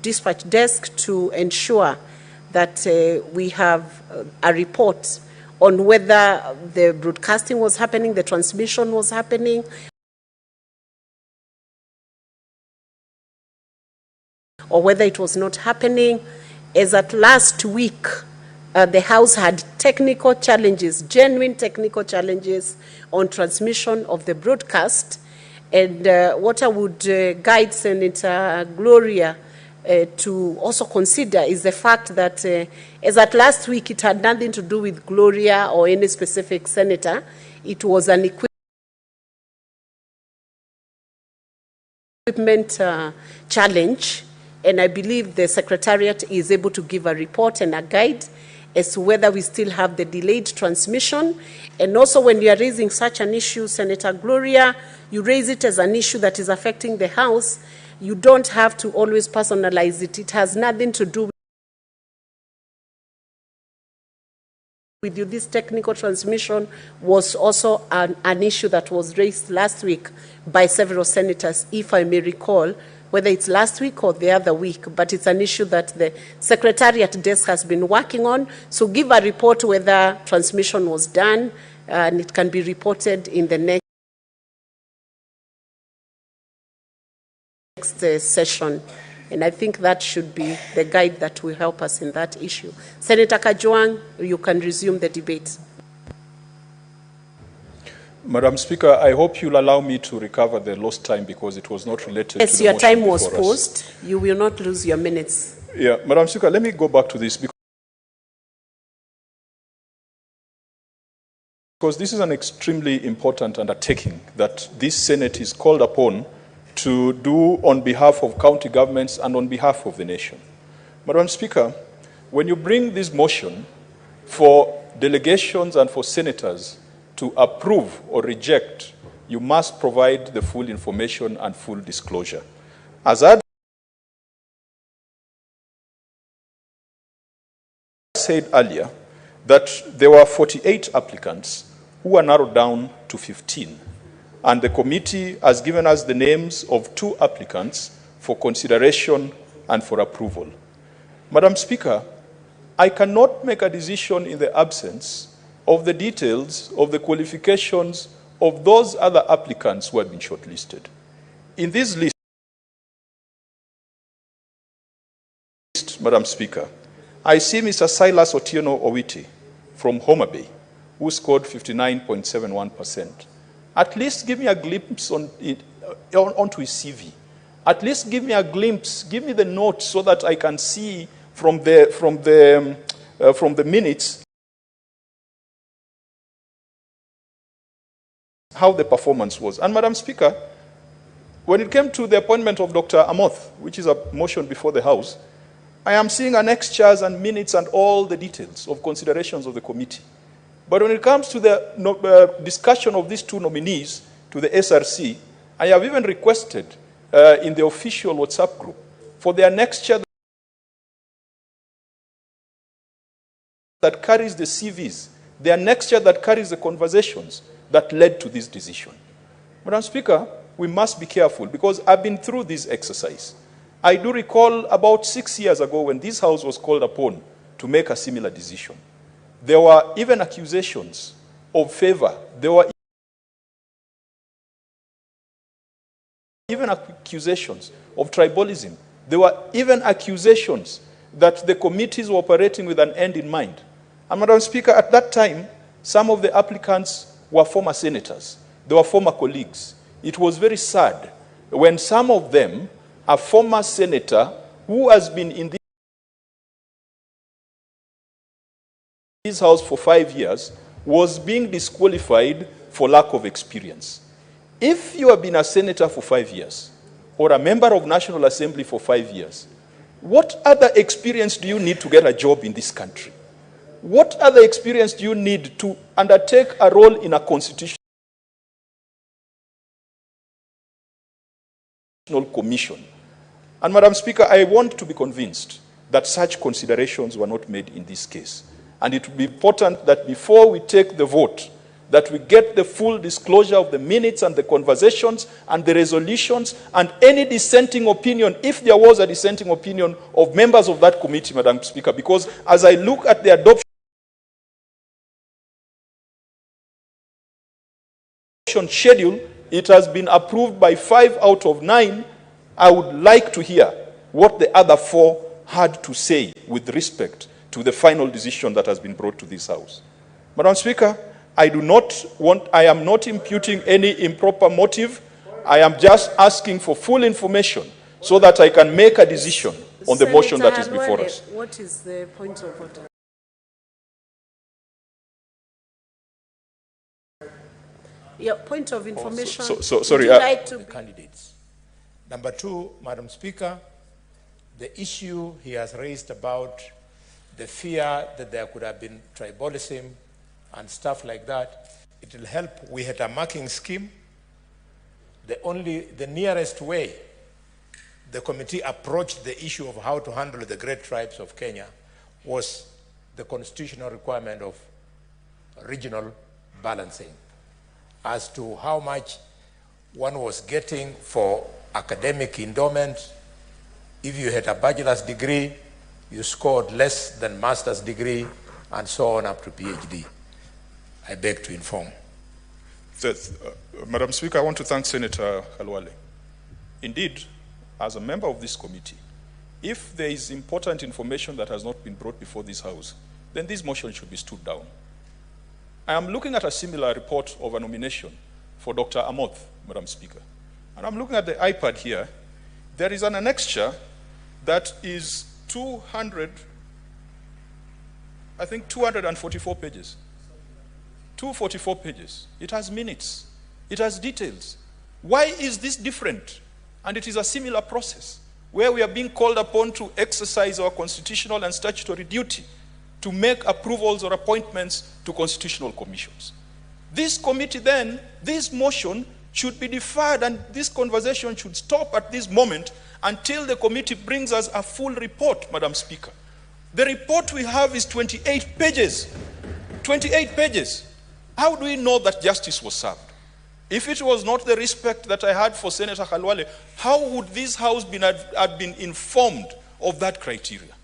dispatch desk to ensure that we have a report on whether the broadcasting was happening, the transmission was happening, or whether it was not happening. As at last week, the House had technical challenges, genuine technical challenges on transmission of the broadcast. And what I would guide Senator Gloria to also consider is the fact that, as at last week, it had nothing to do with Gloria or any specific senator. It was an equipment challenge, and I believe the Secretariat is able to give a report and a guide as to whether we still have the delayed transmission. And also, when you are raising such an issue, Senator Gloria, you raise it as an issue that is affecting the House. You don't have to always personalize it. It has nothing to do with you. This technical transmission was also an issue that was raised last week by several senators, if I may recall, whether it's last week or the other week, but it's an issue that the Secretariat desk has been working on. So give a report whether transmission was done, and it can be reported in the next session. And I think that should be the guide that will help us in that issue. Senator Kajwang, you can resume the debate. Madam Speaker, I hope you'll allow me to recover the lost time because it was not related to the motion. Yes, your time was before us. paused. You will not lose your minutes. Yeah, Madam Speaker, let me go back to this because this is an extremely important undertaking that this Senate is called upon to do on behalf of county governments and on behalf of the nation. Madam Speaker, when you bring this motion for delegations and for senators to approve or reject, you must provide the full information and full disclosure. As I said earlier, that there were 48 applicants who were narrowed down to 15. And the committee has given us the names of 2 applicants for consideration and for approval. Madam Speaker, I cannot make a decision in the absence of the details of the qualifications of those other applicants who have been shortlisted. In this list, Madam Speaker, I see Mr. Silas Otieno Owiti from Homa Bay, who scored 59.71%. At least give me a glimpse onto his CV. At least give me a glimpse, give me the notes so that I can see from the minutes how the performance was. And Madam Speaker, when it came to the appointment of Dr. Amoth, which is a motion before the House, I am seeing annexures and minutes and all the details of considerations of the committee. But when it comes to the discussion of these 2 nominees to the SRC, I have even requested in the official WhatsApp group for the annexure that carries the CVs, the annexure that carries the conversations that led to this decision. Madam Speaker, we must be careful because I've been through this exercise. I do recall about 6 years ago when this House was called upon to make a similar decision. There were even accusations of favor. There were even accusations of tribalism. There were even accusations that the committees were operating with an end in mind. And Madam Speaker, at that time, some of the applicants were former senators. They were former colleagues. It was very sad when some of them, a former senator who has been in this House for 5 years, was being disqualified for lack of experience. If you have been a senator for 5 years, or a member of National Assembly for 5 years, what other experience do you need to get a job in this country? What other experience do you need to undertake a role in a constitutional commission? And Madam Speaker, I want to be convinced that such considerations were not made in this case. And it will be important that before we take the vote, that we get the full disclosure of the minutes and the conversations and the resolutions and any dissenting opinion, if there was a dissenting opinion of members of that committee, Madam Speaker, because as I look at the adoption schedule, it has been approved by 5 out of 9. I would like to hear what the other 4 had to say with respect to the final decision that has been brought to this House. Madam Speaker, I am not imputing any improper motive. I am just asking for full information so that I can make a decision on the motion that is before us. What is the point of order? Your point of information. Sorry. Would you like to candidates. Number two, Madam Speaker, the issue he has raised about the fear that there could have been tribalism and stuff like that, it will help. We had a marking scheme. The nearest way the committee approached the issue of how to handle the great tribes of Kenya was the constitutional requirement of regional balancing as to how much one was getting for academic endowment. If you had a bachelor's degree, you scored less than master's degree, and so on up to PhD. I beg to inform. Madam Speaker, I want to thank Senator Khalwale. Indeed, as a member of this committee, if there is important information that has not been brought before this House, then this motion should be stood down. I am looking at a similar report of a nomination for Dr. Amoth, Madam Speaker. And I'm looking at the iPad here. There is an annexure that is 244 pages. 244 pages. It has minutes. It has details. Why is this different? And it is a similar process where we are being called upon to exercise our constitutional and statutory duty to make approvals or appointments to constitutional commissions. This committee then, this motion should be deferred, and this conversation should stop at this moment until the committee brings us a full report, Madam Speaker. The report we have is 28 pages. 28 pages. How do we know that justice was served? If it was not the respect that I had for Senator Khalwale, how would this House have been informed of that criteria?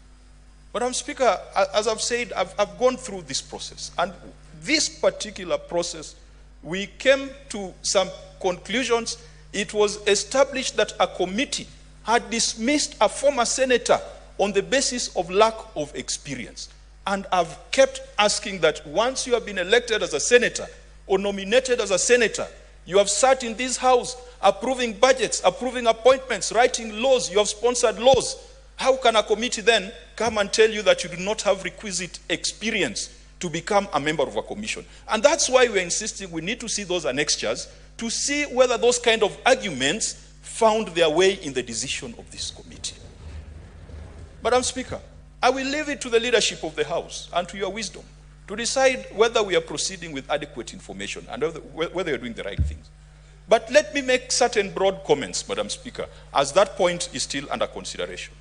Madam Speaker, as I've said, I've gone through this process. And this particular process, we came to some conclusions. It was established that a committee had dismissed a former senator on the basis of lack of experience. And I've kept asking that once you have been elected as a senator or nominated as a senator, you have sat in this House approving budgets, approving appointments, writing laws, you have sponsored laws. How can a committee then come and tell you that you do not have requisite experience to become a member of a commission? And that's why we're insisting we need to see those annexures to see whether those kind of arguments found their way in the decision of this committee. Madam Speaker, I will leave it to the leadership of the House and to your wisdom to decide whether we are proceeding with adequate information and whether you're doing the right things. But let me make certain broad comments, Madam Speaker, as that point is still under consideration.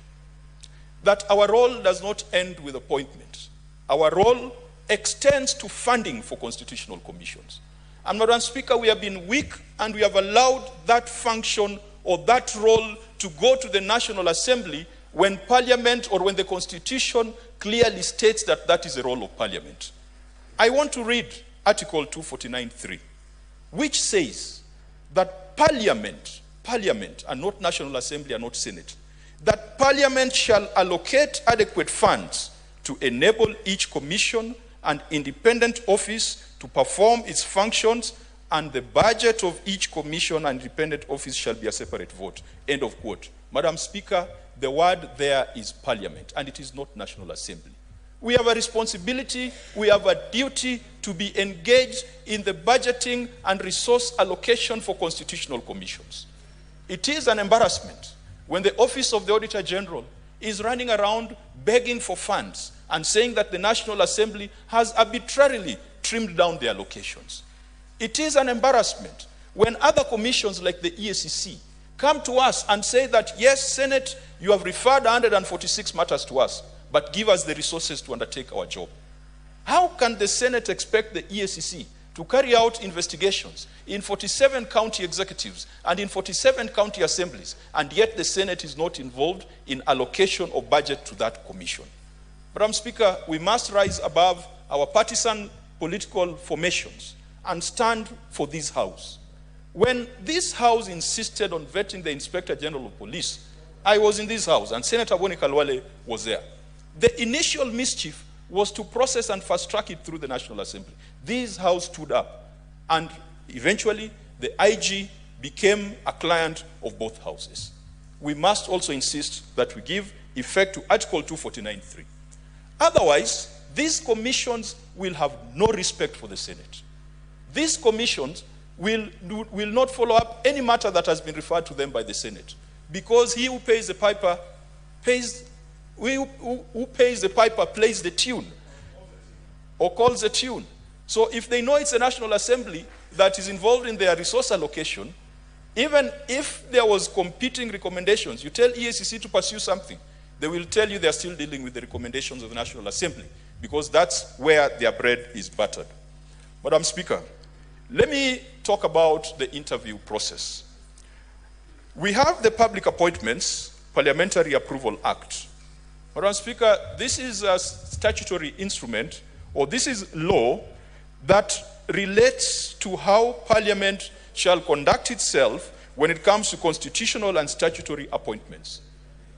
That our role does not end with appointment. Our role extends to funding for constitutional commissions. And Madam Speaker, we have been weak and we have allowed that function or that role to go to the National Assembly when Parliament or when the Constitution clearly states that that is the role of Parliament. I want to read Article 249(3), which says that Parliament and not National Assembly and not Senate, that Parliament shall allocate adequate funds to enable each commission and independent office to perform its functions, and the budget of each commission and independent office shall be a separate vote. End of quote. Madam Speaker, the word there is Parliament, and it is not National Assembly. We have a responsibility, we have a duty to be engaged in the budgeting and resource allocation for constitutional commissions. It is an embarrassment when the Office of the Auditor General is running around begging for funds and saying that the National Assembly has arbitrarily trimmed down their allocations. It is an embarrassment when other commissions like the EACC come to us and say that, yes, Senate, you have referred 146 matters to us, but give us the resources to undertake our job. How can the Senate expect the EACC to carry out investigations in 47 county executives and in 47 county assemblies, and yet the Senate is not involved in allocation of budget to that commission? Madam Speaker, we must rise above our partisan political formations and stand for this House. When this House insisted on vetting the Inspector General of Police, I was in this House and Senator Boni Khalwale was there. The initial mischief was to process and fast-track it through the National Assembly. This House stood up, and eventually the IG became a client of both houses. We must also insist that we give effect to Article 249(3). Otherwise, these commissions will have no respect for the Senate. These commissions will not follow up any matter that has been referred to them by the Senate, because he who pays the piper pays, who pays the piper plays the tune or calls the tune. So if they know it's the National Assembly that is involved in their resource allocation, even if there was competing recommendations, you tell EACC to pursue something, they will tell you they're still dealing with the recommendations of the National Assembly, because that's where their bread is buttered. Madam Speaker, let me talk about the interview process. We have the Public Appointments Parliamentary Approval Act. Madam Speaker, this is a statutory instrument, or this is law that relates to how Parliament shall conduct itself when it comes to constitutional and statutory appointments.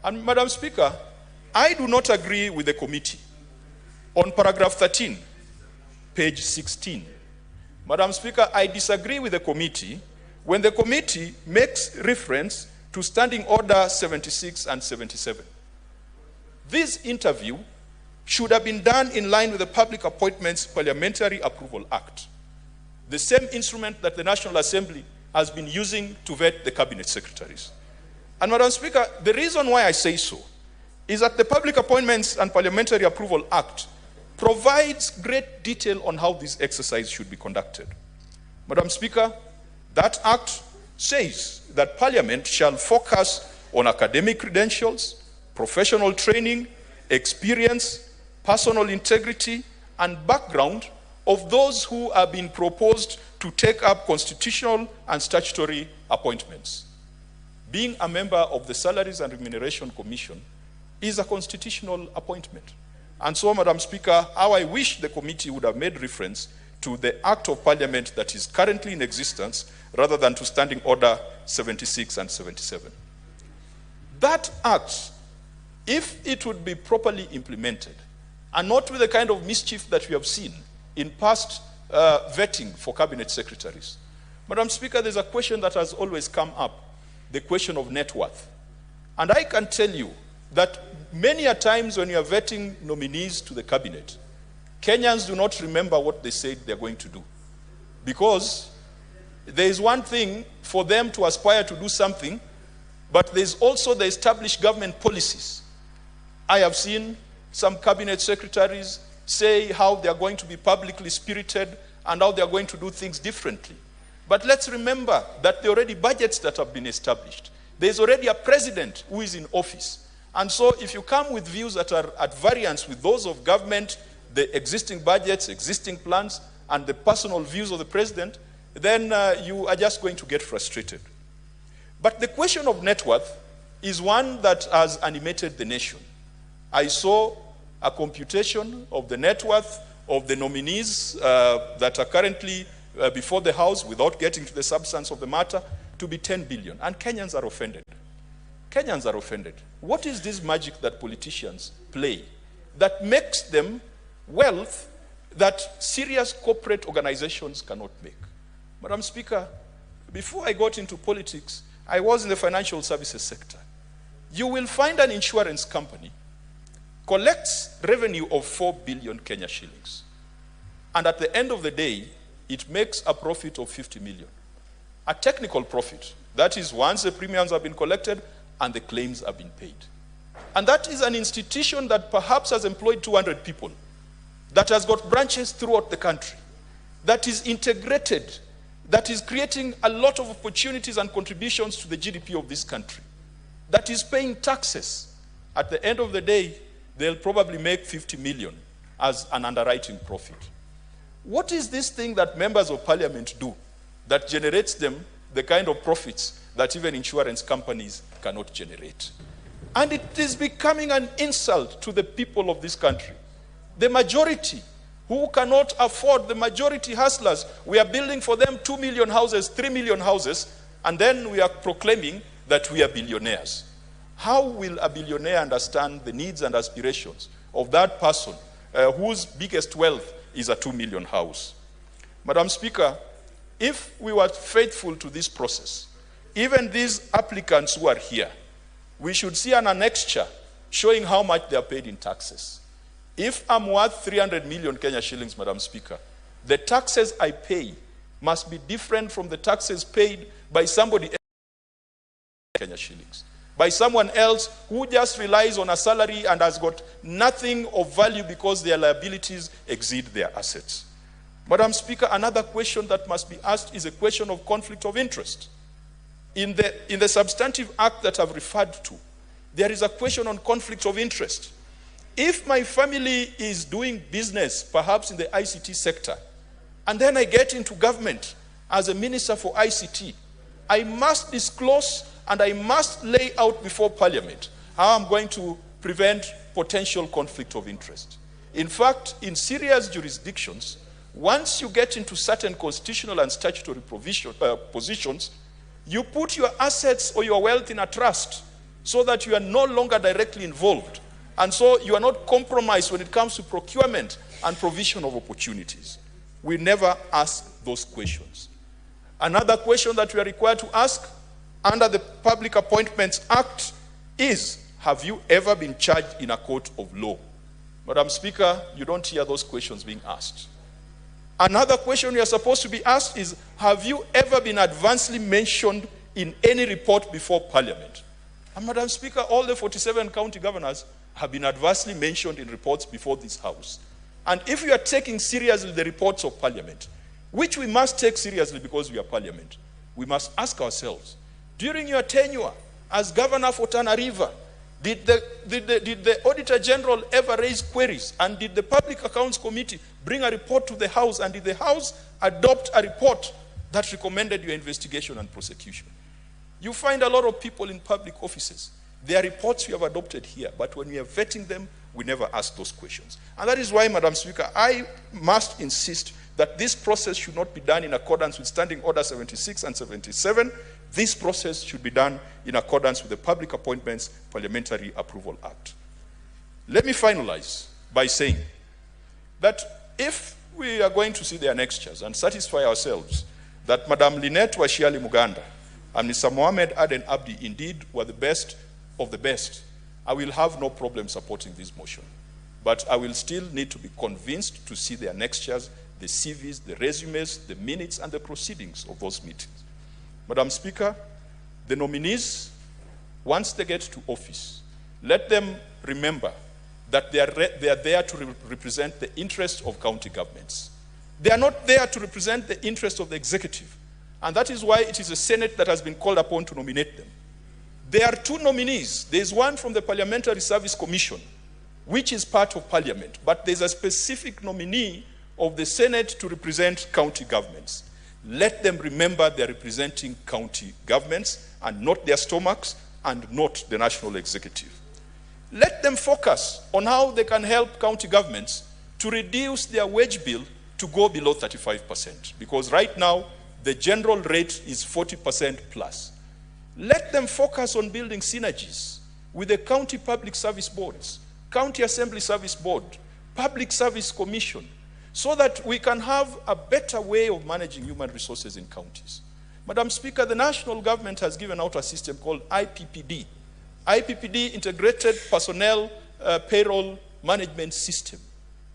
And Madam Speaker, I do not agree with the committee on paragraph 13, page 16. Madam Speaker, I disagree with the committee when the committee makes reference to Standing Order 76 and 77. This interview should have been done in line with the Public Appointments Parliamentary Approval Act, the same instrument that the National Assembly has been using to vet the cabinet secretaries. And Madam Speaker, the reason why I say so is that the Public Appointments and Parliamentary Approval Act provides great detail on how this exercise should be conducted. Madam Speaker, that act says that Parliament shall focus on academic credentials, professional training, experience, personal integrity, and background of those who have been proposed to take up constitutional and statutory appointments. Being a member of the Salaries and Remuneration Commission is a constitutional appointment. And so, Madam Speaker, how I wish the committee would have made reference to the Act of Parliament that is currently in existence rather than to Standing Order 76 and 77. That Act, if it would be properly implemented, and not with the kind of mischief that we have seen in past vetting for cabinet secretaries. Madam Speaker, there's a question that has always come up, the question of net worth. And I can tell you that many a times when you are vetting nominees to the cabinet, Kenyans do not remember what they said they're going to do. Because there is one thing for them to aspire to do something, but there's also the established government policies. I have seen some cabinet secretaries say how they are going to be publicly spirited and how they are going to do things differently. But let's remember that there are already budgets that have been established. There's already a president who is in office. And so if you come with views that are at variance with those of government, the existing budgets, existing plans, and the personal views of the president, then you are just going to get frustrated. But the question of net worth is one that has animated the nation. I saw a computation of the net worth of the nominees that are currently before the House, without getting to the substance of the matter, to be 10 billion. And Kenyans are offended. Kenyans are offended. What is this magic that politicians play that makes them wealth that serious corporate organizations cannot make? Madam Speaker, before I got into politics, I was in the financial services sector. You will find an insurance company collects revenue of 4 billion Kenya shillings. And at the end of the day, it makes a profit of 50 million. A technical profit. That is once the premiums have been collected and the claims have been paid. And that is an institution that perhaps has employed 200 people, that has got branches throughout the country, that is integrated, that is creating a lot of opportunities and contributions to the GDP of this country, that is paying taxes. At the end of the day, they'll probably make 50 million as an underwriting profit. What is this thing that members of parliament do that generates them the kind of profits that even insurance companies cannot generate? And it is becoming an insult to the people of this country. The majority who cannot afford, the majority hustlers, we are building for them 2 million houses, 3 million houses, and then we are proclaiming that we are billionaires. How will a billionaire understand the needs and aspirations of that person whose biggest wealth is a 2 million house. Madam Speaker, if we were faithful to this process, even these applicants who are here, we should see an annexure showing how much they are paid in taxes. If I'm worth 300 million Kenya shillings, Madam Speaker, the taxes I pay must be different from the taxes paid by somebody else Kenya shillings, by someone else who just relies on a salary and has got nothing of value because their liabilities exceed their assets. Madam Speaker, another question that must be asked is a question of conflict of interest. In the substantive act that I've referred to, there is a question on conflict of interest. If my family is doing business, perhaps in the ICT sector, and then I get into government as a minister for ICT, I must disclose and I must lay out before Parliament how I'm going to prevent potential conflict of interest. In fact, in serious jurisdictions, once you get into certain constitutional and statutory positions, you put your assets or your wealth in a trust so that you are no longer directly involved. And so you are not compromised when it comes to procurement and provision of opportunities. We never ask those questions. Another question that we are required to ask under the Public Appointments Act is, have you ever been charged in a court of law? Madam Speaker, you don't hear those questions being asked. Another question we are supposed to be asked is, have you ever been advancedly mentioned in any report before Parliament? And Madam Speaker, all the 47 county governors have been adversely mentioned in reports before this House. And if we are taking seriously the reports of Parliament, which we must take seriously because we are Parliament, we must ask ourselves, during your tenure as governor for Tana River, did the Auditor General ever raise queries? And did the Public Accounts Committee bring a report to the House? And did the House adopt a report that recommended your investigation and prosecution? You find a lot of people in public offices. There are reports we have adopted here, but when we are vetting them, we never ask those questions. And that is why, Madam Speaker, I must insist that this process should not be done in accordance with Standing Order 76 and 77. This process should be done in accordance with the Public Appointments Parliamentary Approval Act. Let me finalize by saying that if we are going to see the annexures and satisfy ourselves that Madam Lynette Washiali Muganda and Mr. Mohamed Aden Abdi indeed were the best of the best, I will have no problem supporting this motion. But I will still need to be convinced to see the annexures, the CVs, the resumes, the minutes, and the proceedings of those meetings. Madam Speaker, the nominees, once they get to office, let them remember that they are there to represent the interests of county governments. They are not there to represent the interests of the executive. And that is why it is the Senate that has been called upon to nominate them. There are two nominees. There is one from the Parliamentary Service Commission, which is part of Parliament, but there's a specific nominee of the Senate to represent county governments. Let them remember they're representing county governments and not their stomachs and not the national executive. Let them focus on how they can help county governments to reduce their wage bill to go below 35%, because right now the general rate is 40% plus. Let them focus on building synergies with the county public service boards, county assembly service board, public service commission, so that we can have a better way of managing human resources in counties. Madam Speaker, the national government has given out a system called IPPD. IPPD, Integrated Personnel Payroll Management System.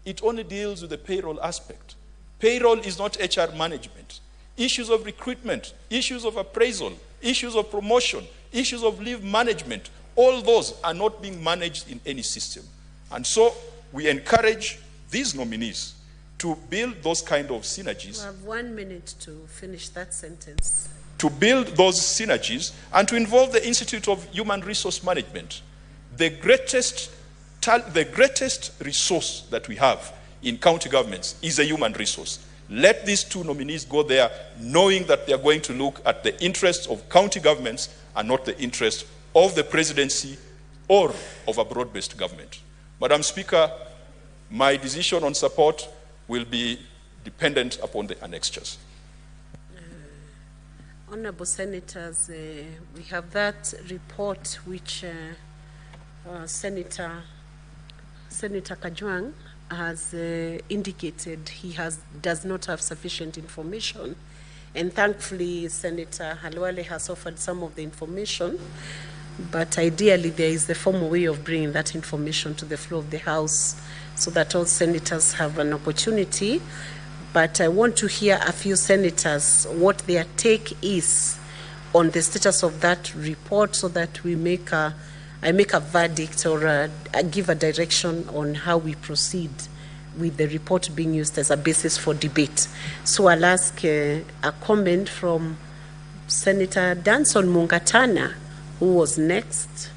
It only deals with the payroll aspect. Payroll is not HR management. Issues of recruitment, issues of appraisal, issues of promotion, issues of leave management, all those are not being managed in any system. And so we encourage these nominees to build those kind of synergies. We have 1 minute to finish that sentence. To build those synergies and to involve the Institute of Human Resource Management. The greatest resource that we have in county governments is a human resource. Let these two nominees go there knowing that they are going to look at the interests of county governments and not the interests of the presidency or of a broad-based government. Madam Speaker, my decision on support will be dependent upon the annexures. Honorable Senators, we have that report which Senator Senator Kajwang has indicated he does not have sufficient information, and thankfully Senator Halwale has offered some of the information, but ideally there is the formal way of bringing that information to the floor of the House so that all senators have an opportunity. But I want to hear a few senators what their take is on the status of that report so that we I make a verdict or give a direction on how we proceed with the report being used as a basis for debate. So I'll ask a comment from Senator Danson Mungatana, who was next,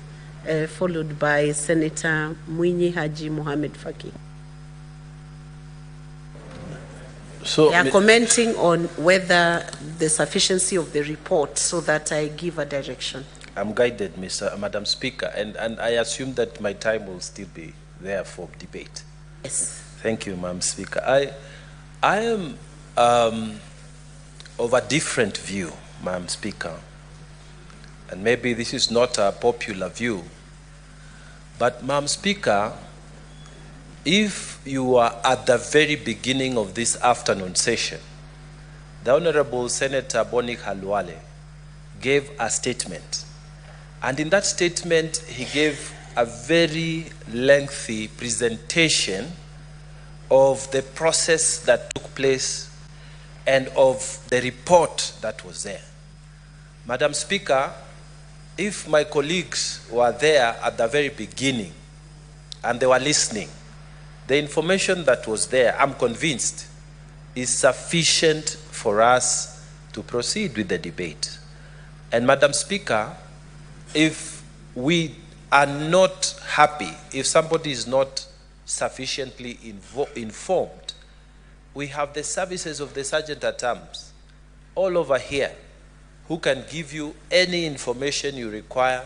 followed by Senator Mwinyi Haji Mohamed Faki. So they are commenting on whether the sufficiency of the report so that I give a direction. I'm guided, Madam Speaker, and I assume that my time will still be there for debate. Yes. Thank you, Madam Speaker. I am of a different view, Madam Speaker, and maybe this is not a popular view, but Madam Speaker, if you are at the very beginning of this afternoon session, the Honorable Senator Bonik Halwale gave a statement. And in that statement, he gave a very lengthy presentation of the process that took place and of the report that was there. Madam Speaker, if my colleagues were there at the very beginning and they were listening, the information that was there, I'm convinced, is sufficient for us to proceed with the debate. And Madam Speaker, if we are not happy, if somebody is not sufficiently informed, we have the services of the Sergeant at Arms all over here who can give you any information you require.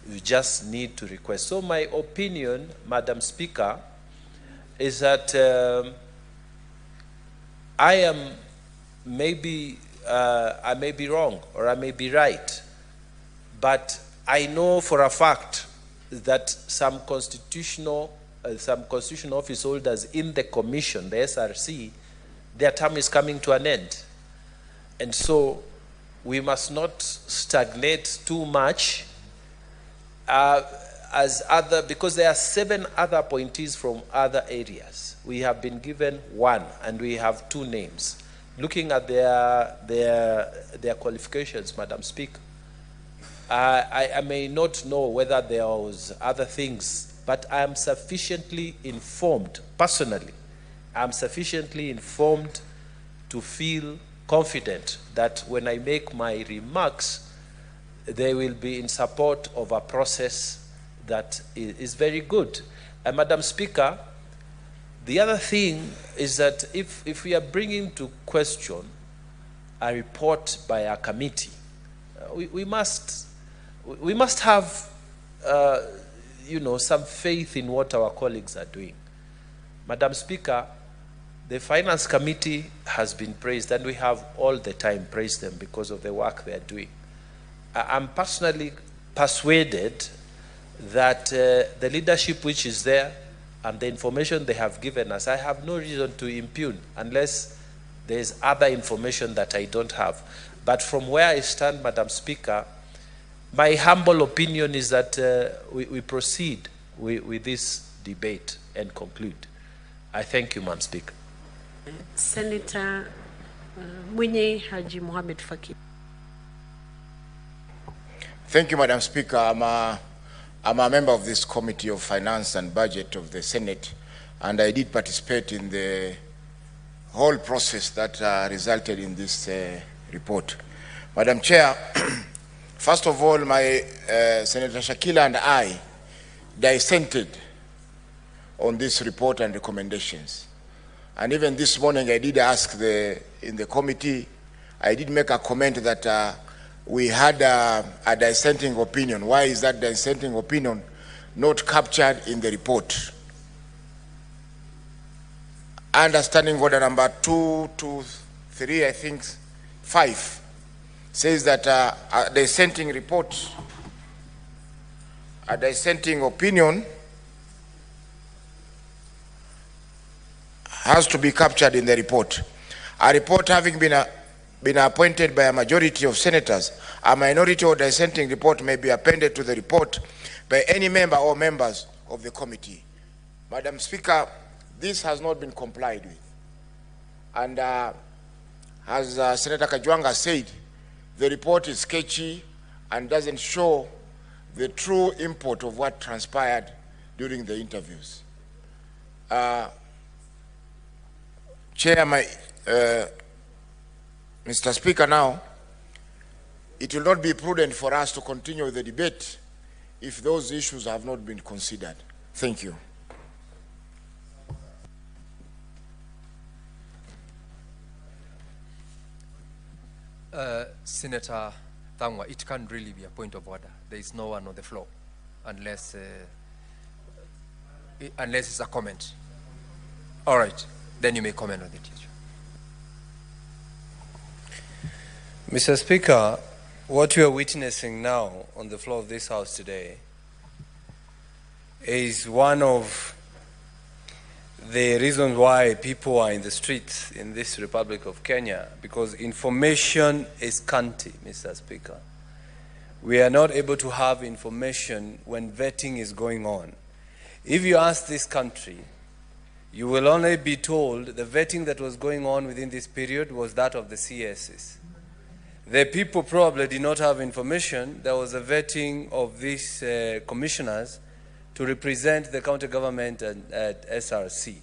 You just need to request. So my opinion, Madam Speaker, is that I may be wrong or I may be right, but I know for a fact that some constitutional office holders in the commission, the SRC, their term is coming to an end. And so we must not stagnate too much because there are 7 other appointees from other areas. We have been given 1 and we have 2 names. Looking at their qualifications, Madam Speaker, I may not know whether there was other things, but I am sufficiently informed, personally, I'm sufficiently informed to feel confident that when I make my remarks, they will be in support of a process that is very good. And Madam Speaker, the other thing is that if we are bringing to question a report by a committee, we must have some faith in what our colleagues are doing. Madam Speaker, the Finance Committee has been praised, and we have all the time praised them because of the work they are doing. I'm personally persuaded that the leadership which is there and the information they have given us, I have no reason to impugn unless there is other information that I don't have. But from where I stand, Madam Speaker, my humble opinion is that we proceed with this debate and conclude. I thank you, Madam Speaker. Senator Mwinyi Haji Mohamed Faki. Thank you, Madam Speaker. I'm a member of this Committee of Finance and Budget of the Senate, and I did participate in the whole process that resulted in this report. Madam Chair, first of all, my Senator Shakila and I dissented on this report and recommendations. And even this morning, I did ask in the committee, I did make a comment that we had a dissenting opinion. Why is that dissenting opinion not captured in the report? Understanding order number 2 to 3, I think 5, says that a dissenting report, a dissenting opinion has to be captured in the report. A report having been appointed by a majority of senators, a minority or dissenting report may be appended to the report by any member or members of the committee. Madam Speaker, this has not been complied with. And as Senator Kajwanga said, the report is sketchy and doesn't show the true import of what transpired during the interviews. Chair, Mr. Speaker, now, it will not be prudent for us to continue the debate if those issues have not been considered. Thank you. Senator Thangwa, it can't really be a point of order. There is no one on the floor unless it's a comment. All right, then you may comment on it. Mr. Speaker, what we are witnessing now on the floor of this House today is one of the reasons why people are in the streets in this Republic of Kenya, because information is scanty, Mr. Speaker. We are not able to have information when vetting is going on. If you ask this country, you will only be told the vetting that was going on within this period was that of the CSs. The people probably did not have information. There was a vetting of these commissioners to represent the county government at SRC.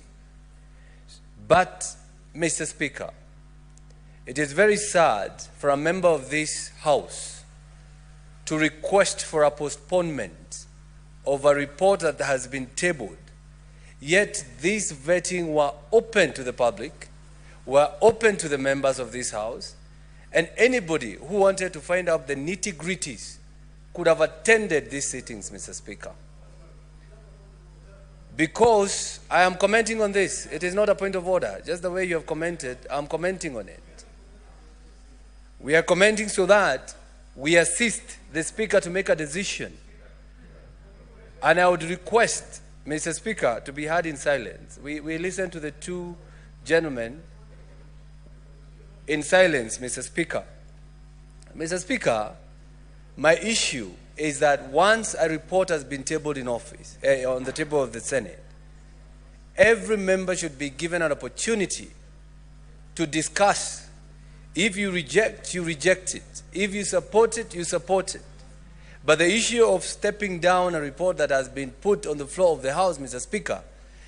But, Mr. Speaker, it is very sad for a member of this House to request for a postponement of a report that has been tabled. Yet these vetting were open to the public, were open to the members of this House, and anybody who wanted to find out the nitty-gritties could have attended these sittings, Mr. Speaker. Because I am commenting on this, it is not a point of order. Just the way you have commented, I'm commenting on it. We are commenting so that we assist the Speaker to make a decision. And I would request, Mr. Speaker, to be heard in silence. We listen to the two gentlemen in silence, Mr. Speaker. Mr. Speaker, my issue is that once a report has been tabled in office, on the table of the Senate, every member should be given an opportunity to discuss. If you reject, you reject it. If you support it, you support it. But the issue of stepping down a report that has been put on the floor of the House, Mr. Speaker,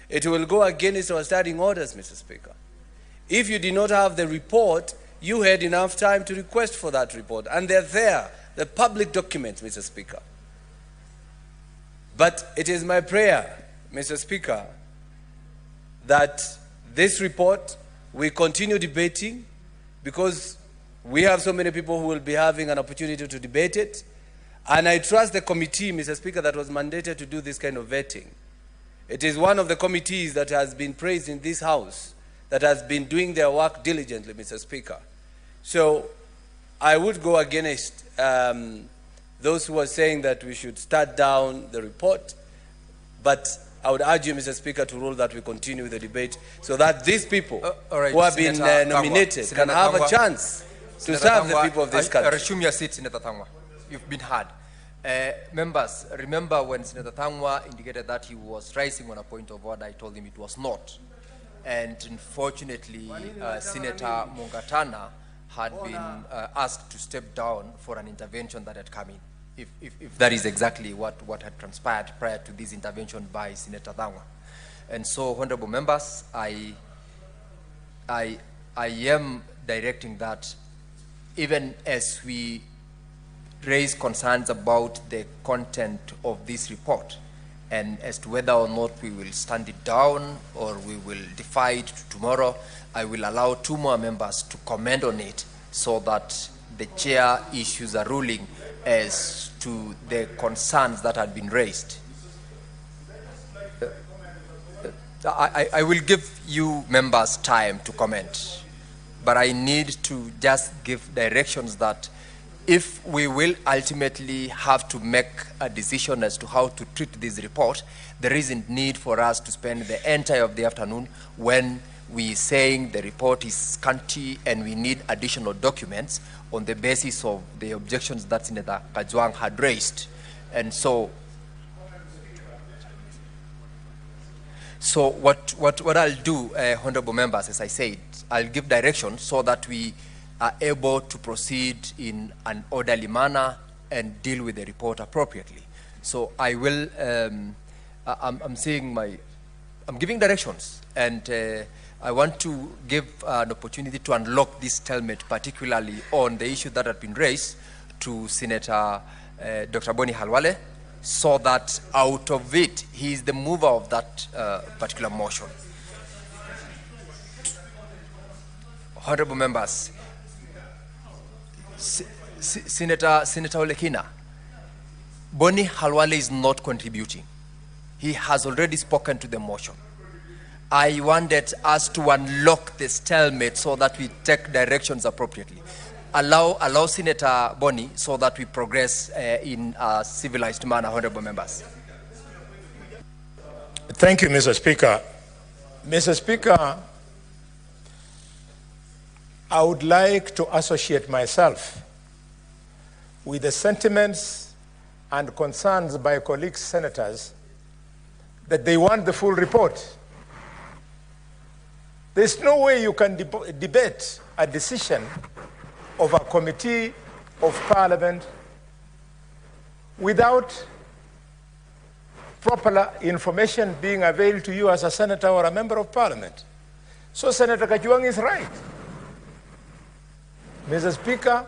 it will go against our standing orders, Mr. Speaker. If you did not have the report, you had enough time to request for that report. And they're there, the public documents, Mr. Speaker. But it is my prayer, Mr. Speaker, that this report, we continue debating, because we have so many people who will be having an opportunity to debate it. And I trust the committee, Mr. Speaker, that was mandated to do this kind of vetting. It is one of the committees that has been praised in this House, that has been doing their work diligently, Mr. Speaker. So I would go against those who are saying that we should start down the report, but I would urge you, Mr. Speaker, to rule that we continue the debate so that these people who have been nominated can have a chance to serve the people of this country. Resume your seat, Senator Thangwa. You've been heard. Members, remember when Senator Thangwa indicated that he was rising on a point of order, I told him it was not. And unfortunately, Senator Mungatana had been asked to step down for an intervention that had come in, if that is exactly what had transpired prior to this intervention by Senator Thangwa. And so, honorable members, I am directing that even as we raise concerns about the content of this report, and as to whether or not we will stand it down or we will defy it tomorrow, I will allow two more members to comment on it so that the chair issues a ruling as to the concerns that had been raised. I will give you members time to comment, but I need to just give directions that if we will ultimately have to make a decision as to how to treat this report, there isn't need for us to spend the entire of the afternoon when we saying the report is scanty and we need additional documents on the basis of the objections that Senator Kajwang had raised. And so what I'll do, honorable members, as I said, I'll give direction so that we are able to proceed in an orderly manner and deal with the report appropriately. So I will, I'm giving directions, and I want to give an opportunity to unlock this stalemate, particularly on the issue that had been raised to Senator Dr. Boni Halwale, so that out of it, he is the mover of that particular motion. Honorable members, Senator Olekina, Boni Halwale is not contributing. He has already spoken to the motion. I wanted us to unlock the stalemate so that we take directions appropriately. Allow Senator Boni so that we progress in a civilized manner, honorable members. Thank you, Mr. Speaker. Mr. Speaker, I would like to associate myself with the sentiments and concerns by colleagues senators that they want the full report. There's no way you can debate a decision of a committee of parliament without proper information being availed to you as a senator or a member of parliament. So Senator Kajwang is right. Mr. Speaker,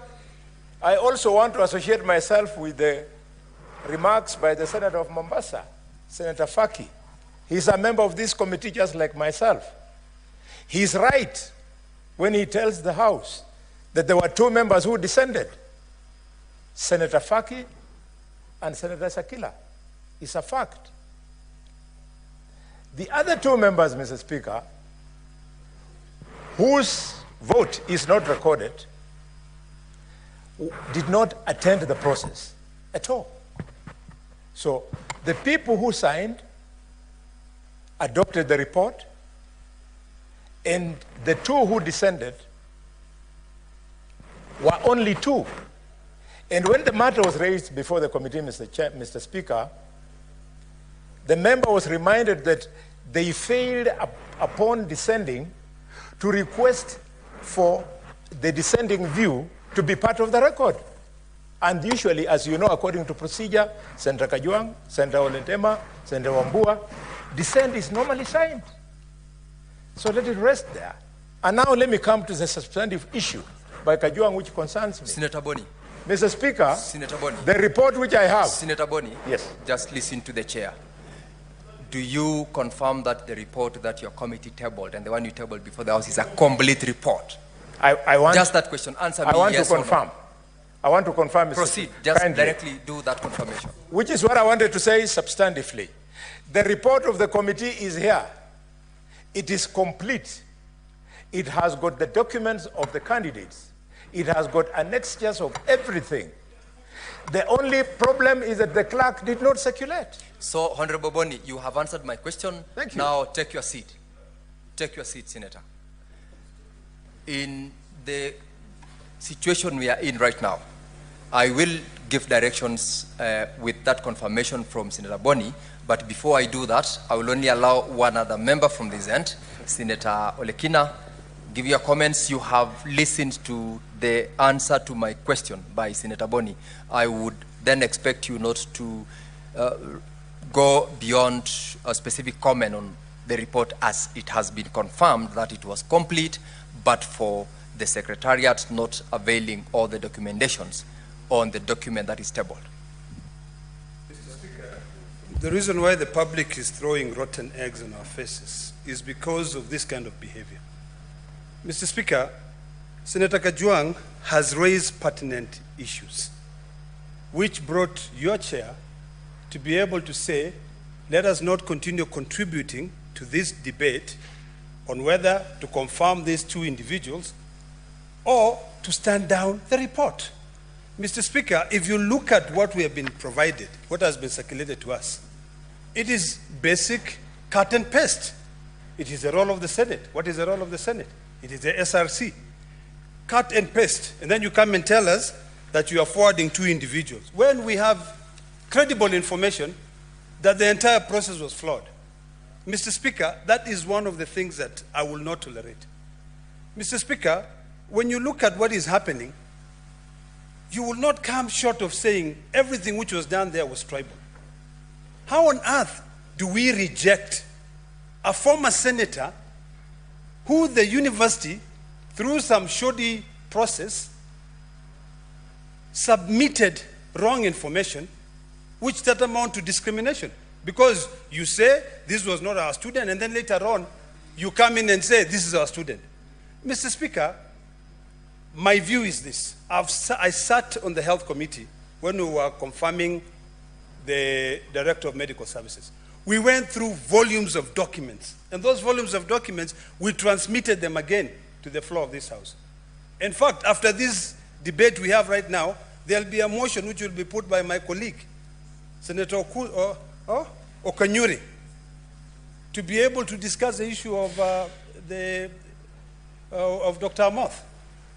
I also want to associate myself with the remarks by the Senator of Mombasa, Senator Faki. He's a member of this committee just like myself. He's right when he tells the House that there were two members who descended, Senator Faki and Senator Sakila. It's a fact. The other two members, Mr. Speaker, whose vote is not recorded, did not attend the process at all. So the people who signed adopted the report, and the two who descended were only two. And when the matter was raised before the committee, Mr. Speaker, the member was reminded that they failed upon descending to request for the descending view to be part of the record. And usually, as you know, according to procedure, Senator Kajwang, Senator Olentema, Senator Wambua, dissent is normally signed. So let it rest there. And now let me come to the substantive issue by Kajwang which concerns me. Senator Boni. Mr. Speaker, Senator Boni. The report which I have. Senator Boni. Yes. Just listen to the chair. Do you confirm that the report that your committee tabled and the one you tabled before the House is a complete report? I want just that question. Answer me. I want yes to confirm. Or no. I want to confirm. Mr. Proceed. Just kindly. directly do that confirmation. Which is what I wanted to say substantively. The report of the committee is here. It is complete. It has got the documents of the candidates. It has got annexures of everything. The only problem is that the clerk did not circulate. So, Honorable Boni, you have answered my question. Thank you. Now, take your seat. Take your seat, Senator. In the situation we are in right now, I will give directions with that confirmation from Senator Boni, but before I do that, I will only allow one other member from this end, Senator Olekina. Give your comments. You have listened to the answer to my question by Senator Boni. I would then expect you not to go beyond a specific comment on the report, as it has been confirmed that it was complete, but for the Secretariat not availing all the documentations on the document that is tabled. Mr. Speaker, the reason why the public is throwing rotten eggs on our faces is because of this kind of behavior. Mr. Speaker, Senator Kajwang has raised pertinent issues, which brought your chair to be able to say, let us not continue contributing to this debate on whether to confirm these two individuals or to stand down the report. Mr. Speaker, if you look at what we have been provided, what has been circulated to us, it is basic cut and paste. It is the role of the Senate. What is the role of the Senate? It is the SRC. Cut and paste. And then you come and tell us that you are forwarding 2 individuals, when we have credible information that the entire process was flawed. Mr. Speaker, that is one of the things that I will not tolerate. Mr. Speaker, when you look at what is happening, you will not come short of saying everything which was done there was tribal. How on earth do we reject a former senator who the university, through some shoddy process, submitted wrong information, which that amount to discrimination? Because you say this was not our student, and then later on you come in and say this is our student. Mr. Speaker, my view is this. I sat on the health committee when we were confirming the director of medical services. We went through volumes of documents, and those volumes of documents, we transmitted them again to the floor of this House. In fact, after this debate we have right now, there'll be a motion which will be put by my colleague, Senator Okanyuri, to be able to discuss the issue of Dr. Amoth.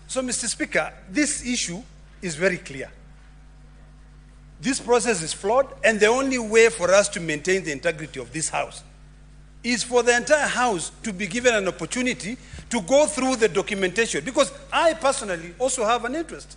So, Mr. Speaker, this issue is very clear. This process is flawed, and the only way for us to maintain the integrity of this House is for the entire House to be given an opportunity to go through the documentation, because I personally also have an interest